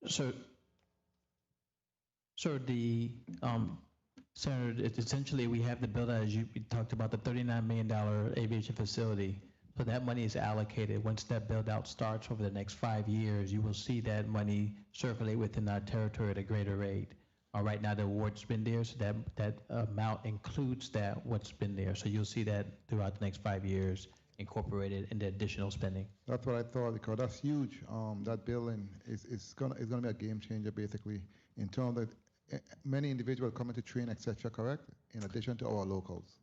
S15: So the Senator, essentially we have the build out, as we talked about, the $39 million aviation facility. So that money is allocated. Once that build out starts over the next 5 years, you will see that money circulate within our territory at a greater rate. Right now the award's been there, so that amount includes what's been there. So you'll see that throughout the next 5 years incorporated into additional spending.
S18: That's what I thought, because that's huge. That building is gonna be a game changer basically in terms of many individuals coming to train, etc. Correct? In addition to our locals.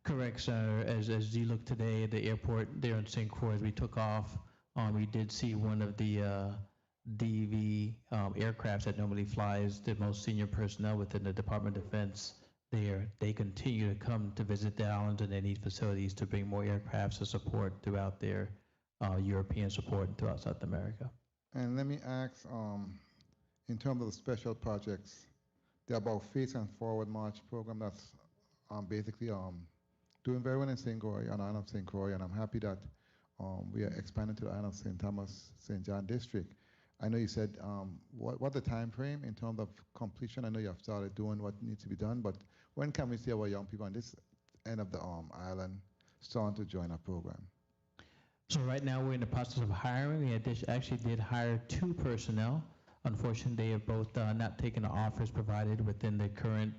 S15: Correct, Senator. As you look today at the airport there in St. Croix, as we took off, we did see one of the DV aircrafts that normally flies the most senior personnel within the Department of Defense there. They continue to come to visit the islands, and they need facilities to bring more aircrafts to support throughout their European support throughout South America.
S18: And let me ask, in terms of the special projects, the About Face and Forward March program that's basically doing very well in St. Croix, on the island of St. Croix, and I'm happy that we are expanding to the island of St. Thomas, St. John district. I know you said, what the time frame in terms of completion? I know you have started doing what needs to be done, but when can we see our young people on this end of the island starting to join our program?
S15: So right now we're in the process of hiring. We actually did hire 2 personnel. Unfortunately, they have both not taken the offers provided within the current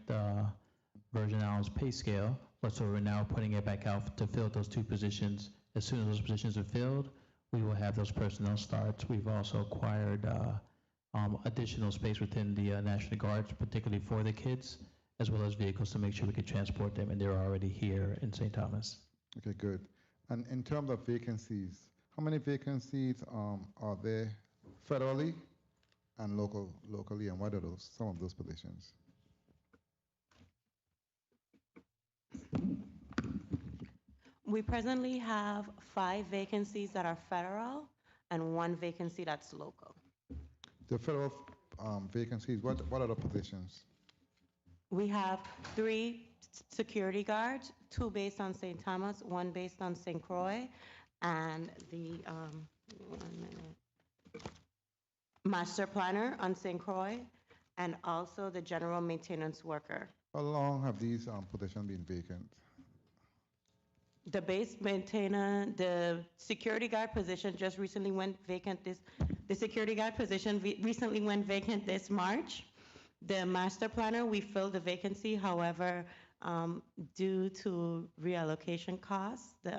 S15: Virgin Islands pay scale. But so we're now putting it back out to fill those 2 positions. As soon as those positions are filled, we will have those personnel start. We've also acquired additional space within the National Guards, particularly for the kids, as well as vehicles to make sure we can transport them, and they're already here in St. Thomas.
S18: Okay, good. And in terms of vacancies, how many vacancies are there federally and locally, and what are some of those positions?
S16: We presently have 5 vacancies that are federal and 1 vacancy that's local.
S18: The federal vacancies, what are the positions?
S16: We have 3 security guards, 2 based on St. Thomas, 1 based on St. Croix, and the master planner on St. Croix, and also the general maintenance worker.
S18: How long have these positions been vacant?
S16: The base maintainer, the security guard position just recently went vacant the security guard position recently went vacant this March. The master planner, we filled the vacancy. However, due to reallocation costs, the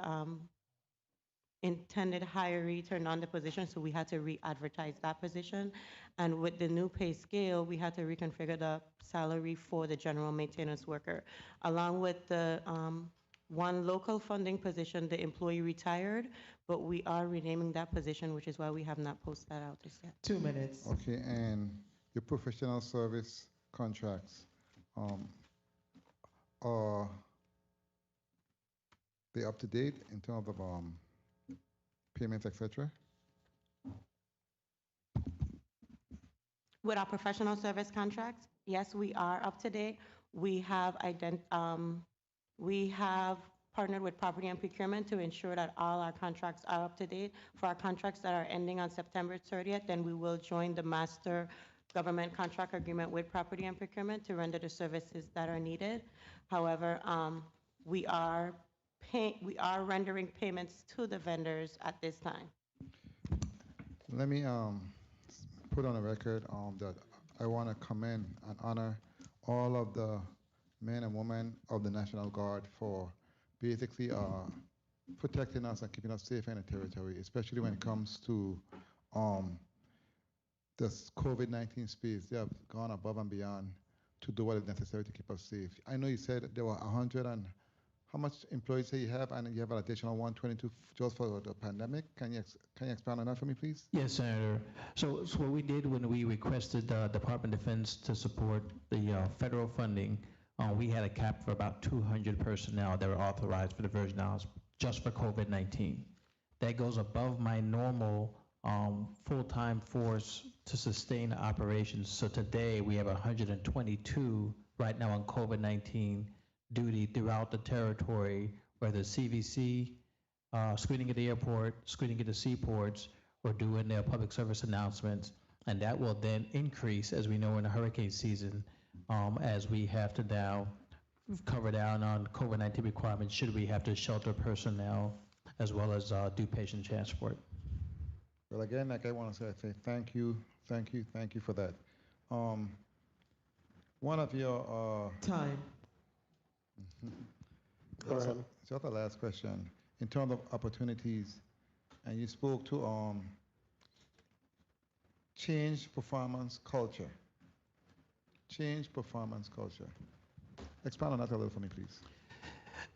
S16: intended hiree turned on the position, so we had to re-advertise that position. And with the new pay scale, we had to reconfigure the salary for the general maintenance worker. Along with the 1 local funding position, the employee retired, but we are renaming that position, which is why we have not posted that out just yet.
S14: 2 minutes.
S18: Okay, and your professional service contracts, are they up to date in terms of payments, etc.?
S16: With our professional service contracts, yes, we are up to date. We have partnered with property and procurement to ensure that all our contracts are up to date. For our contracts that are ending on September 30th, then we will join the master government contract agreement with property and procurement to render the services that are needed. However, we are we are rendering payments to the vendors at this time.
S18: Let me put on a record that I want to commend and honor all of the men and women of the National Guard for basically protecting us and keeping us safe in the territory, especially when it comes to this COVID-19 space. They have gone above and beyond to do what is necessary to keep us safe. I know you said there were 100 and how much employees say you have, and you have an additional 122 just for the pandemic. Can you expand on that for me, please?
S15: Yes, Senator. So what we did when we requested the Department of Defense to support the federal funding, we had a cap for about 200 personnel that were authorized for the Virgin Islands just for COVID-19. That goes above my normal full-time force to sustain operations. So today we have 122 right now on COVID-19 duty throughout the territory, whether CVC, screening at the airport, screening at the seaports, or doing their public service announcements. And that will then increase, as we know in the hurricane season, as we have to now cover down on COVID-19 requirements should we have to shelter personnel as well as do patient transport.
S18: Well, again, like I want to say thank you for that. One of your
S14: time.
S2: Go ahead.
S18: Just the last question. In terms of opportunities, and you spoke to change performance culture. Change performance culture. Expand on that a little for me, please.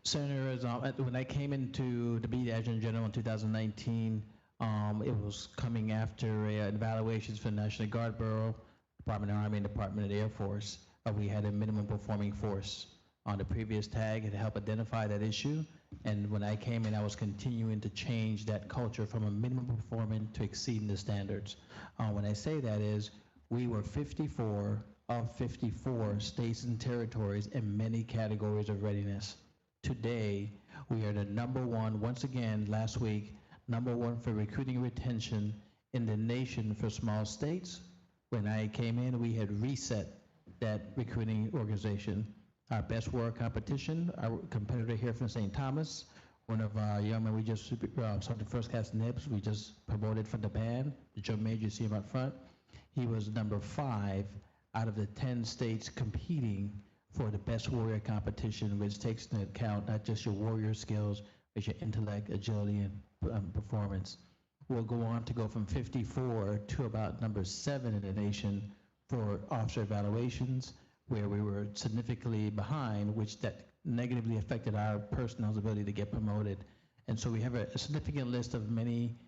S15: Senator, when I came into to be the Adjutant General in 2019, it was coming after evaluations for the National Guard Bureau, Department of Army, and Department of the Air Force. We had a minimum performing force on the previous tag to help identify that issue. And when I came in, I was continuing to change that culture from a minimum performing to exceeding the standards. When I say that is, we were 54 of 54 states and territories in many categories of readiness. Today, we are the #1, once again, last week, #1 for recruiting and retention in the nation for small states. When I came in, we had reset that recruiting organization. Our best war competition, our competitor here from St. Thomas, one of our young men, we just started first class nibs, we just promoted from the band, the drum major, you see him up front. He was #5 out of the 10 states competing for the best warrior competition, which takes into account not just your warrior skills, but your intellect, agility, and performance. We'll go on to go from 54 to about #7 in the nation for officer evaluations, where we were significantly behind, which that negatively affected our personnel's ability to get promoted. And so we have a significant list of many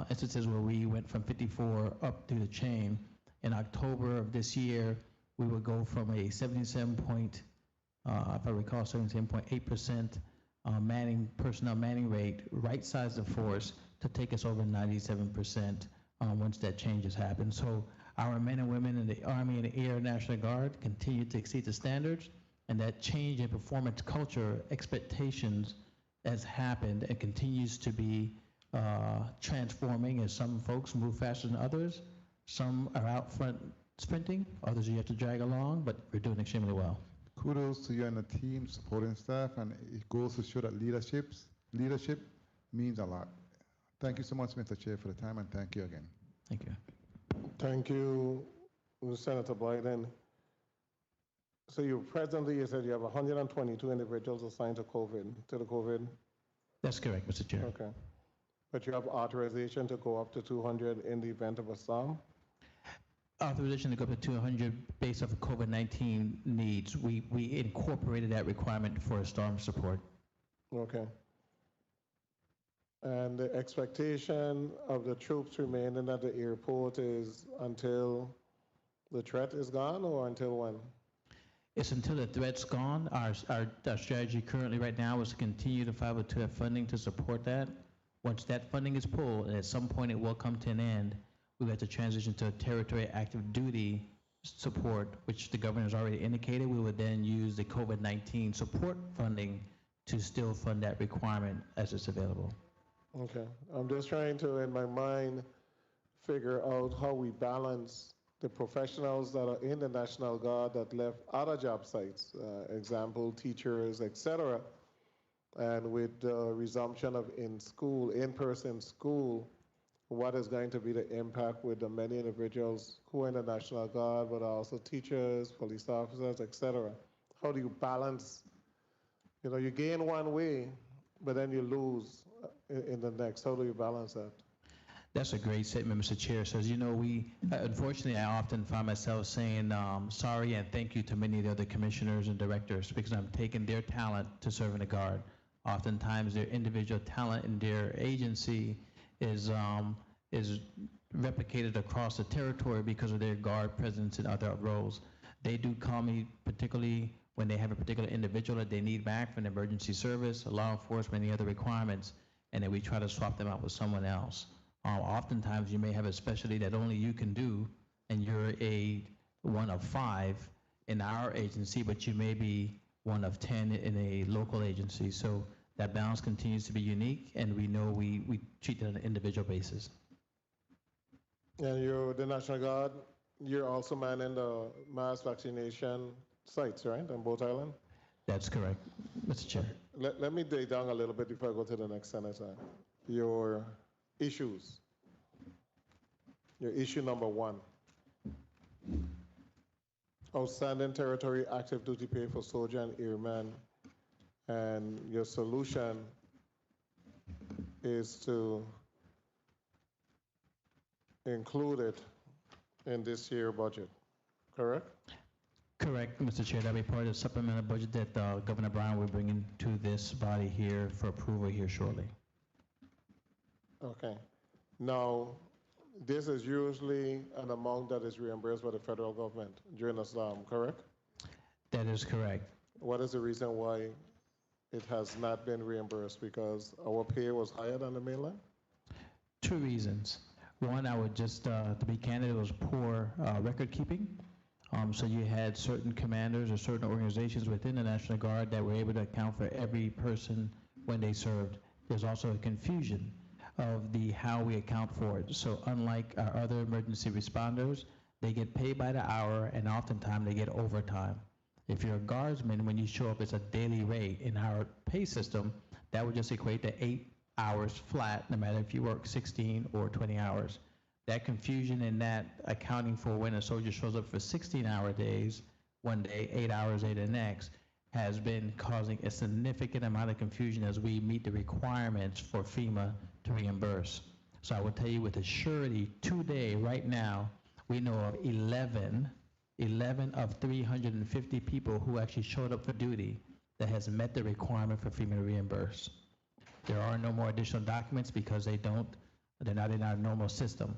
S15: instances where we went from 54 up through the chain. In October of this year, we would go from a 77.8% personnel manning rate, right size of force, to take us over 97% once that change has happened. So our men and women in the Army and the Air National Guard continue to exceed the standards, and that change in performance culture expectations has happened and continues to be transforming as some folks move faster than others. Some are out front sprinting, others you have to drag along, but we're doing extremely well.
S18: Kudos to you and the team, supporting staff, and it goes to show that leadership means a lot. Thank you so much, Mr. Chair, for the time, and thank you again.
S15: Thank you.
S2: Thank you, Senator Biden. So you said you have 122 individuals assigned to the COVID.
S15: That's correct, Mr. Chair.
S2: Okay. But you have authorization to go up to 200 in the event of a storm?
S15: Authorization to go up to 200 based off of COVID-19 needs. We incorporated that requirement for storm support.
S2: Okay. And the expectation of the troops remaining at the airport is until the threat is gone, or until when?
S15: It's until the threat's gone. Our strategy currently right now is to continue to 502F funding to support that. Once that funding is pulled, and at some point it will come to an end, we have to transition to a territory active duty support, which the governor has already indicated. We would then use the COVID-19 support funding to still fund that requirement as it's available.
S2: Okay. I'm just trying to, in my mind, figure out how we balance the professionals that are in the National Guard that left other job sites, example, teachers, etc., And with the resumption of in-person school, what is going to be the impact with the many individuals who are in the National Guard, but also teachers, police officers, etc.? How do you balance? You gain one way, but then you lose in the next. How do you balance that?
S15: That's a great statement, Mr. Chair. So, as you know, unfortunately, I often find myself saying sorry and thank you to many of the other commissioners and directors because I'm taking their talent to serve in the Guard. Oftentimes, their individual talent in their agency is replicated across the territory because of their Guard presence in other roles. They do call me, particularly when they have a particular individual that they need back from the emergency service, law enforcement, any other requirements, and then we try to swap them out with someone else. Oftentimes, you may have a specialty that only you can do, and you're one of 5 in our agency, but you may be one of 10 in a local agency. So that balance continues to be unique, and we know we treat it on an individual basis.
S2: And you're the National Guard, you're also manning the mass vaccination sites, right, on both islands?
S15: That's correct, Mr. Chair.
S2: Let me dig down a little bit before I go to the next senator. Your issues. Your issue number 1. Outstanding territory active duty pay for soldier and airmen. And your solution is to include it in this year's budget, correct?
S15: Correct, Mr. Chair. That'll be part of the supplemental budget that Governor Brown will bring into this body here for approval here shortly.
S2: Okay. Now, this is usually an amount that is reimbursed by the federal government during the storm, correct?
S15: That is correct.
S2: What is the reason why it has not been reimbursed? Because our pay was higher than the mainland?
S15: 2 reasons. One, I would just, to be candid, it was poor record keeping. So you had certain commanders or certain organizations within the National Guard that were able to account for every person when they served. There's also a confusion of how we account for it. So unlike our other emergency responders, they get paid by the hour, and oftentimes they get overtime. If you're a guardsman, when you show up, it's a daily rate. In our pay system, that would just equate to 8 hours flat, no matter if you work 16 or 20 hours. That confusion and that accounting for when a soldier shows up for 16-hour days one day, 8 hours later the next, has been causing a significant amount of confusion as we meet the requirements for FEMA to reimburse. So I will tell you with a surety today, right now, we know of 11 of 350 people who actually showed up for duty that has met the requirement for FEMA to reimburse. There are no more additional documents because they're not in our normal system.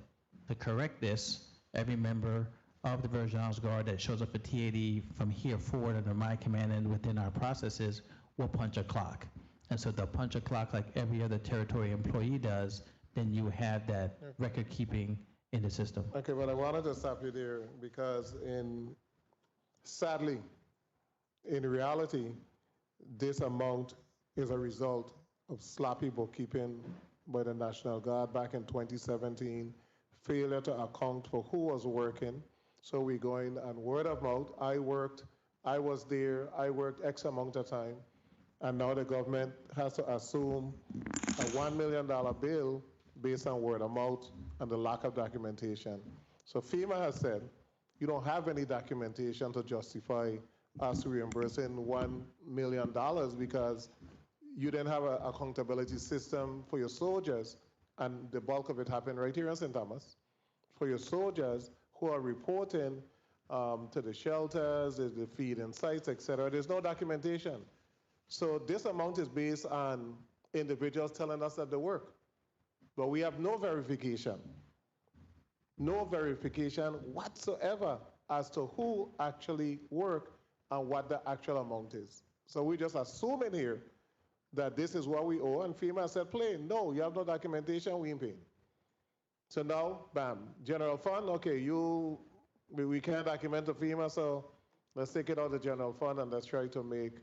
S15: To correct this, every member of the Virgin Islands Guard that shows up for TAD from here forward under my command and within our processes will punch a clock. And so they'll punch a clock like every other territory employee does, then you have that record keeping in the system.
S2: Okay, but I wanted to stop you there because sadly, in reality, this amount is a result of sloppy bookkeeping by the National Guard back in 2017, failure to account for who was working. So we go in and word of mouth, I was there, I worked X amount of time, and now the government has to assume a $1 million bill based on word of mouth and the lack of documentation. So FEMA has said, you don't have any documentation to justify us reimbursing $1 million because you didn't have an accountability system for your soldiers, and the bulk of it happened right here in St. Thomas, for your soldiers who are reporting to the shelters, the feeding sites, etc. There's no documentation. So this amount is based on individuals telling us that they work. But we have no verification whatsoever as to who actually worked and what the actual amount is. So we're just assuming here that this is what we owe, and FEMA said plain, no, you have no documentation, we ain't paying. So now, bam, general fund, okay, we can't document the FEMA, so let's take it out of the general fund and let's try to make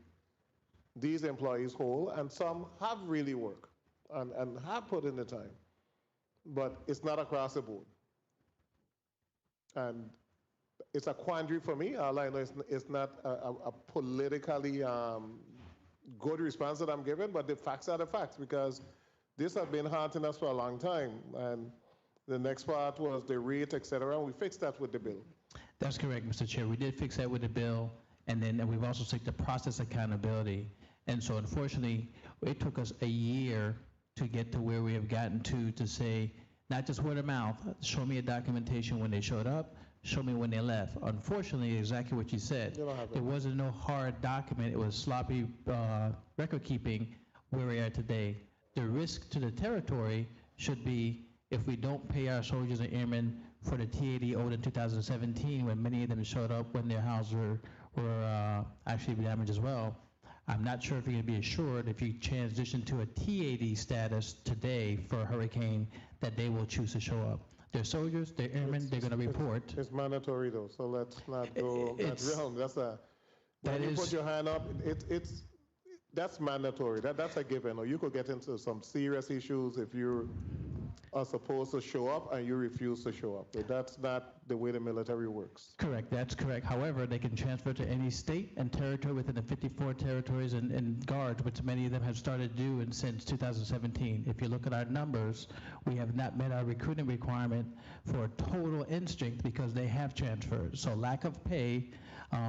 S2: these employees whole, and some have really worked and have put in the time, but it's not across the board. And it's a quandary for me. All I know is it's not a politically good response that I'm giving, but the facts are the facts because this has been haunting us for a long time. And the next part was the rate, et cetera, and we fixed that with the bill.
S15: That's correct, Mr. Chair. We did fix that with the bill, and then we've also taken the process accountability. And so unfortunately, it took us a year to get to where we have gotten to say, not just word of mouth, show me a documentation when they showed up, show me when they left. Unfortunately, exactly what you said. There wasn't no hard document. It was sloppy record keeping where we are today. The risk to the territory should be if we don't pay our soldiers and airmen for the T-80 owed in 2017 when many of them showed up when their houses were actually damaged as well. I'm not sure if you can be assured if you transition to a T-80 status today for a hurricane that they will choose to show up. They're soldiers, they're airmen, they're going to report.
S2: It's mandatory though, so let's not go that realm. When you put your hand up, that's mandatory. That's a given. Or you could get into some serious issues if you are supposed to show up and you refuse to show up. But that's not the way the military works.
S15: Correct, that's correct. However, they can transfer to any state and territory within the 54 territories and guards, which many of them have started doing since 2017. If you look at our numbers, we have not met our recruiting requirement for total end strength because they have transferred. So lack of pay,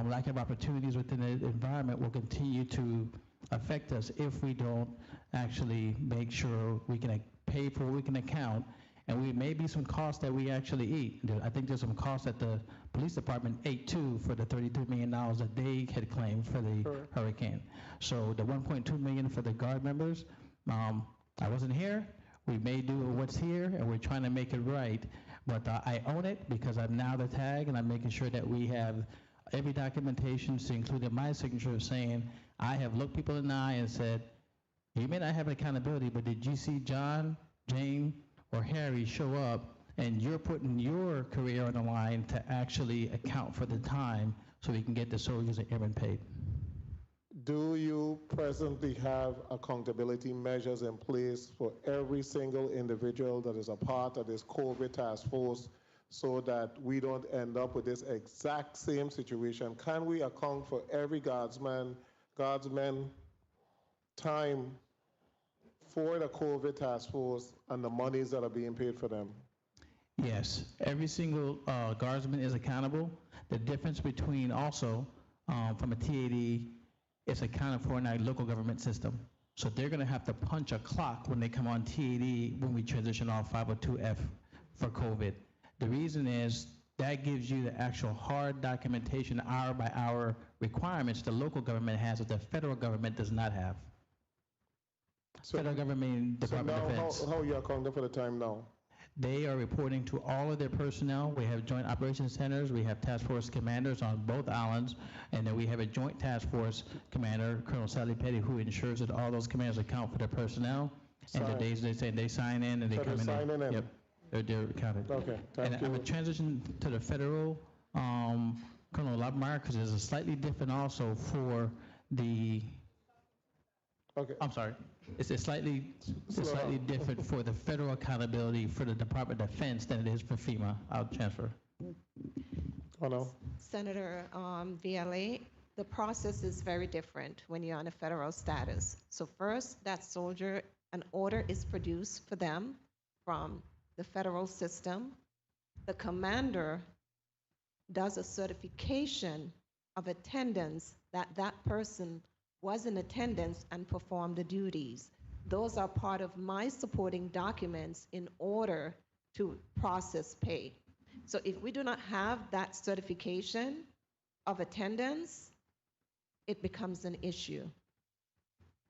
S15: lack of opportunities within the environment will continue to affect us if we don't actually make sure we can pay for what we can account, and we may be some costs that we actually eat. I think there's some costs that the police department ate too for the $33 million that they had claimed for the hurricane. So the $1.2 million for the guard members, I wasn't here. We may do what's here, and we're trying to make it right. But I own it because I'm now the tag, and I'm making sure that we have every documentation, including my signature, saying I have looked people in the eye and said, you may not have accountability, but did you see John, Jane, or Harry show up, and you're putting your career on the line to actually account for the time so we can get the soldiers and airmen paid?
S2: Do you presently have accountability measures in place for every single individual that is a part of this COVID task force so that we don't end up with this exact same situation? Can we account for every guardsman time for the COVID task force and the monies that are being paid for them?
S15: Yes, every single guardsman is accountable. The difference between also from a T-80, it's accounted for in our local government system. So they're going to have to punch a clock when they come on T-80 when we transition off 502F for COVID. The reason is that gives you the actual hard documentation, hour by hour requirements the local government has that the federal government does not have. Federal government, Department of Defense.
S2: How are you accounting for the time now?
S15: They are reporting to all of their personnel. We have joint operations centers. We have task force commanders on both islands. And then we have a joint task force commander, Colonel Sally Petty, who ensures that all those commanders account for their personnel. And the days they say they sign in and they come in. Yep, they're counted.
S2: Okay, thank you.
S15: And I'm going to transition to the federal, Colonel Lobmeyer, because there's a slightly different also for the,
S2: okay.
S15: I'm sorry. It's slightly different for the federal accountability for the Department of Defense than it is for FEMA. I'll transfer.
S2: Oh, no.
S17: Senator VLA, the process is very different when you're on a federal status. So first, that soldier, an order is produced for them from the federal system. The commander does a certification of attendance that that person was in attendance and performed the duties. Those are part of my supporting documents in order to process pay. So if we do not have that certification of attendance, it becomes an issue,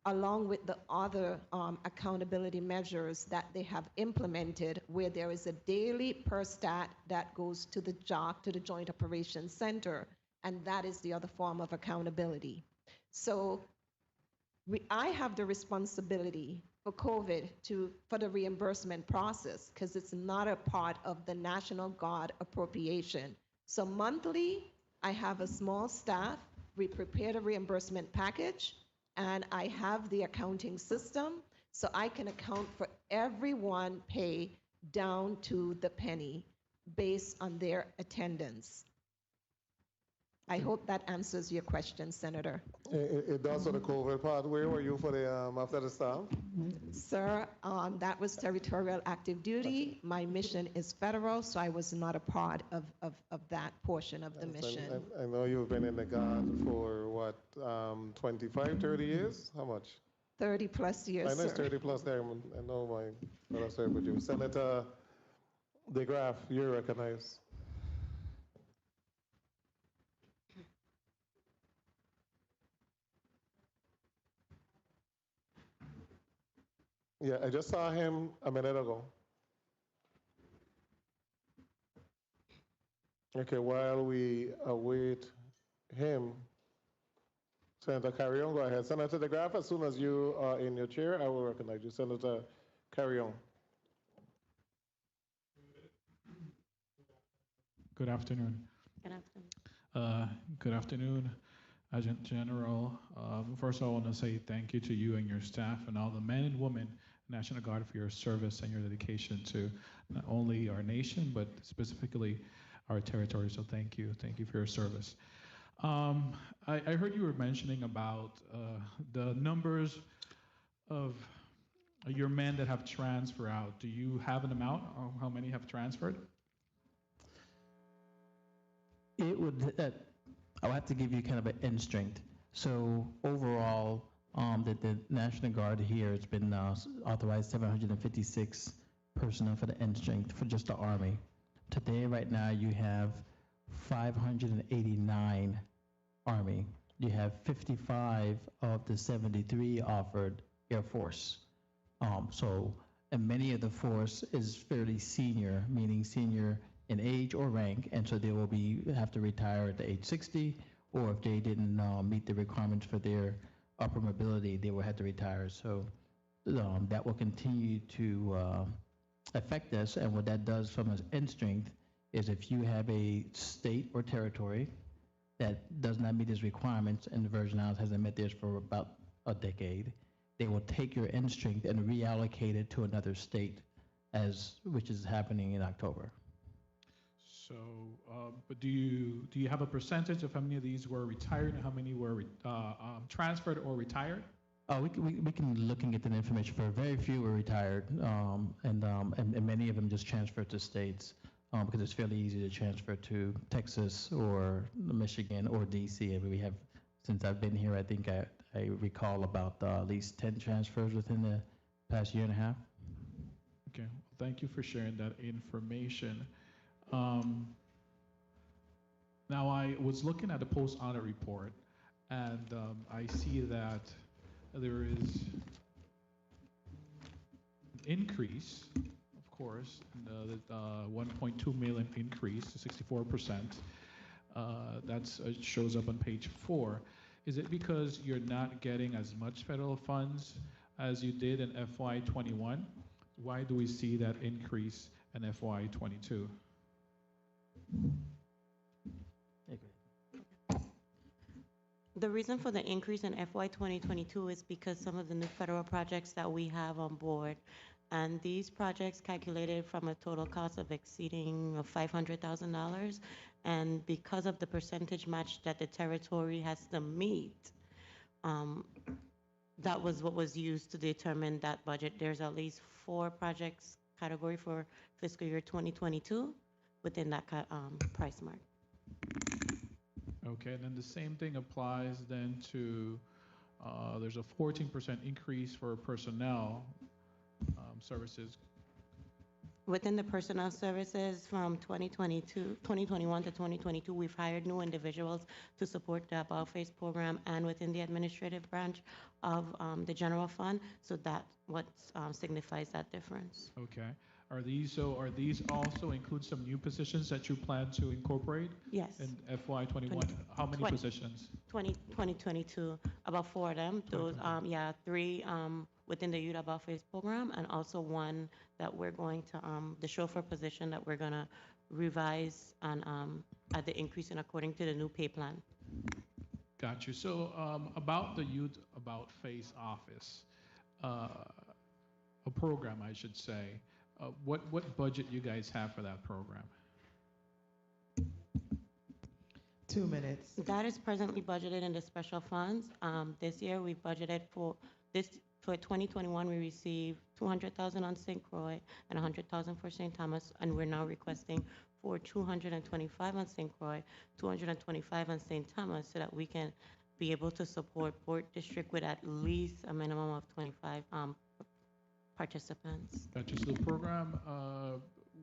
S17: along with the other accountability measures that they have implemented, where there is a daily per stat that goes to the JOC, to the Joint Operations Center, and that is the other form of accountability. So I have the responsibility for COVID for the reimbursement process because it's not a part of the National Guard appropriation. So monthly, I have a small staff. We prepare the reimbursement package, and I have the accounting system, so I can account for everyone pay down to the penny based on their attendance. I hope that answers your question, Senator.
S2: It does for the COVID part. Where were you for the after the storm?
S17: Sir, that was territorial active duty. My mission is federal, so I was not a part of that portion of the mission.
S2: I know you've been in the Guard for what, 25, 30 years? How much?
S17: 30 plus years,
S2: I know it's
S17: sir.
S2: 30 plus there. I know my brother served with you. Senator DeGraff, you're recognized. Yeah, I just saw him a minute ago. Okay, while we await him, Senator Carrion, go ahead. Senator DeGraff, as soon as you are in your chair, I will recognize you. Senator Carrion.
S6: Good afternoon.
S16: Good afternoon.
S6: Good afternoon, Adjutant General. First, I want to say thank you to you and your staff and all the men and women National Guard for your service and your dedication to not only our nation, but specifically our territory. So thank you. Thank you for your service. I heard you were mentioning about the numbers of your men that have transferred out. Do you have an amount or how many have transferred?
S15: It would, I'll have to give you kind of an end strength. So overall, the National Guard here has been authorized 756 personnel for the end strength for just the Army. Today, right now, you have 589 Army. You have 55 of the 73 offered Air Force. And many of the force is fairly senior, meaning senior in age or rank, and so they will have to retire at the age 60, or if they didn't meet the requirements for their upper mobility, they will have to retire. So that will continue to affect us, and what that does from an end strength is if you have a state or territory that does not meet its requirements, and the Virgin Islands hasn't met theirs for about a decade, they will take your end strength and reallocate it to another state, which is happening in October.
S6: So, but do you have a percentage of how many of these were retired and how many were transferred or retired?
S15: We can look and get that information. For very few were retired, and many of them just transferred to states because it's fairly easy to transfer to Texas or Michigan or DC. And we have, since I've been here, I think I recall about at least 10 transfers within the past year and a half.
S6: Okay, well, thank you for sharing that information. Now, I was looking at the post-audit report, and I see that there is an increase, of course, the 1.2 million increase to 64%. That shows up on page 4. Is it because you're not getting as much federal funds as you did in FY21? Why do we see that increase in FY22?
S16: The reason for the increase in FY 2022 is because some of the new federal projects that we have on board, and these projects calculated from a total cost of exceeding of $500,000, and because of the percentage match that the territory has to meet, that was what was used to determine that budget. There's at least 4 projects category for fiscal year 2022 within that price mark.
S6: Okay, and then the same thing applies then to, there's a 14% increase for personnel services.
S16: Within the personnel services from 2021 to 2022, we've hired new individuals to support the About Face program and within the administrative branch of the general fund. So that's what signifies that difference.
S6: Okay. Are these also include some new positions that you plan to incorporate?
S16: Yes.
S6: In FY21, how many positions?
S16: 2022, about 4 of them. Those, 3 within the Youth About Face program, and also 1 that we're going to, the chauffeur position that we're gonna revise and at the increase in according to the new pay plan.
S6: Got you. So about the Youth About Face office, a program, I should say. What budget you guys have for that program?
S14: 2 minutes.
S16: That is presently budgeted in the special funds. This year, we budgeted for 2021, we received 200,000 on St. Croix and 100,000 for St. Thomas, and we're now requesting for 225 on St. Croix, 225 on St. Thomas, so that we can be able to support Port District with at least a minimum of 25 participants.
S6: Gotcha. So the program,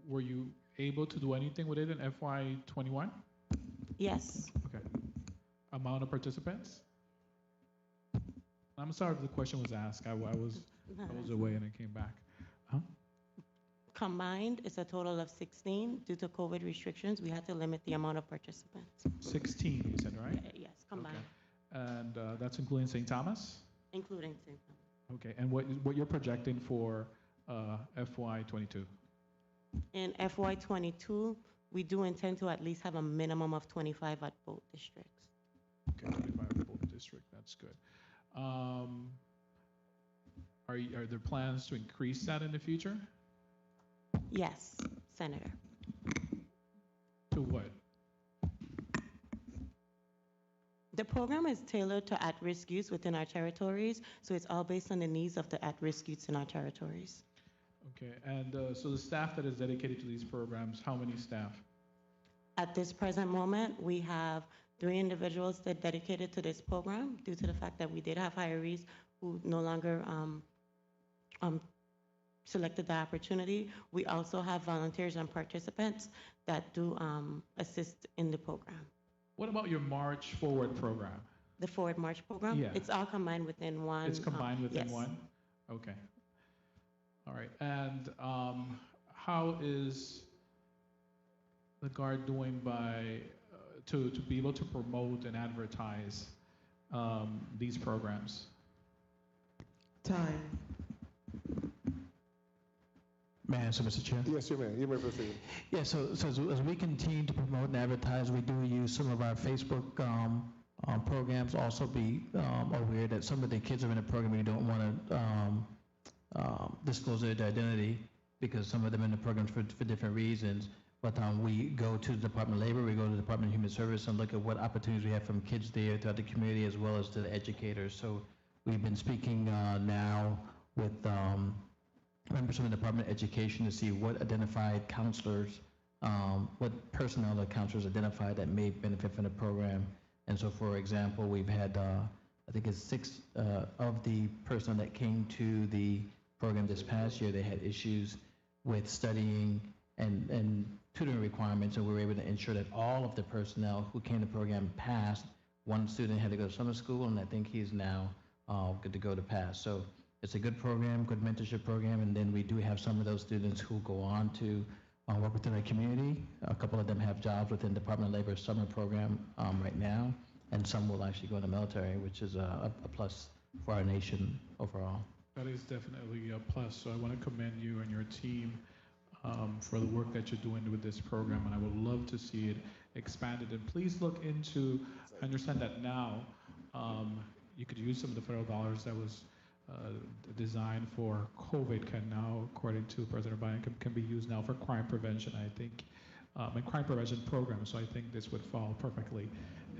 S6: were you able to do anything with it in FY21?
S16: Yes.
S6: Okay. Amount of participants? I'm sorry if the question was asked. I was away and I came back.
S16: Combined, it's a total of 16. Due to COVID restrictions, we had to limit the amount of participants.
S6: 16, you said, right?
S16: Yes, combined.
S6: Okay. And that's including St. Thomas?
S16: Including St. Thomas.
S6: Okay. And what you're projecting for FY22?
S16: In FY22, we do intend to at least have a minimum of 25 at both districts.
S6: Okay, 25 at both district. That's good. Are there plans to increase that in the future?
S16: Yes, Senator.
S6: To what?
S16: The program is tailored to at-risk youth within our territories, so it's all based on the needs of the at-risk youths in our territories.
S6: Okay, and so the staff that is dedicated to these programs, how many staff?
S16: At this present moment, we have 3 individuals that are dedicated to this program due to the fact that we did have hirees who no longer selected the opportunity. We also have volunteers and participants that do assist in the program.
S6: What about your March Forward program?
S16: The Forward March program?
S6: Yeah.
S16: It's all combined within one.
S6: It's combined within
S16: yes.
S6: one? Okay. All right. And how is the Guard doing by to be able to promote and advertise these programs?
S14: Time.
S15: May I answer, Mr. Chair?
S2: Yes, you may. You may proceed.
S15: Yeah, so as we continue to promote and advertise, we do use some of our Facebook programs. Also be aware that some of the kids are in the program and you don't want to disclose their identity because some of them are in the programs for different reasons. But we go to the Department of Labor, we go to the Department of Human Service and look at what opportunities we have from kids there throughout the community as well as to the educators. So we've been speaking now with members from the Department of Education to see what identified counselors, what personnel the counselors identified that may benefit from the program. And so, for example, we've had, I think it's 6 of the personnel that came to the program this past year, they had issues with studying and tutoring requirements, and we were able to ensure that all of the personnel who came to the program passed. One student had to go to summer school, and I think he's now good to go to pass. So it's a good program, good mentorship program, and then we do have some of those students who go on to work within our community. A couple of them have jobs within Department of Labor's summer program right now, and some will actually go in the military, which is a plus for our nation overall.
S6: That is definitely a plus. So I want to commend you and your team for the work that you're doing with this program, and I would love to see it expanded. And please look into, I understand that now you could use some of the federal dollars that was designed for COVID can now, according to President Biden, can be used now for crime prevention, I think, and crime prevention programs. So I think this would fall perfectly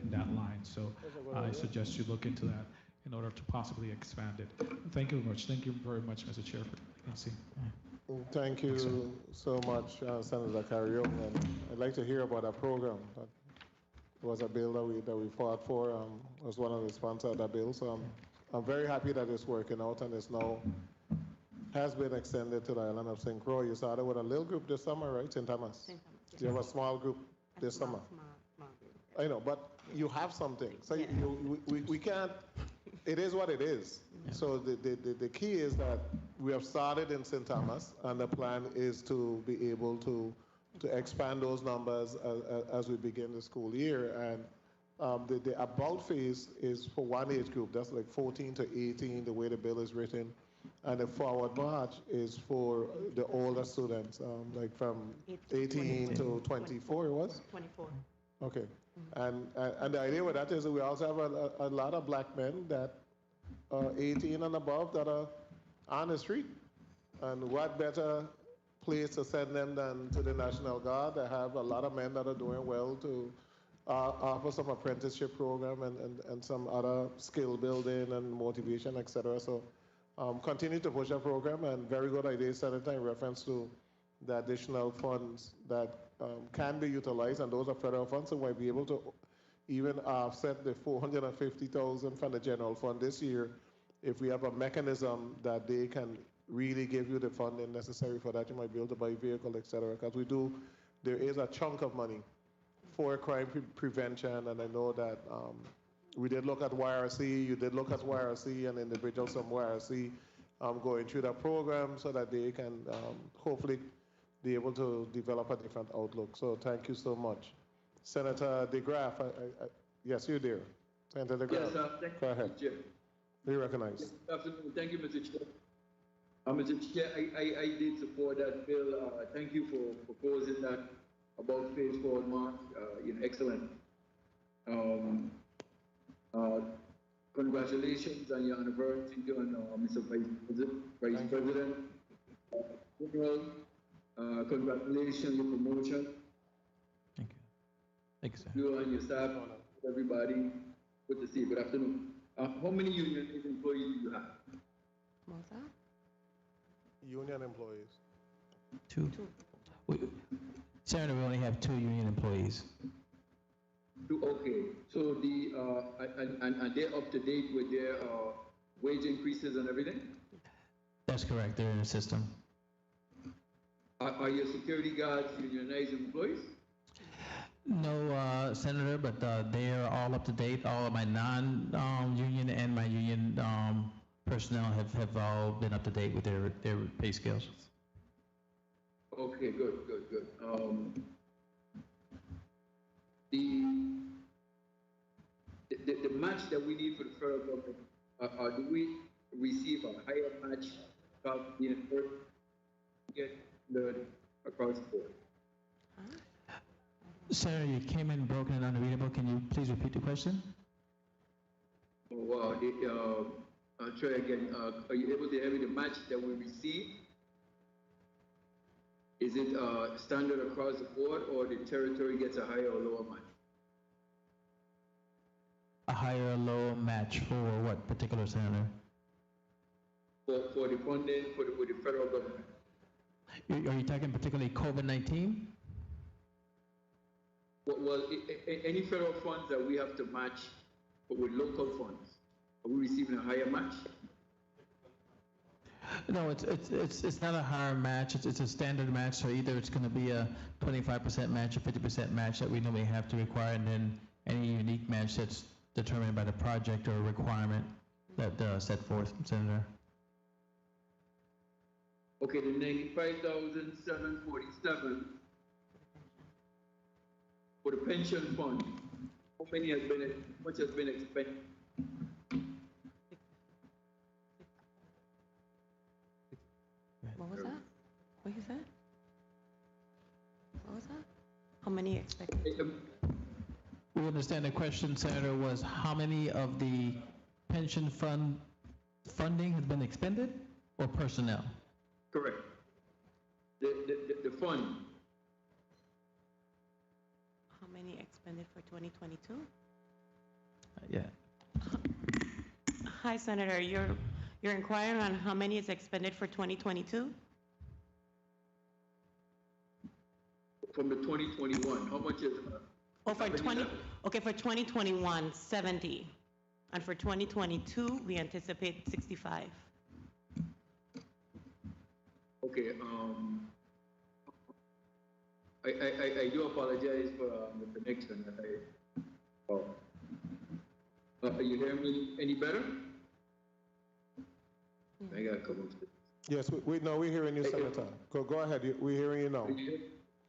S6: in that line. So I suggest you look into that in order to possibly expand it. Thank you very much. Thank you very much, Mr. Chair, for the vacancy.
S2: Thank you so much, Senator Carrion. And I'd like to hear about that program. That was a bill that we fought for. I was one of the sponsors of that bill. So I'm very happy that it's working out and it's now has been extended to the island of St. Croix. You started with a little group this summer, right, St. Thomas? St. Thomas, yes. You have a small group this summer.
S16: Small group.
S2: I know, but you have something. So
S16: Yeah.
S2: we can't, it is what it is. Yeah. So the key is that we have started in St. Thomas, and the plan is to be able to expand those numbers as we begin the school year. And the about phase is for one age group, that's like 14 to 18, the way the bill is written. And the forward march is for the older students, like from 18 to 24, it was?
S16: 24.
S2: Okay. And the idea with that is that we also have a lot of black men that are 18 and above that are on the street. And what better place to send them than to the National Guard? They have a lot of men that are doing well to offer some apprenticeship program and some other skill building and motivation, etc. So continue to push our program, and very good idea, Senator, in reference to the additional funds that can be utilized, and those are federal funds, so we'll be able to even offset the $450,000 from the general fund this year. If we have a mechanism that they can really give you the funding necessary for that, you might be able to buy a vehicle, etc. Because there is a chunk of money for crime prevention, and I know that we did look at YRC, you did look at YRC and individuals from YRC going through that program so that they can hopefully be able to develop a different outlook. So thank you so much. Senator DeGraff, yes, you do. Senator DeGraff,
S11: Yes,
S2: go ahead.
S11: Chair.
S2: You recognize.
S11: Good afternoon. Thank you, Mr. Chair. Mr. Chair, I did support that bill. Thank you for proposing that about phase 4 March. Excellent. Congratulations on your anniversary, Mr. Vice President. Congratulations on your promotion.
S15: Thank you. Thank you, sir.
S11: You and your staff, everybody. Good to see you. Good afternoon. How many union employees do you have?
S16: What's that?
S2: Union employees.
S15: Two. Senator, we only have 2 union employees.
S11: Okay, so and they're up to date with their wage increases and everything?
S15: That's correct. They're in the system.
S11: Are your security guards unionized employees?
S15: No, Senator, but they are all up to date. All of my non-union and my union personnel have all been up to date with their pay scales.
S11: Okay, good. The match that we need for the federal government, do we receive a higher match without being get learned across the board?
S15: Senator, you came in broken and unreadable. Can you please repeat the question?
S11: Well, I'll try again. Are you able to hear me? The match that we receive, is it standard across the board, or the territory gets a higher or lower match?
S15: A higher or lower match for what particular, Senator?
S11: For the funding for the federal government.
S15: Are you talking particularly COVID-19?
S11: Well, any federal funds that we have to match with local funds, are we receiving a higher match?
S15: No, it's not a higher match. It's a standard match. So either it's going to be a 25% match or 50% match that we normally have to require, and then any unique match that's determined by the project or requirement that set forth, Senator.
S11: Okay, the 95,747 for the pension fund. How much has been expended?
S16: What was that? What you said? What was that? How many expected?
S15: We understand the question, Senator, was how many of the pension fund funding has been expended or personnel?
S11: Correct. The fund.
S16: How many expended for 2022?
S15: Yeah.
S16: Hi, Senator. You're inquiring on how many is expended for 2022?
S11: From the 2021, how much is?
S16: Oh, for 20. Okay, for 2021, 70, and for 2022, we anticipate 65.
S11: Okay. I do apologize for the connection. Are you hearing me any better? I got a couple of things.
S2: Yes, we're hearing you, Senator. Go ahead. We're hearing you now.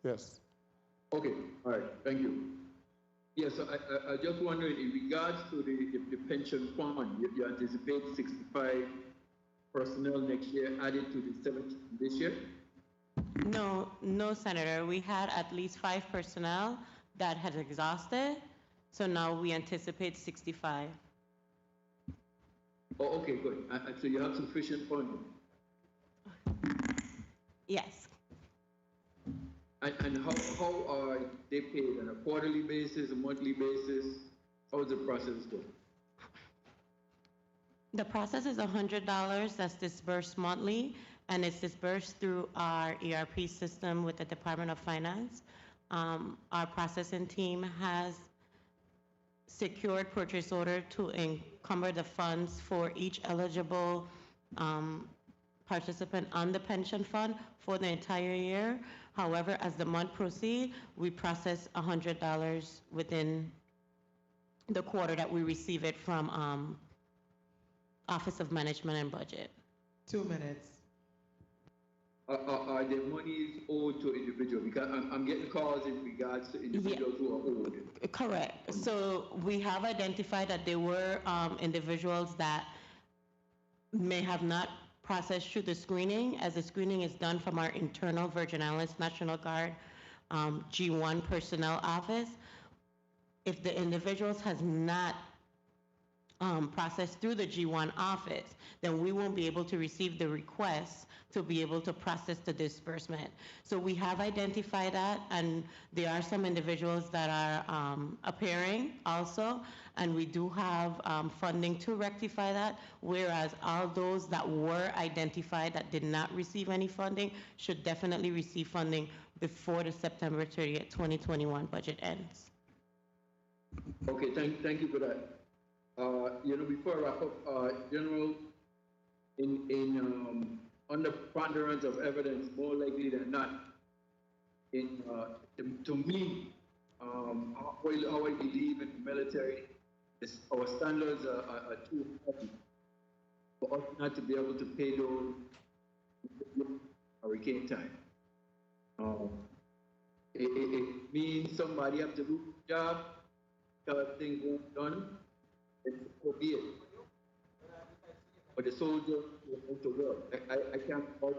S2: Yes.
S11: Okay. All right. Thank you. Yes, I just wondering, in regards to the pension fund, you anticipate 65 personnel next year added to the 70 this year?
S16: No, Senator. We had at least 5 personnel that had exhausted, so now we anticipate 65.
S11: Oh, okay, good. So you have sufficient funding?
S16: Yes.
S11: And how are they paid, on a quarterly basis, a monthly basis? How is the process go?
S16: The process is $100 that's disbursed monthly, and it's disbursed through our ERP system with the Department of Finance. Our processing team has secured purchase order to encumber the funds for each eligible participant on the pension fund for the entire year. However, as the month proceeds, we process $100 within the quarter that we receive it from Office of Management and Budget.
S14: 2 minutes.
S11: Are there monies owed to individuals? Because I'm getting calls in regards to individuals who are owed.
S16: Correct. So we have identified that there were individuals that may have not processed through the screening, as the screening is done from our internal Virgin Islands National Guard G1 personnel office. If the individuals has not processed through the G1 office, then we won't be able to receive the request to be able to process the disbursement. So we have identified that, and there are some individuals that are appearing also, and we do have funding to rectify that, whereas all those that were identified that did not receive any funding should definitely receive funding before the September 30th, 2021 budget ends.
S11: Okay, thank you for that. Before I wrap up, General, on the ponderance of evidence, more likely than not, to me, how I believe in the military, is our standards are too heavy for us not to be able to pay those hurricane time. It means somebody have to do the job, things won't done, it's so be it. But the soldiers will go to work. I can't fault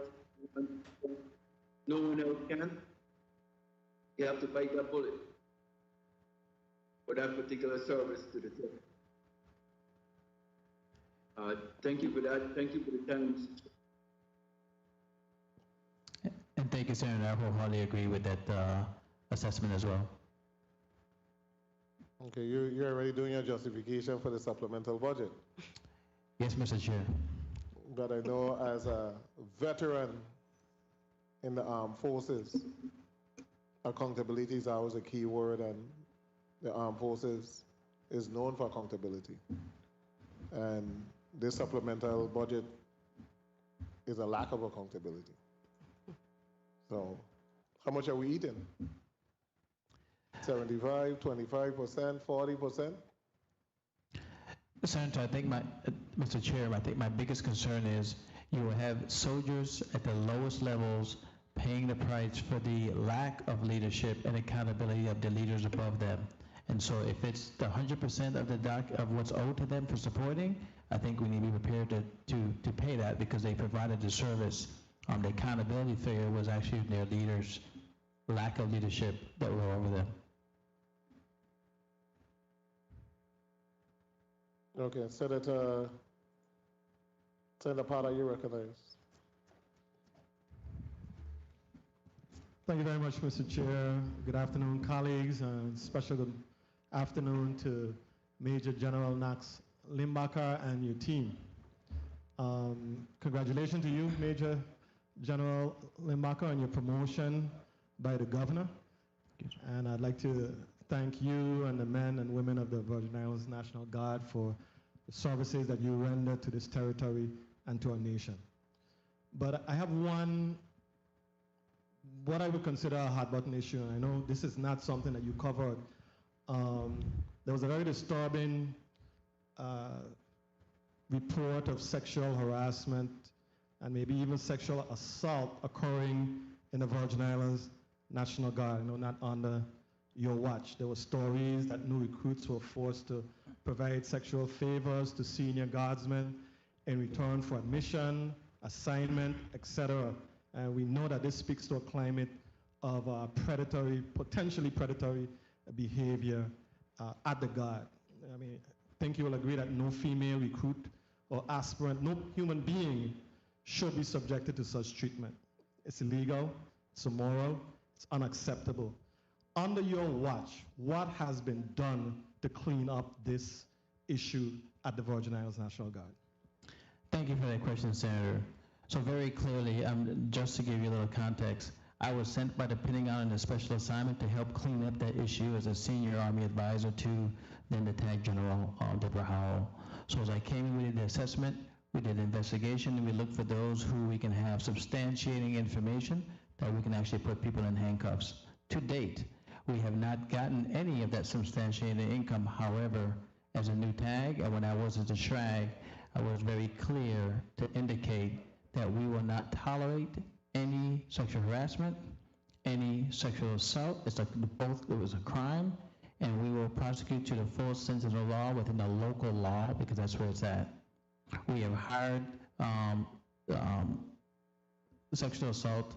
S11: no one else can. You have to bite that bullet for that particular service to the team. Thank you for that. Thank you for the time.
S15: And thank you, Senator. I wholeheartedly agree with that assessment as well.
S2: Okay, you're already doing your justification for the supplemental budget.
S15: Yes, Mr. Chair.
S2: But I know as a veteran in the armed forces, accountability is always a key word, and the armed forces is known for accountability. And this supplemental budget is a lack of accountability. So how much are we eating? 75, 25%, 40%?
S15: Senator, I think Mr. Chair, I think my biggest concern is you will have soldiers at the lowest levels paying the price for the lack of leadership and accountability of the leaders above them. And so if it's the 100% of what's owed to them for supporting, I think we need to be prepared to pay that because they provided the service. The accountability figure was actually their leaders' lack of leadership that were over them.
S2: Okay, Senator Potter, you recognize.
S10: Thank you very much, Mr. Chair. Good afternoon, colleagues, and special good afternoon to Major General Knox Limbacher and your team. Congratulations to you, Major General Limbacher, on your promotion by the governor. And I'd like to thank you and the men and women of the Virgin Islands National Guard for the services that you render to this territory and to our nation. But I have what I would consider a hot button issue, and I know this is not something that you covered. There was a very disturbing report of sexual harassment and maybe even sexual assault occurring in the Virgin Islands National Guard, not under your watch. There were stories that new recruits were forced to provide sexual favors to senior guardsmen in return for admission, assignment, etc. And we know that this speaks to a climate of potentially predatory behavior at the Guard. I mean, I think you will agree that no female recruit or aspirant, no human being should be subjected to such treatment. It's illegal, it's immoral, it's It's unacceptable. Under your watch, what has been done to clean up this issue at the Virgin Islands National Guard?
S15: Thank you for that question, Senator. So very clearly, just to give you a little context, I was sent by the Pentagon on a special assignment to help clean up that issue as a senior Army advisor to then the TAG General Deborah Howell. So as I came in, we did the assessment, we did the investigation, and we looked for those who we can have substantiating information that we can actually put people in handcuffs. To date, we have not gotten any of that substantiated income. However, as a new TAG, and when I was at the SHRAG, I was very clear to indicate that we will not tolerate any sexual harassment, any sexual assault. It was a crime, and we will prosecute to the full sense of the law within the local law, because that's where it's at. We have hired sexual assault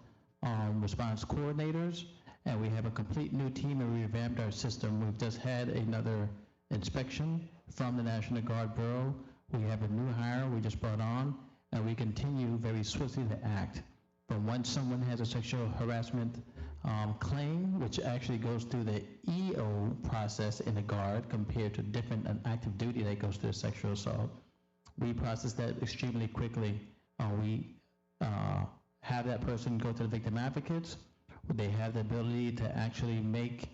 S15: response coordinators, and we have a complete new team, and we revamped our system. We've just had another inspection from the National Guard Bureau. We have a new hire we just brought on, and we continue very swiftly to act. But once someone has a sexual harassment claim, which actually goes through the EO process in the Guard compared to different active duty that goes through the sexual assault, we process that extremely quickly. We have that person go to the victim advocates. They have the ability to actually make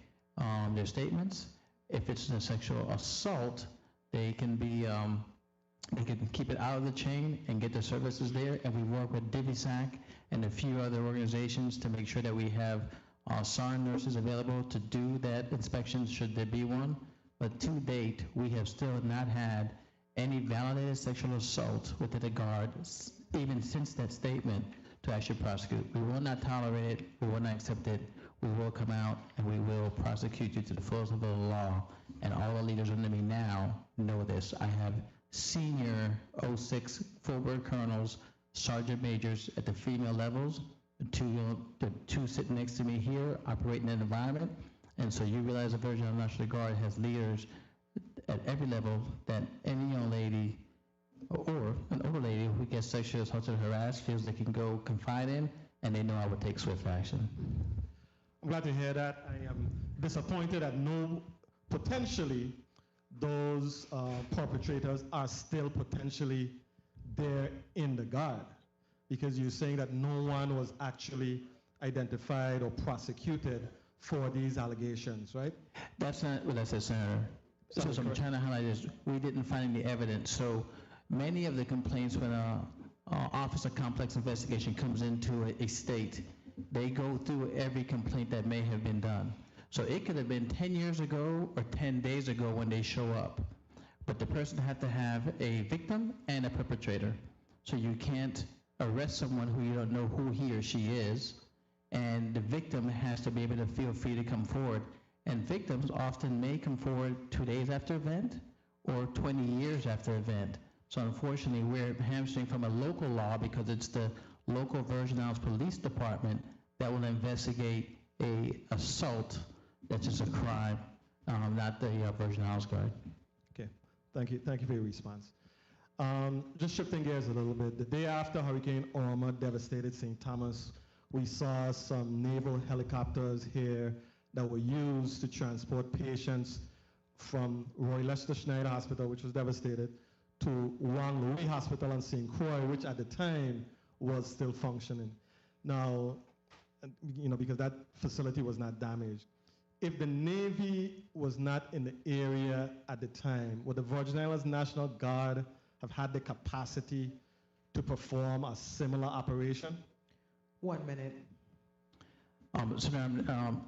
S15: their statements. If it's a sexual assault, they can be they can keep it out of the chain and get the services there. And we work with DivvySac and a few other organizations to make sure that we have SARN nurses available to do that inspection should there be one. But to date, we have still not had any validated sexual assault within the Guard, even since that statement, to actually prosecute. We will not tolerate it. We will not accept it. We will come out and we will prosecute you to the fullest of the law. And all the leaders under me now know this. I have senior 06 full-bird colonels, sergeant majors at the female levels, the two sitting next to me here operating in an environment. And so you realize the Virgin Islands National Guard has leaders at every level that any young lady or an older lady who gets sexually assaulted or harassed feels they can go confide in, and they know I would take swift action.
S10: I'm glad to hear that. I am disappointed that potentially those perpetrators are still potentially there in the Guard, because you're saying that no one was actually identified or prosecuted for these allegations, right?
S15: That's not what I said, Senator. So I'm trying to highlight this. We didn't find any evidence. So many of the complaints when an Office of Complex Investigation comes into a state, they go through every complaint that may have been done. So it could have been 10 years ago or 10 days ago when they show up. But the person had to have a victim and a perpetrator. So you can't arrest someone who you don't know who he or she is, and the victim has to be able to feel free to come forward. And victims often may come forward 2 days after event or 20 years after event. So unfortunately, we're hamstring from a local law because it's the local Virgin Islands Police Department that will investigate a assault that's just a crime, not the Virgin Islands Guard.
S10: Okay, thank you for your response. Just shifting gears a little bit, the day after Hurricane Irma devastated St. Thomas, we saw some naval helicopters here that were used to transport patients from Roy Lester Schneider Hospital, which was devastated, to Juan Louis Hospital in St. Croix, which at the time was still functioning. Now, because that facility was not damaged, if the Navy was not in the area at the time, would the Virgin Islands National Guard have had the capacity to perform a similar operation?
S14: 1 minute.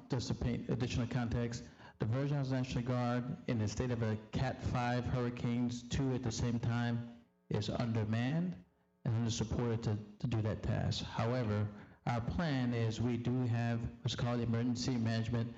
S15: Just to paint additional context, the Virgin Islands National Guard, in the state of a Cat 5 hurricanes, 2 at the same time, is undermanned and undersupported to do that task. However, our plan is we do have what's called emergency management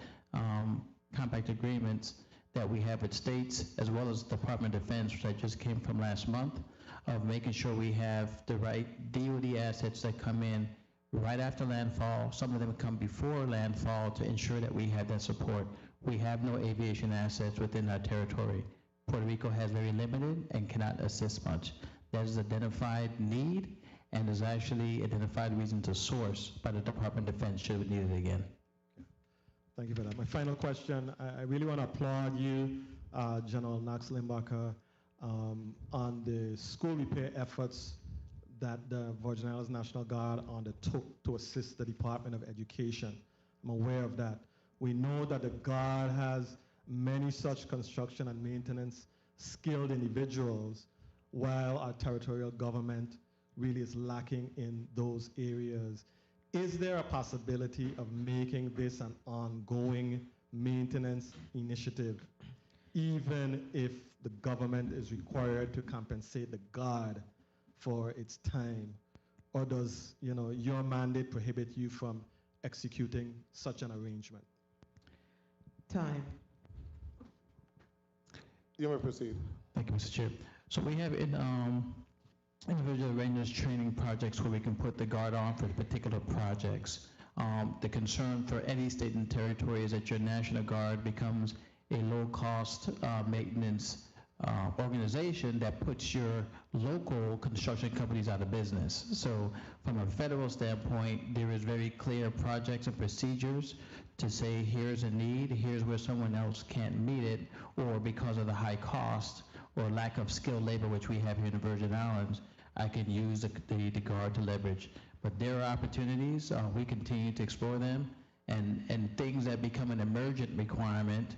S15: compact agreements that we have with states as well as Department of Defense, which I just came from last month, of making sure we have the right DoD assets that come in right after landfall. Some of them come before landfall to ensure that we have that support. We have no aviation assets within our territory. Puerto Rico has very limited and cannot assist much. That is identified need and is actually identified reason to source by the Department of Defense should we need it again.
S10: Thank you for that. My final question, I really want to applaud you, General Knox Limbacher, on the school repair efforts that the Virgin Islands National Guard undertook to assist the Department of Education. I'm aware of that. We know that the Guard has many such construction and maintenance skilled individuals, while our territorial government really is lacking in those areas. Is there a possibility of making this an ongoing maintenance initiative, even if the government is required to compensate the Guard for its time? Or does your mandate prohibit you from executing such an arrangement?
S14: Time.
S2: You may proceed.
S15: Thank you, Mr. Chair. So we have individual rangers training projects where we can put the Guard on for particular projects. The concern for any state and territory is that your National Guard becomes a low-cost maintenance organization that puts your local construction companies out of business. So from a federal standpoint, there is very clear projects and procedures to say here's a need, here's where someone else can't meet it, or because of the high cost or lack of skilled labor, which we have here in the Virgin Islands, I can use the Guard to leverage. But there are opportunities, we continue to explore them, and things that become an emergent requirement,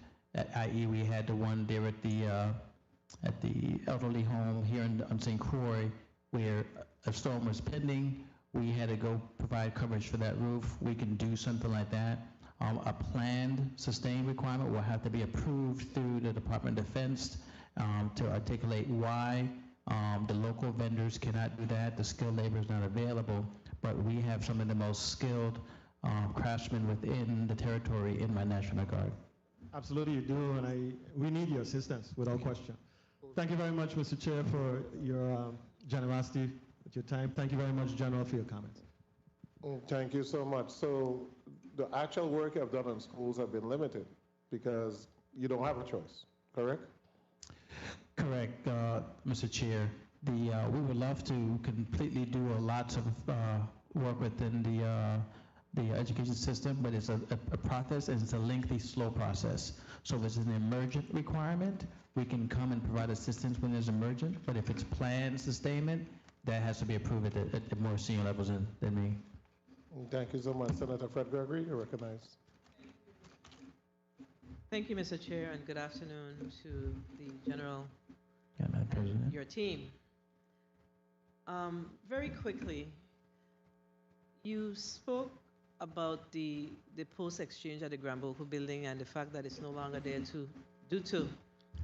S15: i.e. we had the one there at the elderly home here on St. Croix, where a storm was pending, we had to go provide coverage for that roof. We can do something like that. A planned sustained requirement will have to be approved through the Department of Defense to articulate why the local vendors cannot do that. The skilled labor is not available, but we have some of the most skilled craftsmen within the territory in my National Guard.
S10: Absolutely, you do, and we need your assistance without question. Thank you very much, Mr. Chair, for your generosity with your time. Thank you very much, General, for your comments.
S2: Thank you so much. So the actual work you have done in schools have been limited because you don't have a choice, correct?
S15: Correct, Mr. Chair. We would love to completely do lots of work within the education system, but it's a process, and it's a lengthy, slow process. So if it's an emergent requirement, we can come and provide assistance when there's emergent, but if it's planned sustainment, that has to be approved at more senior levels than me.
S2: Thank you so much. Senator Fred Gregory, you're recognized.
S5: Thank you, Mr. Chair, and good afternoon to the General
S15: Madam President.
S5: Your team. Very quickly, you spoke about the post-exchange at the Granboco building and the fact that it's no longer there due to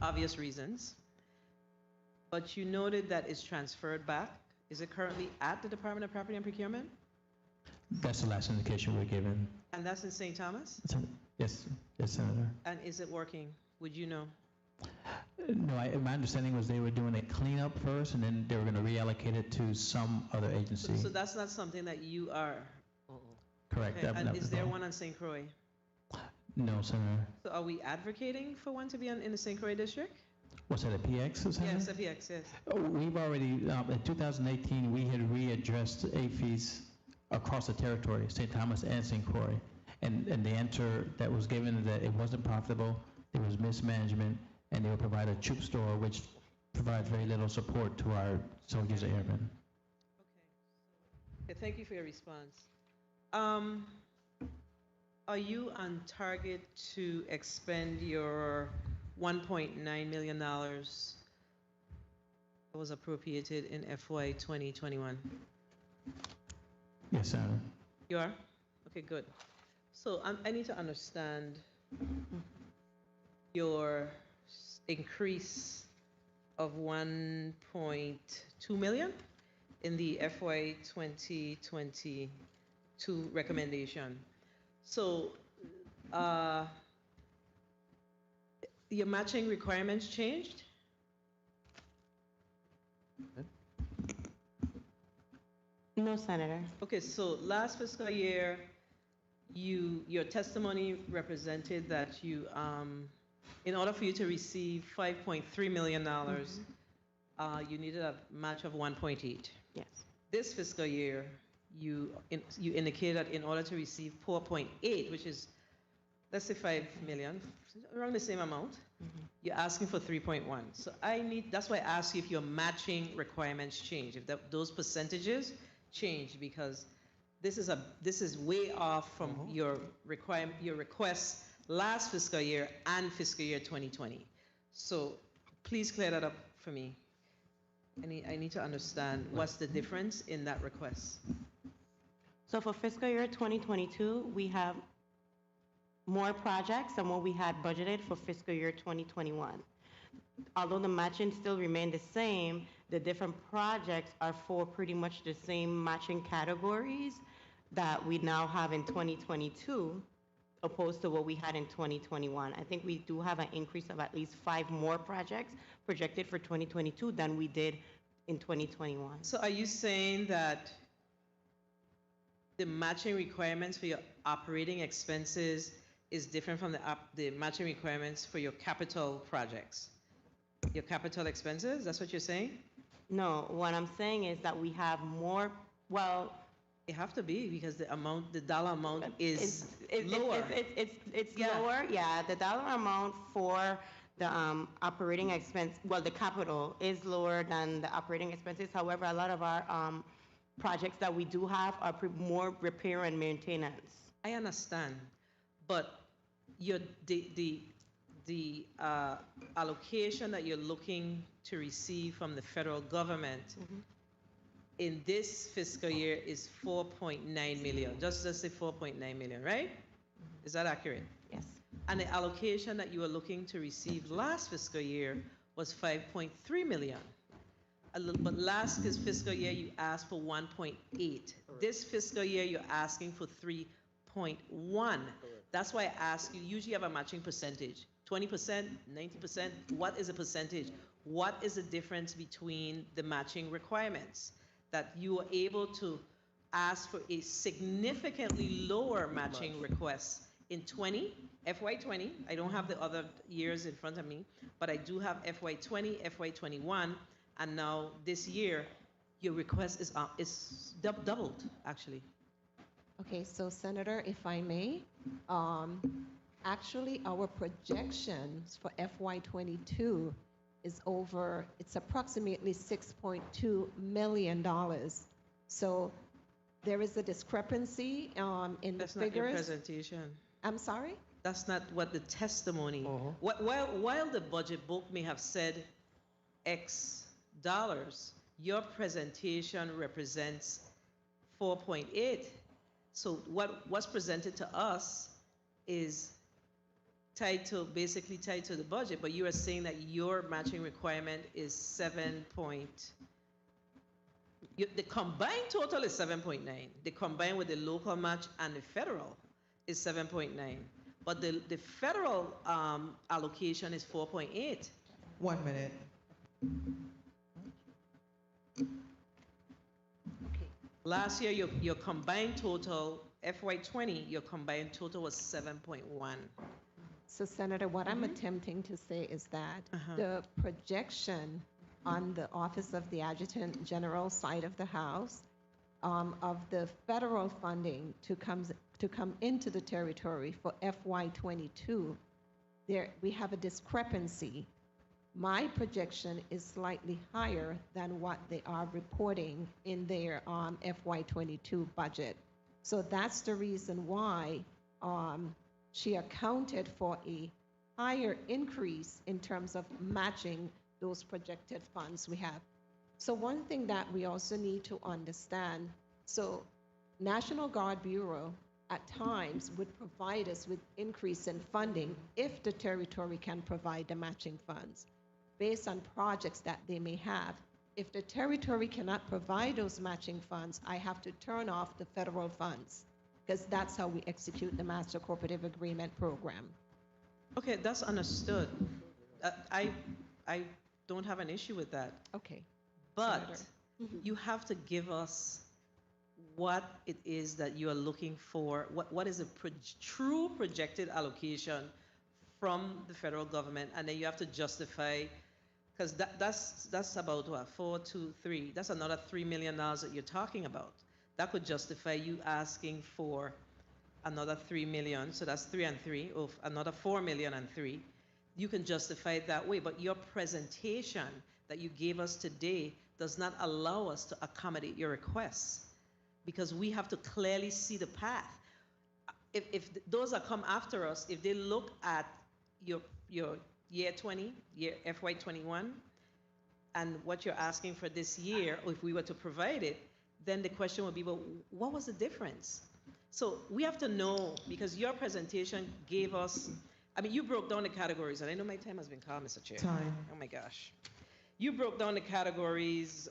S5: obvious reasons. But you noted that it's transferred back. Is it currently at the Department of Property and Procurement?
S15: That's the last indication we're given.
S5: And that's in St. Thomas?
S15: Yes, Senator.
S5: And is it working? Would you know?
S15: No, my understanding was they were doing a cleanup first, and then they were going to reallocate it to some other agency.
S5: So that's not something that you are.
S15: Correct.
S5: Okay. And is there one on St. Croix?
S15: No, Senator.
S5: So are we advocating for one to be in the St. Croix district?
S15: What's that, a PX? Senator?
S5: Yes, a PX, yes.
S15: We've already, in 2018, we had readdressed AFIs across the territory, St. Thomas and St. Croix. And the answer that was given is that it wasn't profitable, there was mismanagement, and they would provide a troop store, which provides very little support to our soldiers and airmen.
S5: Okay, thank you for your response. Are you on target to expend your $1.9 million that was appropriated in FY 2021?
S15: Yes, Senator.
S5: You are? Okay, good. So I need to understand your increase of 1.2 million in the FY 2022 recommendation. So your matching requirements changed?
S16: No, Senator.
S5: Okay, so last fiscal year, your testimony represented that you, in order for you to receive $5.3 million, you needed a match of 1.8.
S16: Yes.
S5: This fiscal year, you indicated that in order to receive 4.8, which is let's say 5 million, around the same amount. You're asking for 3.1. So that's why I ask you if your matching requirements change, if those percentages change, because this is way off from your requests last fiscal year and fiscal year 2020. So please clear that up for me. I need to understand what's the difference in that request.
S16: So for fiscal year 2022, we have more projects than what we had budgeted for fiscal year 2021. Although the matching still remained the same, the different projects are for pretty much the same matching categories that we now have in 2022, opposed to what we had in 2021. I think we do have an increase of at least 5 more projects projected for 2022 than we did in 2021.
S5: So are you saying that the matching requirements for your operating expenses is different from the matching requirements for your capital projects? Your capital expenses, that's what you're saying?
S16: No, what I'm saying is that we have more, well,
S5: it have to be because the dollar amount is lower.
S16: It's lower, yeah. The dollar amount for the operating expense, well, the capital is lower than the operating expenses. However, a lot of our projects that we do have are more repair and maintenance.
S5: I understand, but the allocation that you're looking to receive from the federal government in this fiscal year is 4.9 million. Just say 4.9 million, right? Is that accurate?
S16: Yes.
S5: And the allocation that you were looking to receive last fiscal year was 5.3 million. But last fiscal year you asked for 1.8. This fiscal year you're asking for 3.1. That's why I ask you, usually you have a matching percentage. 20%, 90%, what is the percentage? What is the difference between the matching requirements? That you are able to ask for a significantly lower matching request in FY20. I don't have the other years in front of me, but I do have FY20, FY21, and now this year, your request is doubled, actually.
S17: Okay, so Senator, if I may, actually our projections for FY22 is it's approximately $6.2 million. So there is a discrepancy in the figures.
S5: That's not your presentation.
S17: I'm sorry?
S5: That's not what the testimony, while the budget book may have said X dollars, your presentation represents 4.8. So what's presented to us is basically tied to the budget, but you are saying that your matching requirement is the combined total is 7.9. The combined with the local match and the federal is 7.9. But the federal allocation is 4.8.
S14: 1 minute.
S5: Last year, your combined total, FY20, your combined total was 7.1.
S17: So, Senator, what I'm attempting to say is that the projection on the Office of the Adjutant General side of the House of the federal funding to come into the territory for FY22, we have a discrepancy. My projection is slightly higher than what they are reporting in their FY22 budget. So that's the reason why she accounted for a higher increase in terms of matching those projected funds we have. So one thing that we also need to understand, so National Guard Bureau at times would provide us with increase in funding if the territory can provide the matching funds based on projects that they may have. If the territory cannot provide those matching funds, I have to turn off the federal funds because that's how we execute the Master Cooperative Agreement program.
S5: Okay, that's understood. I don't have an issue with that.
S17: Okay.
S5: But you have to give us what it is that you are looking for. What is the true projected allocation from the federal government, and then you have to justify, because that's about what, 4, 2, 3. That's another $3 million that you're talking about. That could justify you asking for another 3 million, so that's 3 and 3, or another 4 million and 3, you can justify it that way. But your presentation that you gave us today does not allow us to accommodate your requests, because we have to clearly see the path. If those that come after us, if they look at your year 20, year FY 21, and what you're asking for this year, or if we were to provide it, then the question would be, well, what was the difference? So we have to know, because your presentation gave us, I mean, you broke down the categories, and I know my time has been called, Mr. Chair.
S14: Time.
S5: Oh my gosh. You broke down the categories,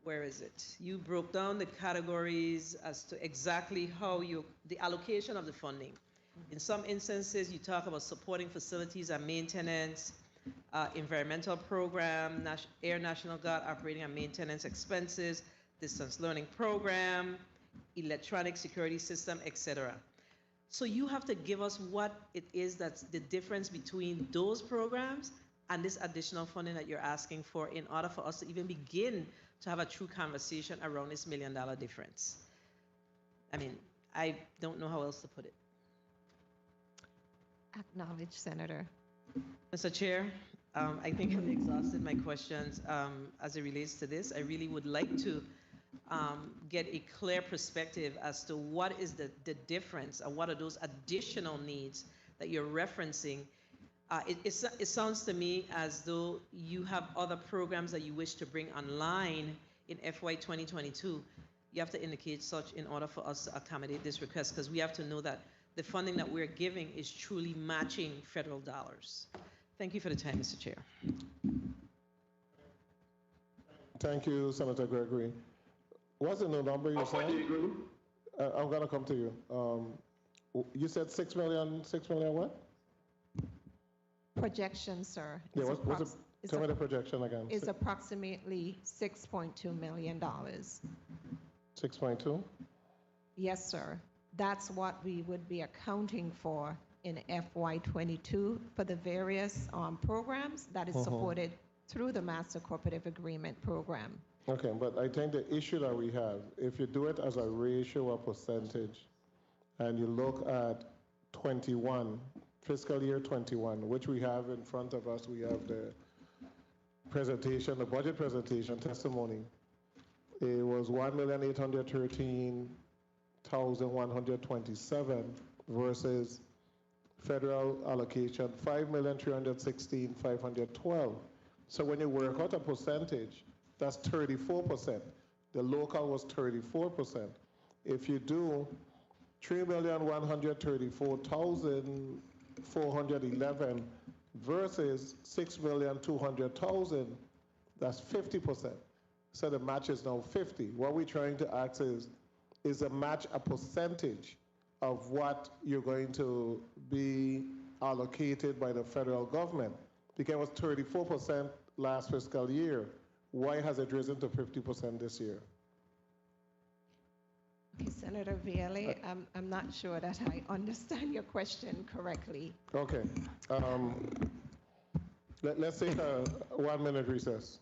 S5: where is it? You broke down the categories as to exactly how the allocation of the funding. In some instances, you talk about supporting facilities and maintenance, environmental program, Air National Guard operating and maintenance expenses, distance learning program, electronic security system, etc. So you have to give us what it is that's the difference between those programs and this additional funding that you're asking for, in order for us to even begin to have a true conversation around this $1 million difference. I mean, I don't know how else to put it.
S17: Acknowledge, Senator.
S5: Mr. Chair, I think I've exhausted my questions as it relates to this. I really would like to get a clear perspective as to what is the difference, and what are those additional needs that you're referencing. It sounds to me as though you have other programs that you wish to bring online in FY 2022. You have to indicate such in order for us to accommodate this request, because we have to know that the funding that we're giving is truly matching federal dollars. Thank you for the time, Mr. Chair.
S2: Thank you, Senator Gregory. What's the new number you said? I'm going to come to you. You said 6 million what?
S17: Projection, sir.
S2: Yeah, tell me the projection again.
S17: Is approximately $6.2 million.
S2: 6.2?
S17: Yes, sir. That's what we would be accounting for in FY22 for the various programs that is supported through the Master Cooperative Agreement program.
S2: Okay, but I think the issue that we have, if you do it as a ratio or percentage, and you look at 21, fiscal year 21, which we have in front of us, we have the presentation, the budget presentation testimony. It was 1,813,127 versus federal allocation 5,316,512. So when you work out a percentage, that's 34%. The local was 34%. If you do 3,134,411 versus 6,200,000, that's 50%. So the match is now 50. What we're trying to ask is a match a percentage of what you're going to be allocated by the federal government? Because it was 34% last fiscal year. Why has it risen to 50% this year?
S17: Okay, Senator Viale, I'm not sure that I understand your question correctly.
S2: Okay. Let's take a 1-minute recess.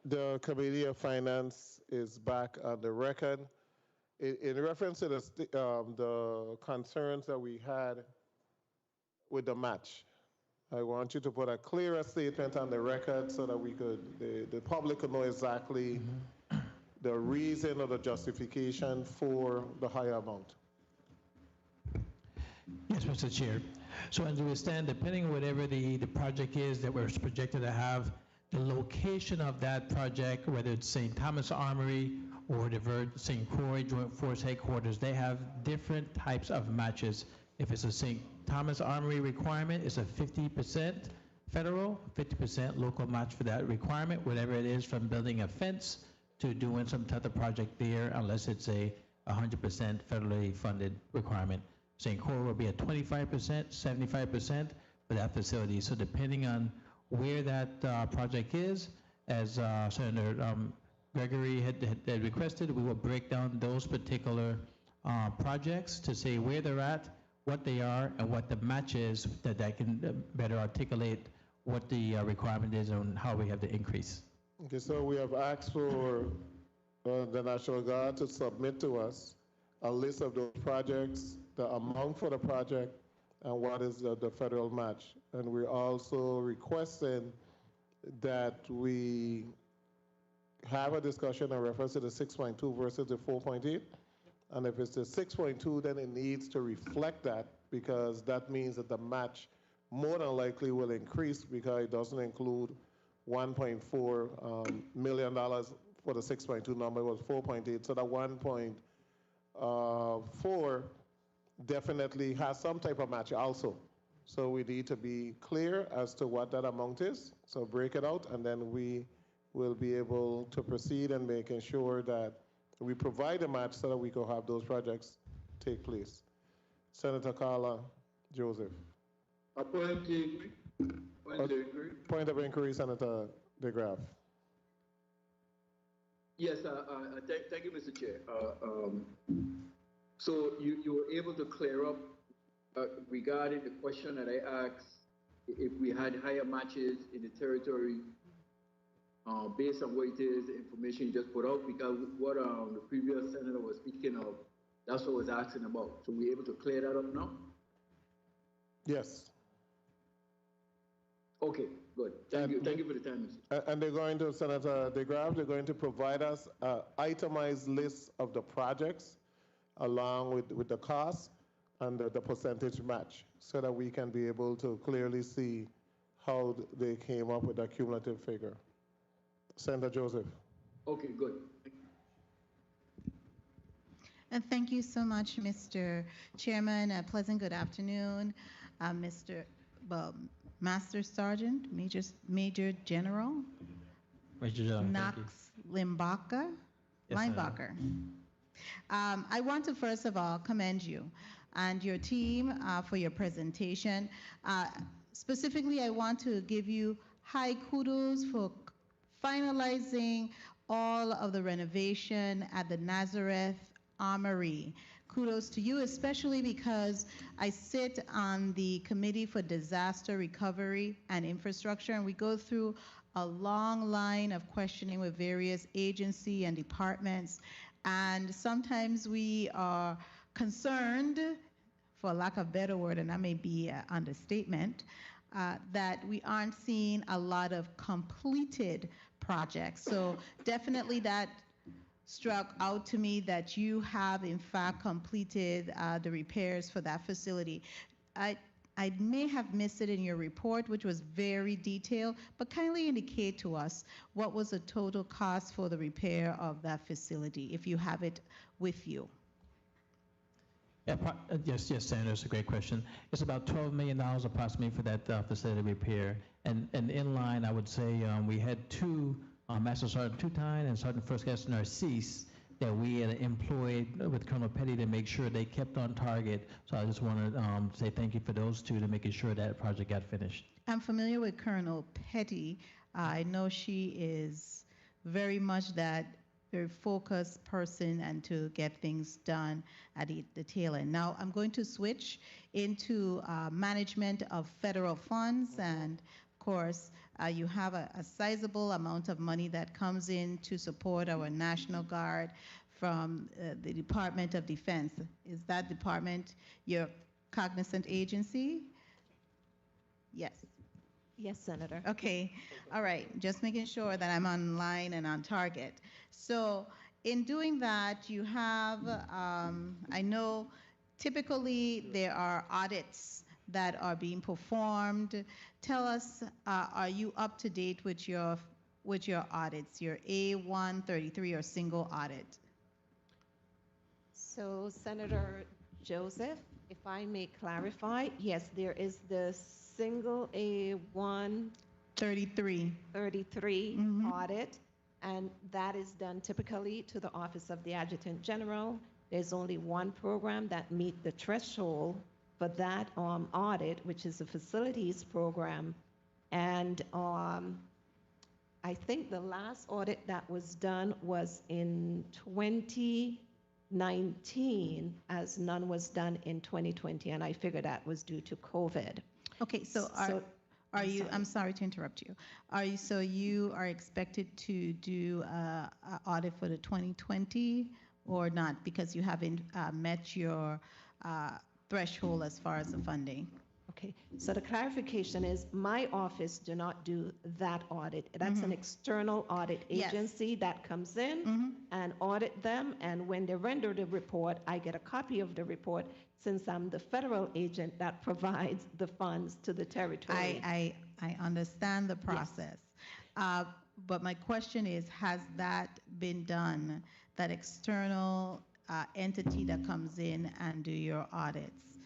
S2: The Committee of Finance is back on the record. In reference to the concerns that we had with the match, I want you to put a clearer statement on the record so that the public could know exactly the reason or the justification for the higher amount.
S15: Yes, Mr. Chair. So as we stand, depending on whatever the project is that we're projected to have, the location of that project, whether it's St. Thomas Armory or the St. Croix Joint Force Headquarters, they have different types of matches. If it's a St. Thomas Armory requirement, it's a 50% federal, 50% local match for that requirement, whatever it is, from building a fence to doing some type of project there, unless it's a 100% federally funded requirement. St. Croix will be at 25%, 75% for that facility. So depending on where that project is, as Senator Gregory had requested, we will break down those particular projects to say where they're at, what they are, and what the match is, that can better articulate what the requirement is and how we have the increase.
S2: Okay, so we have asked for the National Guard to submit to us a list of those projects, the amount for the project, and what is the federal match. And we're also requesting that we have a discussion in reference to the 6.2 versus the 4.8. And if it's the 6.2, then it needs to reflect that, because that means that the match more than likely will increase, because it doesn't include $1.4 million for the 6.2 number. It was 4.8. So that 1.4 definitely has some type of match also. So we need to be clear as to what that amount is. So break it out, and then we will be able to proceed in making sure that we provide a match so that we can have those projects take place. Senator Carla Joseph. Point of inquiry, Senator DeGraff.
S11: Yes, thank you, Mr. Chair. So you were able to clear up regarding the question that I asked, if we had higher matches in the territory based on what it is, the information you just put out, because what the previous senator was speaking of, that's what I was asking about. So we're able to clear that up now?
S2: Yes.
S11: Okay, good. Thank you for the time, Mr.
S2: And they're going to, Senator DeGraff, they're going to provide us an itemized list of the projects along with the cost and the percentage match, so that we can be able to clearly see how they came up with that cumulative figure. Senator Joseph.
S11: Okay, good.
S13: And thank you so much, Mr. Chairman. A pleasant good afternoon, Master Sergeant, Major General Knox Limbacher. Linebacker. I want to first of all commend you and your team for your presentation. Specifically, I want to give you high kudos for finalizing all of the renovation at the Nazareth Armory. Kudos to you, especially because I sit on the Committee for Disaster Recovery and Infrastructure, and we go through a long line of questioning with various agencies and departments, and sometimes we are concerned, for lack of a better word, and that may be an understatement, that we aren't seeing a lot of completed projects. So definitely that struck out to me, that you have in fact completed the repairs for that facility. I may have missed it in your report, which was very detailed, but kindly indicate to us what was the total cost for the repair of that facility, if you have it with you.
S15: Yeah, yes, Senator, it's a great question. It's about $12 million approximately for that facility repair. And in line, I would say we had two, Master Sergeant Tutine and Sergeant First Class Narcisse, that we had employed with Colonel Petty to make sure they kept on target. So I just want to say thank you for those two to making sure that project got finished.
S13: I'm familiar with Colonel Petty. I know she is very much that very focused person and to get things done at the tail end. Now I'm going to switch into management of federal funds and course, you have a sizable amount of money that comes in to support our National Guard from the Department of Defense. Is that department your cognizant agency? Yes.
S17: Yes, Senator.
S13: Okay, all right, just making sure that I'm on line and on target. So in doing that, you have, I know typically there are audits that are being performed. Tell us, are you up to date with your audits, your A133 or single audit?
S17: So, Senator Joseph, if I may clarify, yes, there is the single A1
S13: 33
S17: audit, and that is done typically to the Office of the Adjutant General. There's only one program that meet the threshold for that audit, which is the facilities program. And I think the last audit that was done was in 2019, as none was done in 2020, and I figured that was due to COVID.
S13: Okay, so are you, I'm sorry to interrupt you. So you are expected to do an audit for the 2020 or not, because you haven't met your threshold as far as the funding?
S17: Okay, so the clarification is my office do not do that audit. That's an external audit agency that comes in and audit them, and when they render the report, I get a copy of the report since I'm the federal agent that provides the funds to the territory.
S13: I understand the process. Yes. But my question is, has that been done, that external entity that comes in and do your audits?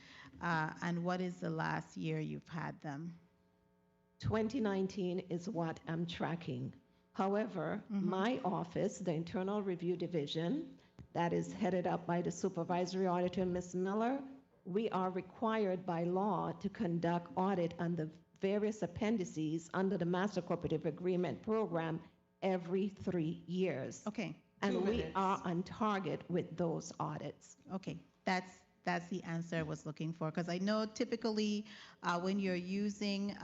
S13: And what is the last year you've had them?
S17: 2019 is what I'm tracking. However, my office, the Internal Review Division, that is headed up by the Supervisory Auditor, Ms. Miller, we are required by law to conduct audit on the various appendices under the Master Cooperative Agreement Program every 3 years.
S13: Okay.
S17: And we are on target with those audits.
S13: Okay, that's the answer I was looking for, because I know typically when you're using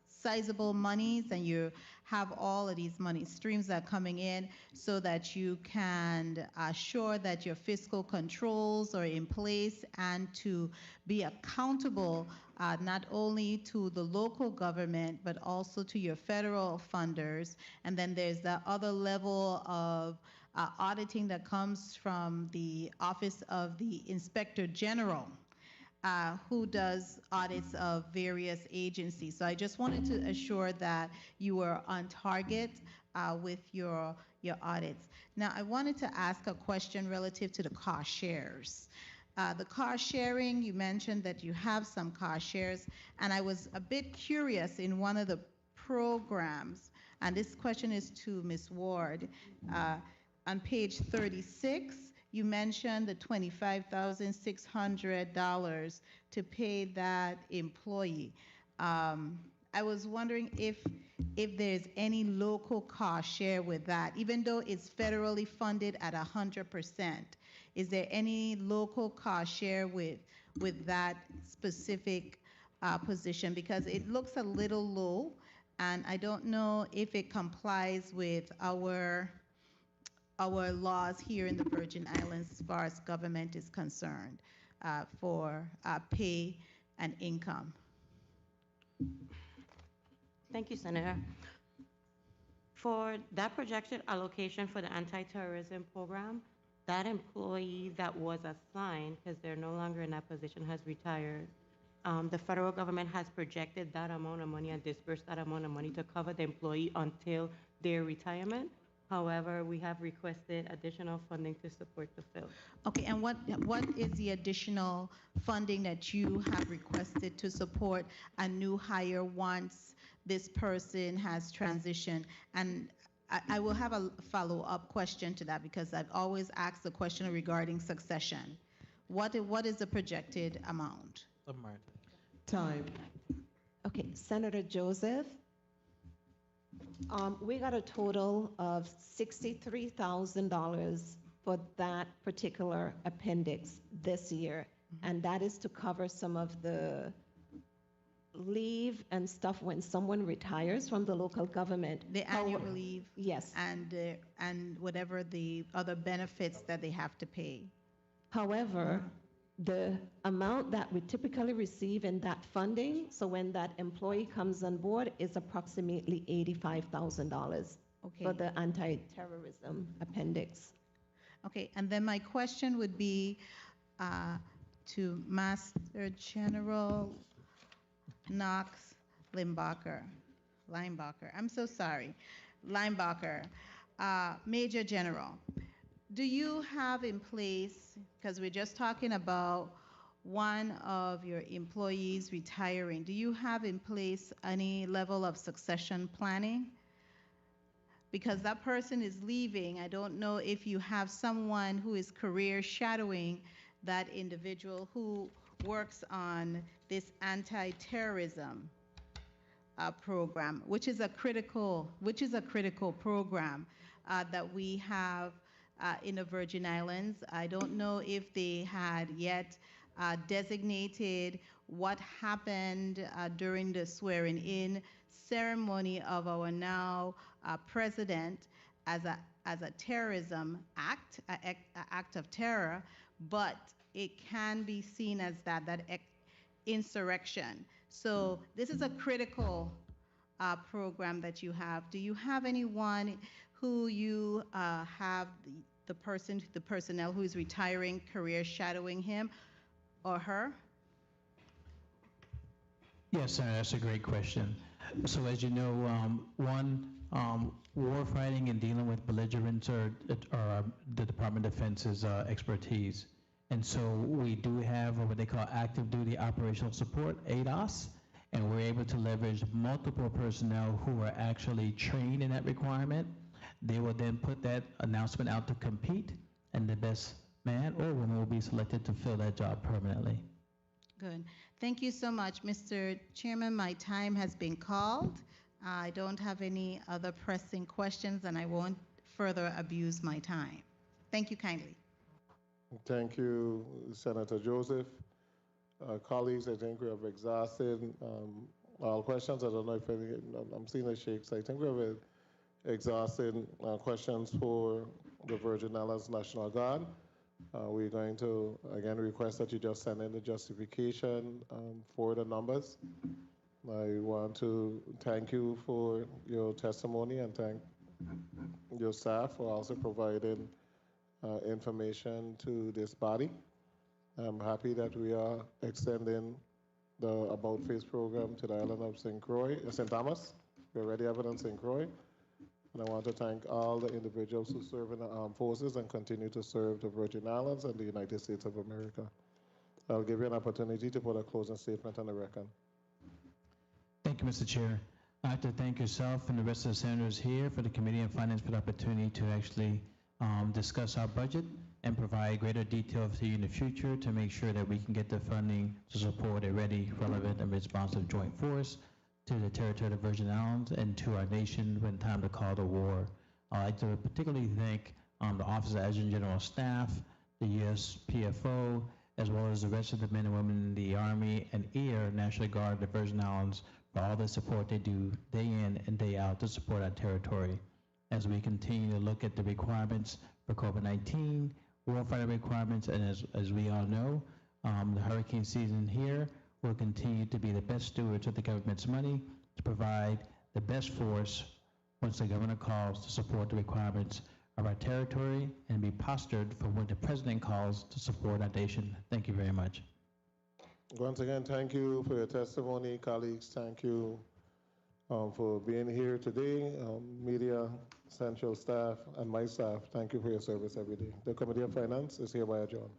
S13: sizable monies and you have all of these money streams that are coming in, so that you can assure that your fiscal controls are in place and to be accountable not only to the local government but also to your federal funders. And then there's that other level of auditing that comes from the Office of the Inspector General, who does audits of various agencies. So I just wanted to assure that you were on target with your audits. Now, I wanted to ask a question relative to the cost shares. The cost sharing, you mentioned that you have some cost shares, and I was a bit curious in one of the programs, and this question is to Ms. Ward. On page 36, you mentioned the $25,600 to pay that employee. I was wondering if there's any local cost share with that, even though it's federally funded at 100%. Is there any local cost share with that specific position? Because it looks a little low, and I don't know if it complies with our laws here in the Virgin Islands as far as government is concerned for pay and income.
S16: Thank you, Senator. For that projected allocation for the anti-terrorism program, that employee that was assigned, because they're no longer in that position, has retired. The federal government has projected that amount of money and dispersed that amount of money to cover the employee until their retirement. However, we have requested additional funding to support the field.
S13: Okay, and what is the additional funding that you have requested to support a new hire once this person has transitioned? And I will have a follow-up question to that, because I've always asked the question regarding succession. What is the projected amount?
S14: Time.
S17: Okay, Senator Joseph, we got a total of $63,000 for that particular appendix this year, and that is to cover some of the leave and stuff when someone retires from the local government.
S13: The annual leave.
S17: Yes.
S13: And whatever the other benefits that they have to pay.
S17: However, the amount that we typically receive in that funding, so when that employee comes on board, is approximately $85,000 for the anti-terrorism appendix.
S13: Okay, and then my question would be to Master General Knox Limbacher. I'm so sorry. Limbacher, Major General, do you have in place, because we're just talking about one of your employees retiring, do you have in place any level of succession planning? Because that person is leaving, I don't know if you have someone who is career shadowing that individual who works on this anti-terrorism program, which is a critical program that we have in the Virgin Islands. I don't know if they had yet designated what happened during the swearing-in ceremony of our now president as a terrorism act, an act of terror, but it can be seen as that insurrection. So this is a critical program that you have. Do you have anyone who you have the personnel who is retiring, career shadowing him or her?
S15: Yes, Senator, that's a great question. So as you know, war fighting and dealing with belligerents are the Department of Defense's expertise. And so we do have what they call active duty operational support, ADOS, and we're able to leverage multiple personnel who are actually trained in that requirement. They will then put that announcement out to compete, and the best man or woman will be selected to fill that job permanently.
S13: Good. Thank you so much, Mr. Chairman. My time has been called. I don't have any other pressing questions, and I won't further abuse my time. Thank you kindly.
S2: Thank you, Senator Joseph. Colleagues, I think we have exhausted all questions. I don't know if any, I'm seeing the shakes. I think we have exhausted questions for the Virgin Islands National Guard. We're going to, again, request that you just send in the justification for the numbers. I want to thank you for your testimony and thank your staff for also providing information to this body. I'm happy that we are extending the About Face program to the island of St. Thomas. We already have it in St. Croix. And I want to thank all the individuals who serve in the armed forces and continue to serve the Virgin Islands and the United States of America. I'll give you an opportunity to put a closing statement on the record.
S15: Thank you, Mr. Chair. I'd like to thank yourself and the rest of the senators here for the Committee on Finance for the opportunity to actually discuss our budget and provide greater detail to you in the future to make sure that we can get the funding to support a ready, relevant, and responsive joint force to the territory of the Virgin Islands and to our nation when time to call to war. I'd like to particularly thank the Office of Adjutant General Staff, the U.S. PFO, as well as the rest of the men and women in the Army and Air National Guard of the Virgin Islands for all the support they do day in and day out to support our territory. As we continue to look at the requirements for COVID-19, warfighting requirements, and as we all know, the hurricane season here will continue to be the best stewards of the government's money to provide the best force once the governor calls to support the requirements of our territory and be postured for when the president calls to support our nation. Thank you very much.
S2: Once again, thank you for your testimony, colleagues. Thank you for being here today. Media, Central staff, and my staff, thank you for your service every day. The Committee of Finance is hereby adjourned.